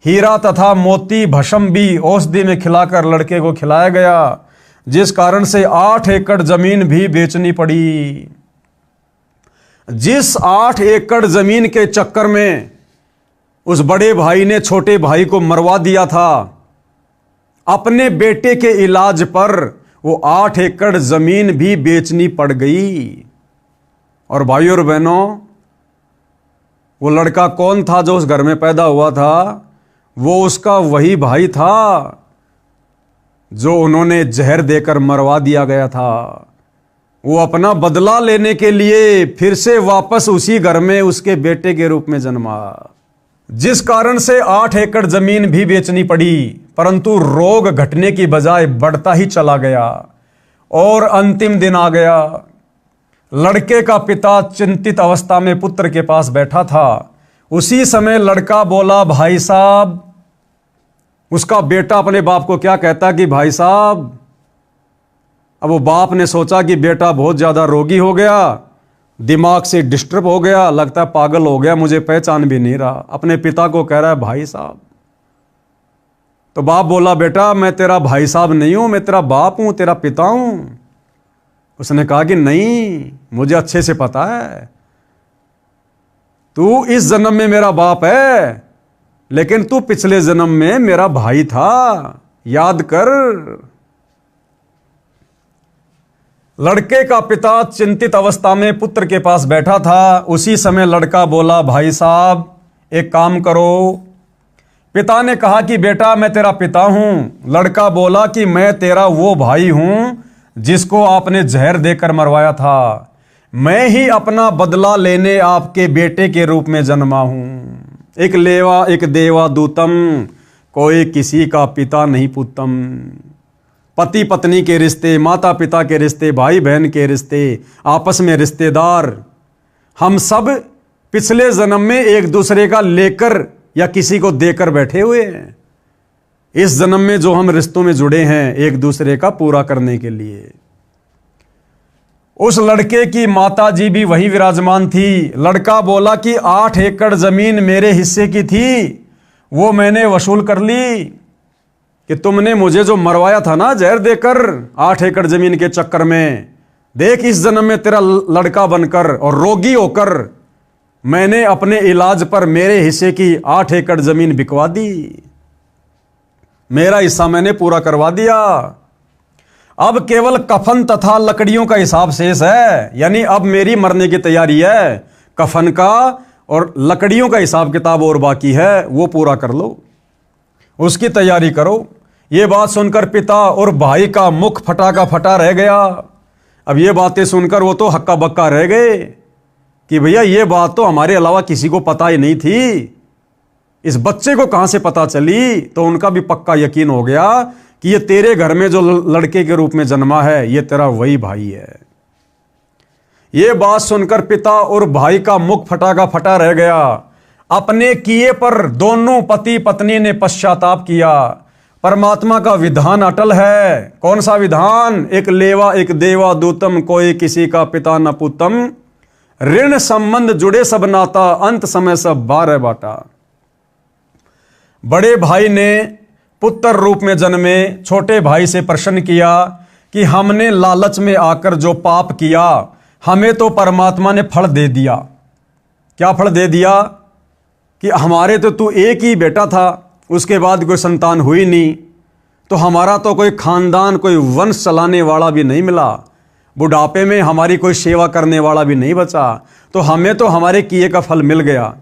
हीरा तथा मोती भस्म भी औषधि में खिलाकर लड़के को खिलाया गया, जिस कारण से 8 एकड़ जमीन भी बेचनी पड़ी। जिस 8 एकड़ जमीन के चक्कर में उस बड़े भाई ने छोटे भाई को मरवा दिया था, अपने बेटे के इलाज पर वो 8 एकड़ जमीन भी बेचनी पड़ गई। और भाइयों और बहनों, वो लड़का कौन था जो उस घर में पैदा हुआ था? वो उसका वही भाई था जो उन्होंने जहर देकर मरवा दिया गया था। वो अपना बदला लेने के लिए फिर से वापस उसी घर में उसके बेटे के रूप में जन्मा, जिस कारण से 8 एकड़ जमीन भी बेचनी पड़ी। परंतु रोग घटने की बजाय बढ़ता ही चला गया और अंतिम दिन आ गया। लड़के का पिता चिंतित अवस्था में पुत्र के पास बैठा था। उसी समय लड़का बोला, भाई साहब। उसका बेटा अपने बाप को क्या कहता कि भाई साहब। अब वो बाप ने सोचा कि बेटा बहुत ज्यादा रोगी हो गया, दिमाग से डिस्टर्ब हो गया, लगता है पागल हो गया, मुझे पहचान भी नहीं रहा। अपने पिता को कह रहा है भाई साहब। तो बाप बोला, बेटा मैं तेरा भाई साहब नहीं हूं, मैं तेरा बाप हूं, तेरा पिता हूं। उसने कहा कि नहीं, मुझे अच्छे से पता है, तू इस जन्म में मेरा बाप है, लेकिन तू पिछले जन्म में मेरा भाई था, याद कर। लड़के का पिता चिंतित अवस्था में पुत्र के पास बैठा था। उसी समय लड़का बोला, भाई साहब एक काम करो। पिता ने कहा कि बेटा मैं तेरा पिता हूं। लड़का बोला कि मैं तेरा वो भाई हूं जिसको आपने जहर देकर मरवाया था। मैं ही अपना बदला लेने आपके बेटे के रूप में जन्मा हूं। एक लेवा एक देवा दूतम, कोई किसी का पिता नहीं पुतम। पति पत्नी के रिश्ते, माता पिता के रिश्ते, भाई बहन के रिश्ते, आपस में रिश्तेदार, हम सब पिछले जन्म में एक दूसरे का लेकर या किसी को देकर बैठे हुए हैं। इस जन्म में जो हम रिश्तों में जुड़े हैं एक दूसरे का पूरा करने के लिए। उस लड़के की माता जी भी वहीं विराजमान थी। लड़का बोला कि 8 एकड़ जमीन मेरे हिस्से की थी, वो मैंने वसूल कर ली कि तुमने मुझे जो मरवाया था ना जहर देकर 8 एकड़ जमीन के चक्कर में, देख इस जन्म में तेरा लड़का बनकर और रोगी होकर मैंने अपने इलाज पर मेरे हिस्से की 8 एकड़ जमीन बिकवा दी, मेरा हिस्सा मैंने पूरा करवा दिया। अब केवल कफन तथा लकड़ियों का हिसाब शेष है, यानी अब मेरी मरने की तैयारी है, कफन का और लकड़ियों का हिसाब किताब और बाकी है, वो पूरा कर लो, उसकी तैयारी करो। ये बात सुनकर पिता और भाई का मुख फटा का फटा रह गया। अब ये बातें सुनकर वो तो हक्का बक्का रह गए कि भैया ये बात तो हमारे अलावा किसी को पता ही नहीं थी, इस बच्चे को कहां से पता चली। तो उनका भी पक्का यकीन हो गया कि ये तेरे घर में जो लड़के के रूप में जन्मा है ये तेरा वही भाई है। ये बात सुनकर पिता और भाई का मुख फटा का फटा रह गया। अपने किए पर दोनों पति पत्नी ने पश्चाताप किया। परमात्मा का विधान अटल है। कौन सा विधान? एक लेवा एक देवा दूतम, कोई किसी का पिता न पुतम, ऋण संबंध जुड़े सब नाता, अंत समय सब बारह बाटा। बड़े भाई ने पुत्र रूप में जन्मे छोटे भाई से प्रश्न किया कि हमने लालच में आकर जो पाप किया हमें तो परमात्मा ने फल दे दिया। क्या फल दे दिया? कि हमारे तो तू एक ही बेटा था, उसके बाद कोई संतान हुई नहीं, तो हमारा तो कोई खानदान कोई वंश चलाने वाला भी नहीं मिला, बुढ़ापे में हमारी कोई सेवा करने वाला भी नहीं बचा, तो हमें तो हमारे किए का फल मिल गया।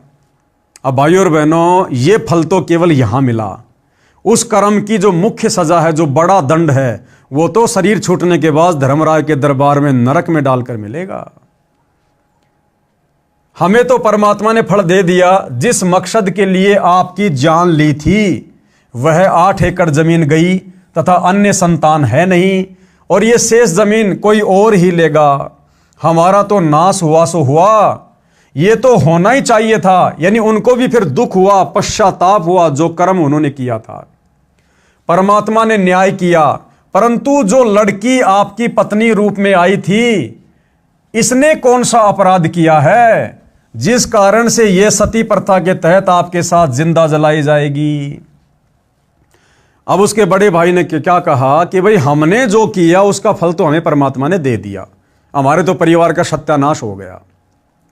अब भाइयों और बहनों, ये फल तो केवल यहां मिला। उस कर्म की जो मुख्य सजा है, जो बड़ा दंड है, वो तो शरीर छूटने के बाद धर्मराज के दरबार में नरक में डालकर मिलेगा। हमें तो परमात्मा ने फल दे दिया। जिस मकसद के लिए आपकी जान ली थी वह 8 एकड़ जमीन गई तथा अन्य संतान है नहीं, और ये शेष जमीन कोई और ही लेगा। हमारा तो नाश हुआ सो हुआ, ये तो होना ही चाहिए था। यानी उनको भी फिर दुख हुआ, पश्चाताप हुआ जो कर्म उन्होंने किया था। परमात्मा ने न्याय किया, परंतु जो लड़की आपकी पत्नी रूप में आई थी, इसने कौन सा अपराध किया है जिस कारण से यह सती प्रथा के तहत आपके साथ जिंदा जलाई जाएगी? अब उसके बड़े भाई ने क्या कहा कि भाई हमने जो किया उसका फल तो हमें परमात्मा ने दे दिया, हमारे तो परिवार का सत्यानाश हो गया,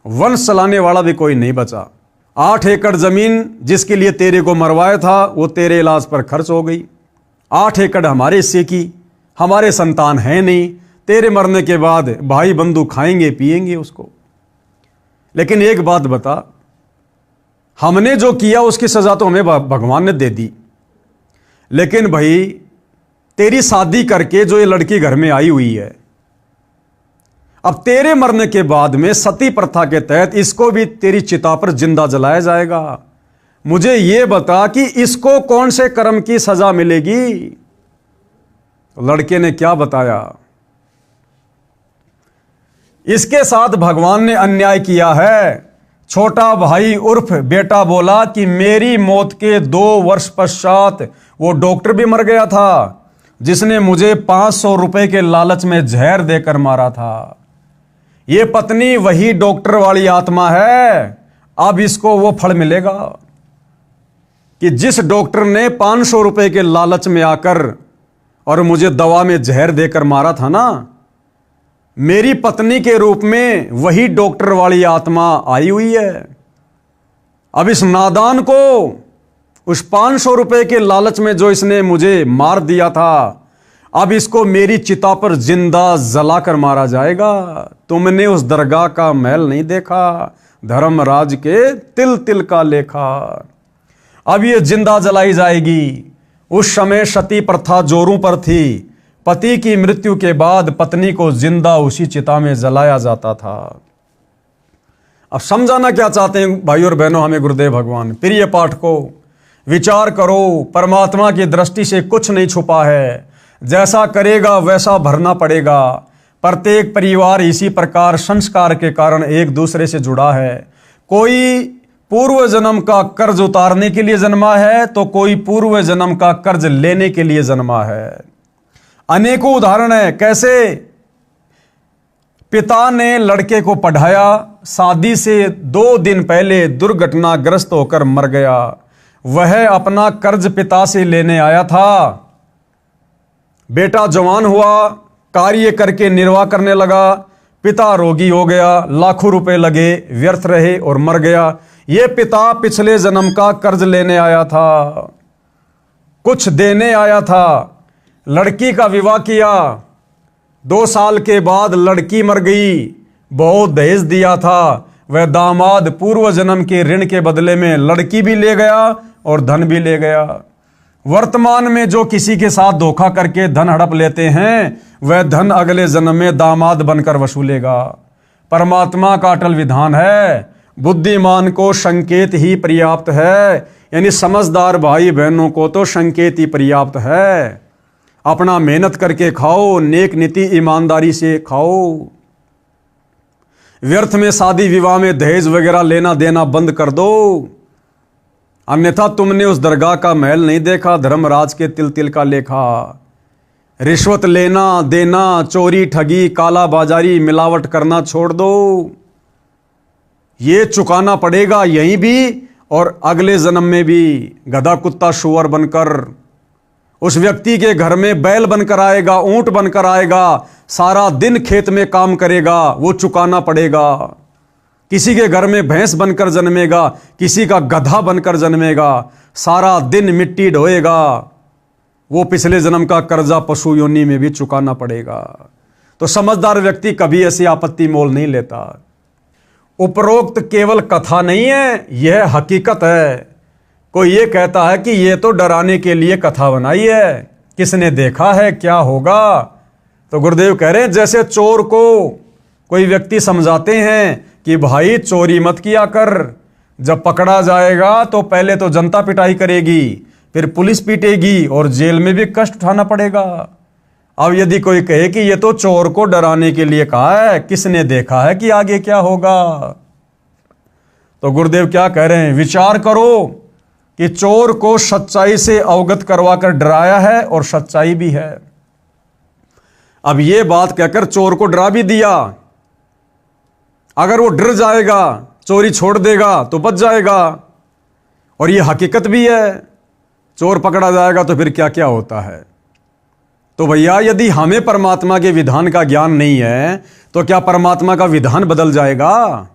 वंश चलाने वाला भी कोई नहीं बचा। 8 एकड़ जमीन जिसके लिए तेरे को मरवाया था वो तेरे इलाज पर खर्च हो गई। 8 एकड़ हमारे हिस्से की, हमारे संतान है नहीं, तेरे मरने के बाद भाई बंधु खाएंगे पिएंगे उसको। लेकिन एक बात बता, हमने जो किया उसकी सजा तो हमें भगवान ने दे दी, लेकिन भाई तेरी शादी करके जो ये लड़की घर में आई हुई है, अब तेरे मरने के बाद में सती प्रथा के तहत इसको भी तेरी चिता पर जिंदा जलाया जाएगा। मुझे यह बता कि इसको कौन से कर्म की सजा मिलेगी? लड़के ने क्या बताया? इसके साथ भगवान ने अन्याय किया है। छोटा भाई उर्फ बेटा बोला कि मेरी मौत के 2 वर्ष पश्चात वो डॉक्टर भी मर गया था जिसने मुझे 500 रुपए के लालच में जहर देकर मारा था। ये पत्नी वही डॉक्टर वाली आत्मा है। अब इसको वो फल मिलेगा कि जिस डॉक्टर ने 500 रुपए के लालच में आकर और मुझे दवा में जहर देकर मारा था ना, मेरी पत्नी के रूप में वही डॉक्टर वाली आत्मा आई हुई है। अब इस नादान को उस 500 रुपए के लालच में जो इसने मुझे मार दिया था, अब इसको मेरी चिता पर जिंदा जलाकर मारा जाएगा। तुमने उस दरगाह का महल नहीं देखा, धर्मराज के तिल तिल का लेखा। अब ये जिंदा जलाई जाएगी। उस समय सती प्रथा जोरों पर थी। पति की मृत्यु के बाद पत्नी को जिंदा उसी चिता में जलाया जाता था। अब समझाना क्या चाहते हैं भाई और बहनों हमें गुरुदेव भगवान? प्रिय पाठ को विचार करो, परमात्मा की दृष्टि से कुछ नहीं छुपा है। जैसा करेगा वैसा भरना पड़ेगा। प्रत्येक परिवार इसी प्रकार संस्कार के कारण एक दूसरे से जुड़ा है। कोई पूर्व जन्म का कर्ज उतारने के लिए जन्मा है तो कोई पूर्व जन्म का कर्ज लेने के लिए जन्मा है। अनेकों उदाहरण है। कैसे? पिता ने लड़के को पढ़ाया, शादी से 2 दिन पहले दुर्घटनाग्रस्त होकर मर गया। वह अपना कर्ज पिता से लेने आया था। बेटा जवान हुआ, कार्य करके निर्वाह करने लगा। पिता रोगी हो गया, लाखों रुपए लगे, व्यर्थ रहे और मर गया। ये पिता पिछले जन्म का कर्ज लेने आया था, कुछ देने आया था। लड़की का विवाह किया, 2 साल के बाद लड़की मर गई, बहुत दहेज दिया था। वह दामाद पूर्व जन्म के ऋण के बदले में लड़की भी ले गया और धन भी ले गया। वर्तमान में जो किसी के साथ धोखा करके धन हड़प लेते हैं, वह धन अगले जन्म में दामाद बनकर वसूलेगा। परमात्मा का अटल विधान है, बुद्धिमान को संकेत ही पर्याप्त है। यानी समझदार भाई बहनों को तो संकेत ही पर्याप्त है। अपना मेहनत करके खाओ, नेक नीति ईमानदारी से खाओ। व्यर्थ में शादी विवाह में दहेज वगैरह लेना देना बंद कर दो, अन्यथा तुमने उस दरगाह का महल नहीं देखा, धर्मराज के तिल तिल का लेखा। रिश्वत लेना देना, चोरी ठगी काला बाजारी मिलावट करना छोड़ दो। ये चुकाना पड़ेगा यहीं भी और अगले जन्म में भी। गधा कुत्ता शुअर बनकर उस व्यक्ति के घर में बैल बनकर आएगा, ऊंट बनकर आएगा, सारा दिन खेत में काम करेगा, वो चुकाना पड़ेगा। किसी के घर में भैंस बनकर जन्मेगा, किसी का गधा बनकर जन्मेगा, सारा दिन मिट्टी ढोएगा, वो पिछले जन्म का कर्जा पशु योनि में भी चुकाना पड़ेगा। तो समझदार व्यक्ति कभी ऐसी आपत्ति मोल नहीं लेता। उपरोक्त केवल कथा नहीं है, यह हकीकत है। कोई ये कहता है कि ये तो डराने के लिए कथा बनाई है, किसने देखा है क्या होगा। तो गुरुदेव कह रहे हैं जैसे चोर को कोई व्यक्ति समझाते हैं कि भाई चोरी मत किया कर, जब पकड़ा जाएगा तो पहले तो जनता पिटाई करेगी, फिर पुलिस पीटेगी और जेल में भी कष्ट उठाना पड़ेगा। अब यदि कोई कहे कि ये तो चोर को डराने के लिए कहा है, किसने देखा है कि आगे क्या होगा। तो गुरुदेव क्या कह रहे हैं, विचार करो कि चोर को सच्चाई से अवगत करवाकर डराया है और सच्चाई भी है। अब यह बात कहकर चोर को डरा भी दिया, अगर वो डर जाएगा, चोरी छोड़ देगा तो बच जाएगा। और यह हकीकत भी है, चोर पकड़ा जाएगा तो फिर क्या क्या होता है। तो भैया यदि हमें परमात्मा के विधान का ज्ञान नहीं है तो क्या परमात्मा का विधान बदल जाएगा?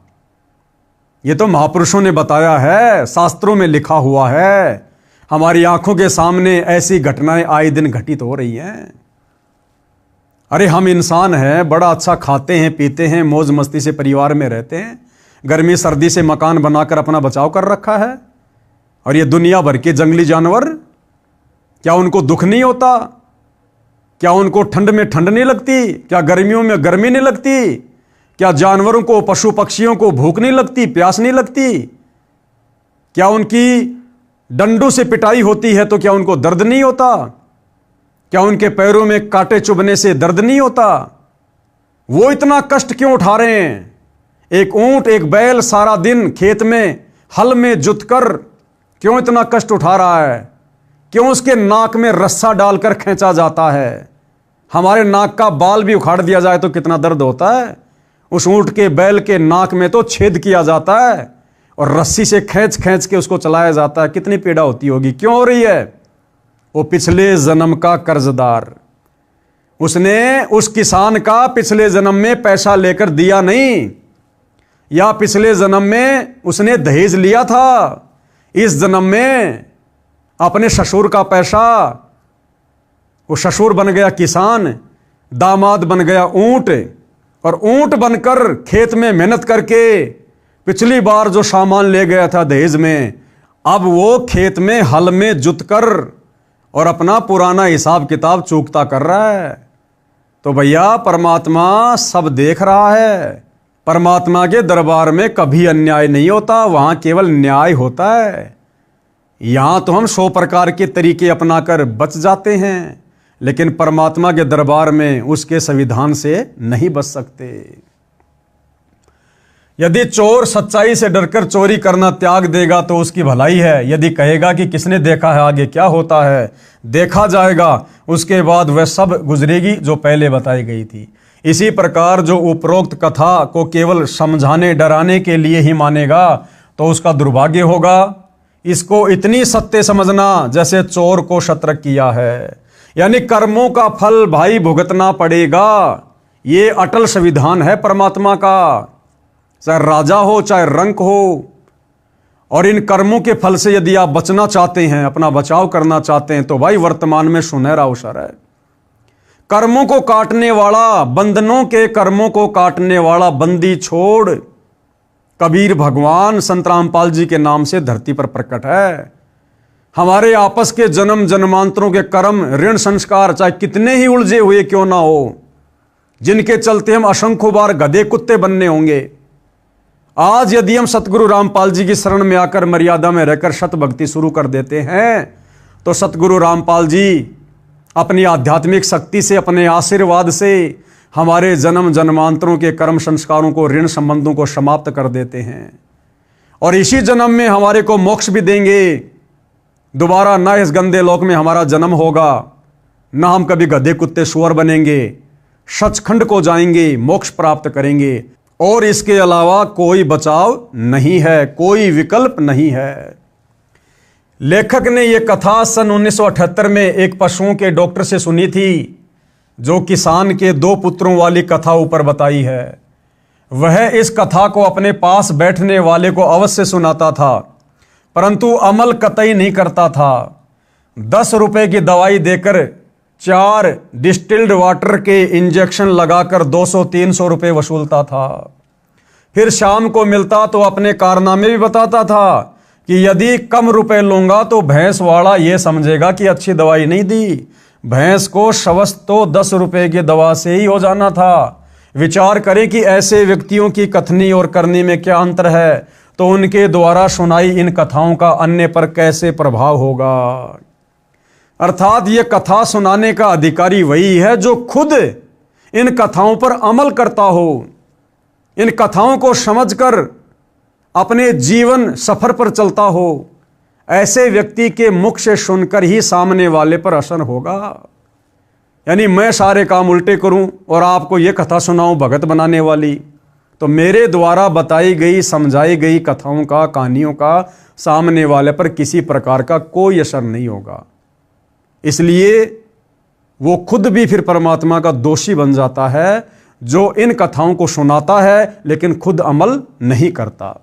ये तो महापुरुषों ने बताया है, शास्त्रों में लिखा हुआ है, हमारी आंखों के सामने ऐसी घटनाएं आए दिन घटित हो रही हैं। अरे हम इंसान हैं, बड़ा अच्छा खाते हैं पीते हैं, मौज मस्ती से परिवार में रहते हैं, गर्मी सर्दी से मकान बनाकर अपना बचाव कर रखा है। और ये दुनिया भर के जंगली जानवर, क्या उनको दुख नहीं होता? क्या उनको ठंड में ठंड नहीं लगती? क्या गर्मियों में गर्मी नहीं लगती? क्या जानवरों को, पशु पक्षियों को भूख नहीं लगती, प्यास नहीं लगती? क्या उनकी डंडों से पिटाई होती है तो क्या उनको दर्द नहीं होता? क्या उनके पैरों में कांटे चुभने से दर्द नहीं होता? वो इतना कष्ट क्यों उठा रहे हैं? एक ऊंट एक बैल सारा दिन खेत में हल में जुतकर क्यों इतना कष्ट उठा रहा है? क्यों उसके नाक में रस्सा डालकर खींचा जाता है? हमारे नाक का बाल भी उखाड़ दिया जाए तो कितना दर्द होता है। उस ऊंट के बैल के नाक में तो छेद किया जाता है और रस्सी से खींच खींच के उसको चलाया जाता है। कितनी पीड़ा होती होगी, क्यों हो रही है? वो पिछले जन्म का कर्जदार, उसने उस किसान का पिछले जन्म में पैसा लेकर दिया नहीं, या पिछले जन्म में उसने दहेज लिया था, इस जन्म में अपने ससुर का पैसा, वो ससुर बन गया किसान, दामाद बन गया ऊंट, और ऊंट बनकर खेत में मेहनत करके पिछली बार जो सामान ले गया था दहेज में, अब वो खेत में हल में जुतकर और अपना पुराना हिसाब किताब चूकता कर रहा है। तो भैया परमात्मा सब देख रहा है। परमात्मा के दरबार में कभी अन्याय नहीं होता, वहां केवल न्याय होता है। यहां तो हम 100 प्रकार के तरीके अपनाकर बच जाते हैं, लेकिन परमात्मा के दरबार में उसके संविधान से नहीं बच सकते। यदि चोर सच्चाई से डरकर चोरी करना त्याग देगा तो उसकी भलाई है। यदि कहेगा कि किसने देखा है आगे क्या होता है, देखा जाएगा, उसके बाद वह सब गुजरेगी जो पहले बताई गई थी। इसी प्रकार जो उपरोक्त कथा को केवल समझाने डराने के लिए ही मानेगा तो उसका दुर्भाग्य होगा। इसको इतनी सत्य समझना जैसे चोर को शतरक किया है। यानी कर्मों का फल भाई भुगतना पड़ेगा। ये अटल संविधान है परमात्मा का, चाहे राजा हो चाहे रंक हो। और इन कर्मों के फल से यदि आप बचना चाहते हैं, अपना बचाव करना चाहते हैं, तो भाई वर्तमान में सुनहरा अवसर है। कर्मों को काटने वाला, बंधनों के कर्मों को काटने वाला बंदी छोड़ कबीर भगवान संत रामपाल जी के नाम से धरती पर प्रकट है। हमारे आपस के जन्म जन्मांतरों के कर्म, ऋण संस्कार चाहे कितने ही उलझे हुए क्यों ना हो, जिनके चलते हम असंख्य बार गधे कुत्ते बनने होंगे, आज यदि हम सतगुरु रामपाल जी की शरण में आकर मर्यादा में रहकर सत भक्ति शुरू कर देते हैं, तो सतगुरु रामपाल जी अपनी आध्यात्मिक शक्ति से, अपने आशीर्वाद से हमारे जन्म जन्मांतरों के कर्म संस्कारों को, ऋण संबंधों को समाप्त कर देते हैं। और इसी जन्म में हमारे को मोक्ष भी देंगे। दोबारा ना इस गंदे लोक में हमारा जन्म होगा, ना हम कभी गधे कुत्ते सुअर बनेंगे, सचखंड को जाएंगे, मोक्ष प्राप्त करेंगे। और इसके अलावा कोई बचाव नहीं है, कोई विकल्प नहीं है। लेखक ने यह कथा सन 1978 में एक पशुओं के डॉक्टर से सुनी थी, जो किसान के 2 पुत्रों वाली कथा ऊपर बताई है। वह इस कथा को अपने पास बैठने वाले को अवश्य सुनाता था, परंतु अमल कतई नहीं करता था। 10 रुपए की दवाई देकर 4 डिस्टिल्ड वाटर के इंजेक्शन लगाकर 200-300 रुपए वसूलता था। फिर शाम को मिलता तो अपने कारनामे भी बताता था कि यदि कम रुपए लूंगा तो भैंस वाला यह समझेगा कि अच्छी दवाई नहीं दी। भैंस को स्वस्थ तो 10 रुपए की दवा से ही हो जाना था। विचार करें कि ऐसे व्यक्तियों की कथनी और करनी में क्या अंतर है, तो उनके द्वारा सुनाई इन कथाओं का अन्य पर कैसे प्रभाव होगा। अर्थात ये कथा सुनाने का अधिकारी वही है जो खुद इन कथाओं पर अमल करता हो, इन कथाओं को समझकर अपने जीवन सफर पर चलता हो। ऐसे व्यक्ति के मुख से सुनकर ही सामने वाले पर असर होगा। यानी मैं सारे काम उल्टे करूं और आपको ये कथा सुनाऊं भगत बनाने वाली, तो मेरे द्वारा बताई गई, समझाई गई कथाओं का, कहानियों का सामने वाले पर किसी प्रकार का कोई असर नहीं होगा। इसलिए वो खुद भी फिर परमात्मा का दोषी बन जाता है, जो इन कथाओं को सुनाता है लेकिन खुद अमल नहीं करता।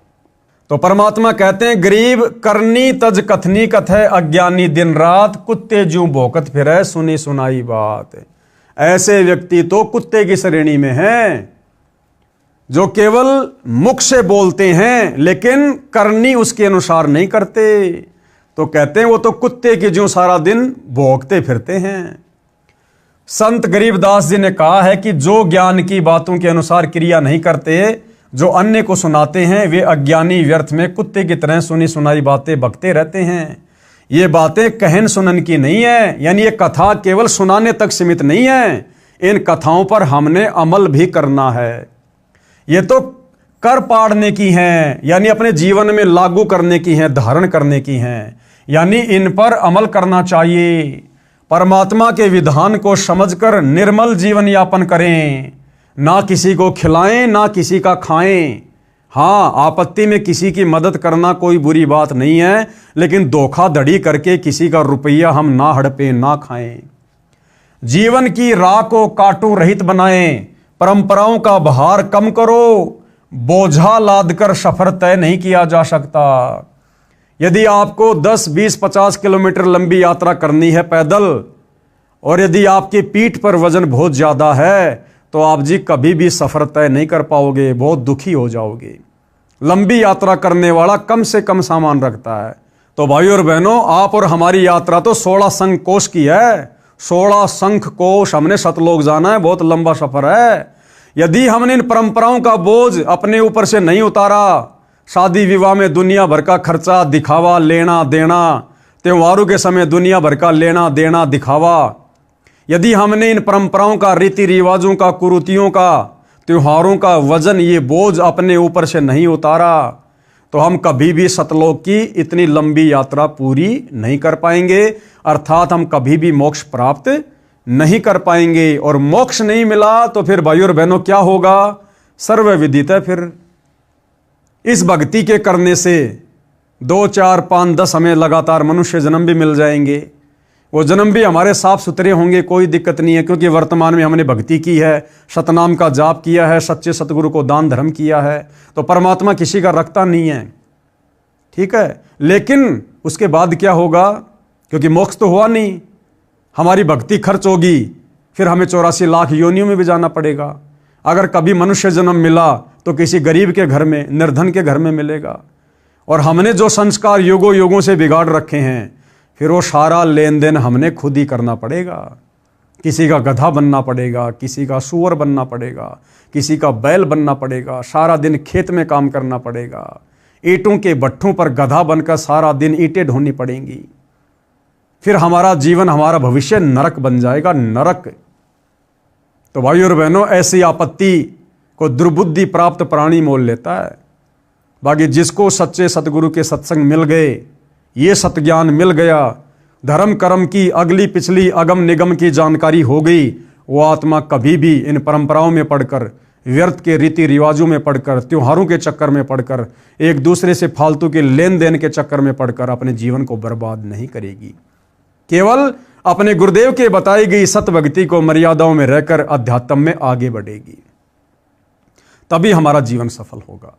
तो परमात्मा कहते हैं, गरीब करनी तज कथनी कथय, अज्ञानी दिन रात कुत्ते ज्यों भौंकत फिरै, सुनी सुनाई बात। ऐसे व्यक्ति तो कुत्ते की श्रेणी में हैं, जो केवल मुख से बोलते हैं लेकिन करनी उसके अनुसार नहीं करते। तो कहते हैं वो तो कुत्ते की ज्यों सारा दिन भौंकते फिरते हैं। संत गरीबदास जी ने कहा है कि जो ज्ञान की बातों के अनुसार क्रिया नहीं करते, जो अन्य को सुनाते हैं, वे अज्ञानी व्यर्थ में कुत्ते की तरह सुनी सुनाई बातें बकते रहते हैं। ये बातें कहन सुनन की नहीं है, यानी ये कथा केवल सुनाने तक सीमित नहीं है, इन कथाओं पर हमने अमल भी करना है। ये तो कर पाड़ने की हैं, यानी अपने जीवन में लागू करने की हैं, धारण करने की हैं, यानी इन पर अमल करना चाहिए। परमात्मा के विधान को समझकर निर्मल जीवन यापन करें, ना किसी को खिलाएं ना किसी का खाएं। हाँ, आपत्ति में किसी की मदद करना कोई बुरी बात नहीं है, लेकिन धोखाधड़ी करके किसी का रुपया हम ना हड़पें ना खाएं। जीवन की राह को काटू रहित बनाएं, परंपराओं का भार कम करो, बोझा लादकर सफर तय नहीं किया जा सकता। यदि आपको 10, 20, 50 किलोमीटर लंबी यात्रा करनी है पैदल, और यदि आपकी पीठ पर वजन बहुत ज़्यादा है, तो आप जी कभी भी सफ़र तय नहीं कर पाओगे, बहुत दुखी हो जाओगे। लंबी यात्रा करने वाला कम से कम सामान रखता है। तो भाई और बहनों, आप और हमारी यात्रा तो 16 शंख कोश की है। 16 शंख कोश हमने सतलोक जाना है, बहुत लंबा सफ़र है। यदि हमने इन परंपराओं का बोझ अपने ऊपर से नहीं उतारा, शादी विवाह में दुनिया भर का खर्चा, दिखावा, लेना देना, त्योहारों के समय दुनिया भर का लेना देना, दिखावा, यदि हमने इन परंपराओं का, रीति रिवाजों का, कुरीतियों का, त्योहारों का वजन, ये बोझ अपने ऊपर से नहीं उतारा, तो हम कभी भी सतलोक की इतनी लंबी यात्रा पूरी नहीं कर पाएंगे। अर्थात हम कभी भी मोक्ष प्राप्त नहीं कर पाएंगे। और मोक्ष नहीं मिला तो फिर भाई और बहनों क्या होगा? सर्व विदित है। फिर इस भक्ति के करने से 2, 4, 5, 10 हमें लगातार मनुष्य जन्म भी मिल जाएंगे। वो जन्म भी हमारे साफ सुथरे होंगे, कोई दिक्कत नहीं है, क्योंकि वर्तमान में हमने भक्ति की है, सतनाम का जाप किया है, सच्चे सतगुरु को दान धर्म किया है, तो परमात्मा किसी का रखता नहीं है, ठीक है। लेकिन उसके बाद क्या होगा, क्योंकि मोक्ष तो हुआ नहीं, हमारी भक्ति खर्च होगी, फिर हमें 84 लाख योनियों में भी जाना पड़ेगा। अगर कभी मनुष्य जन्म मिला तो किसी गरीब के घर में, निर्धन के घर में मिलेगा। और हमने जो संस्कार युगों युगों से बिगाड़ रखे हैं, फिर वो सारा लेन देन हमने खुद ही करना पड़ेगा। किसी का गधा बनना पड़ेगा, किसी का सूअर बनना पड़ेगा, किसी का बैल बनना पड़ेगा, सारा दिन खेत में काम करना पड़ेगा, ईंटों के भट्ठों पर गधा बनकर सारा दिन ईंटें ढोनी पड़ेंगी। फिर हमारा जीवन, हमारा भविष्य नरक बन जाएगा, नरक। तो भाइयों और बहनों, ऐसी आपत्ति को दुर्बुद्धि प्राप्त प्राणी मोल लेता है। बाकी जिसको सच्चे सतगुरु के सत्संग मिल गए, ये सतज्ञान मिल गया, धर्म कर्म की अगली पिछली अगम निगम की जानकारी हो गई, वो आत्मा कभी भी इन परंपराओं में पढ़कर, व्यर्थ के रीति रिवाजों में पढ़कर, त्योहारों के चक्कर में पढ़कर, एक दूसरे से फालतू के लेन देन के चक्कर में पढ़कर अपने जीवन को बर्बाद नहीं करेगी। केवल अपने गुरुदेव के बताई गई सत भक्ति को मर्यादाओं में रहकर अध्यात्म में आगे बढ़ेगी, तभी हमारा जीवन सफल होगा।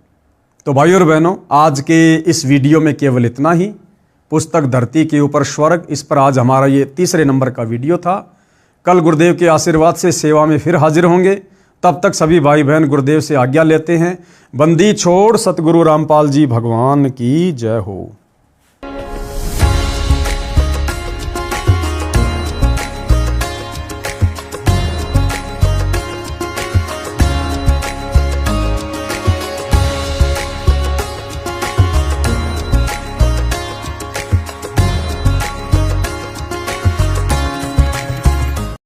तो भाइयों और बहनों, आज के इस वीडियो में केवल इतना ही। पुस्तक धरती के ऊपर स्वर्ग, इस पर आज हमारा ये 3रे नंबर का वीडियो था। कल गुरुदेव के आशीर्वाद से सेवा में फिर हाजिर होंगे। तब तक सभी भाई बहन गुरुदेव से आज्ञा लेते हैं। बंदी छोड़ सतगुरु रामपाल जी भगवान की जय हो।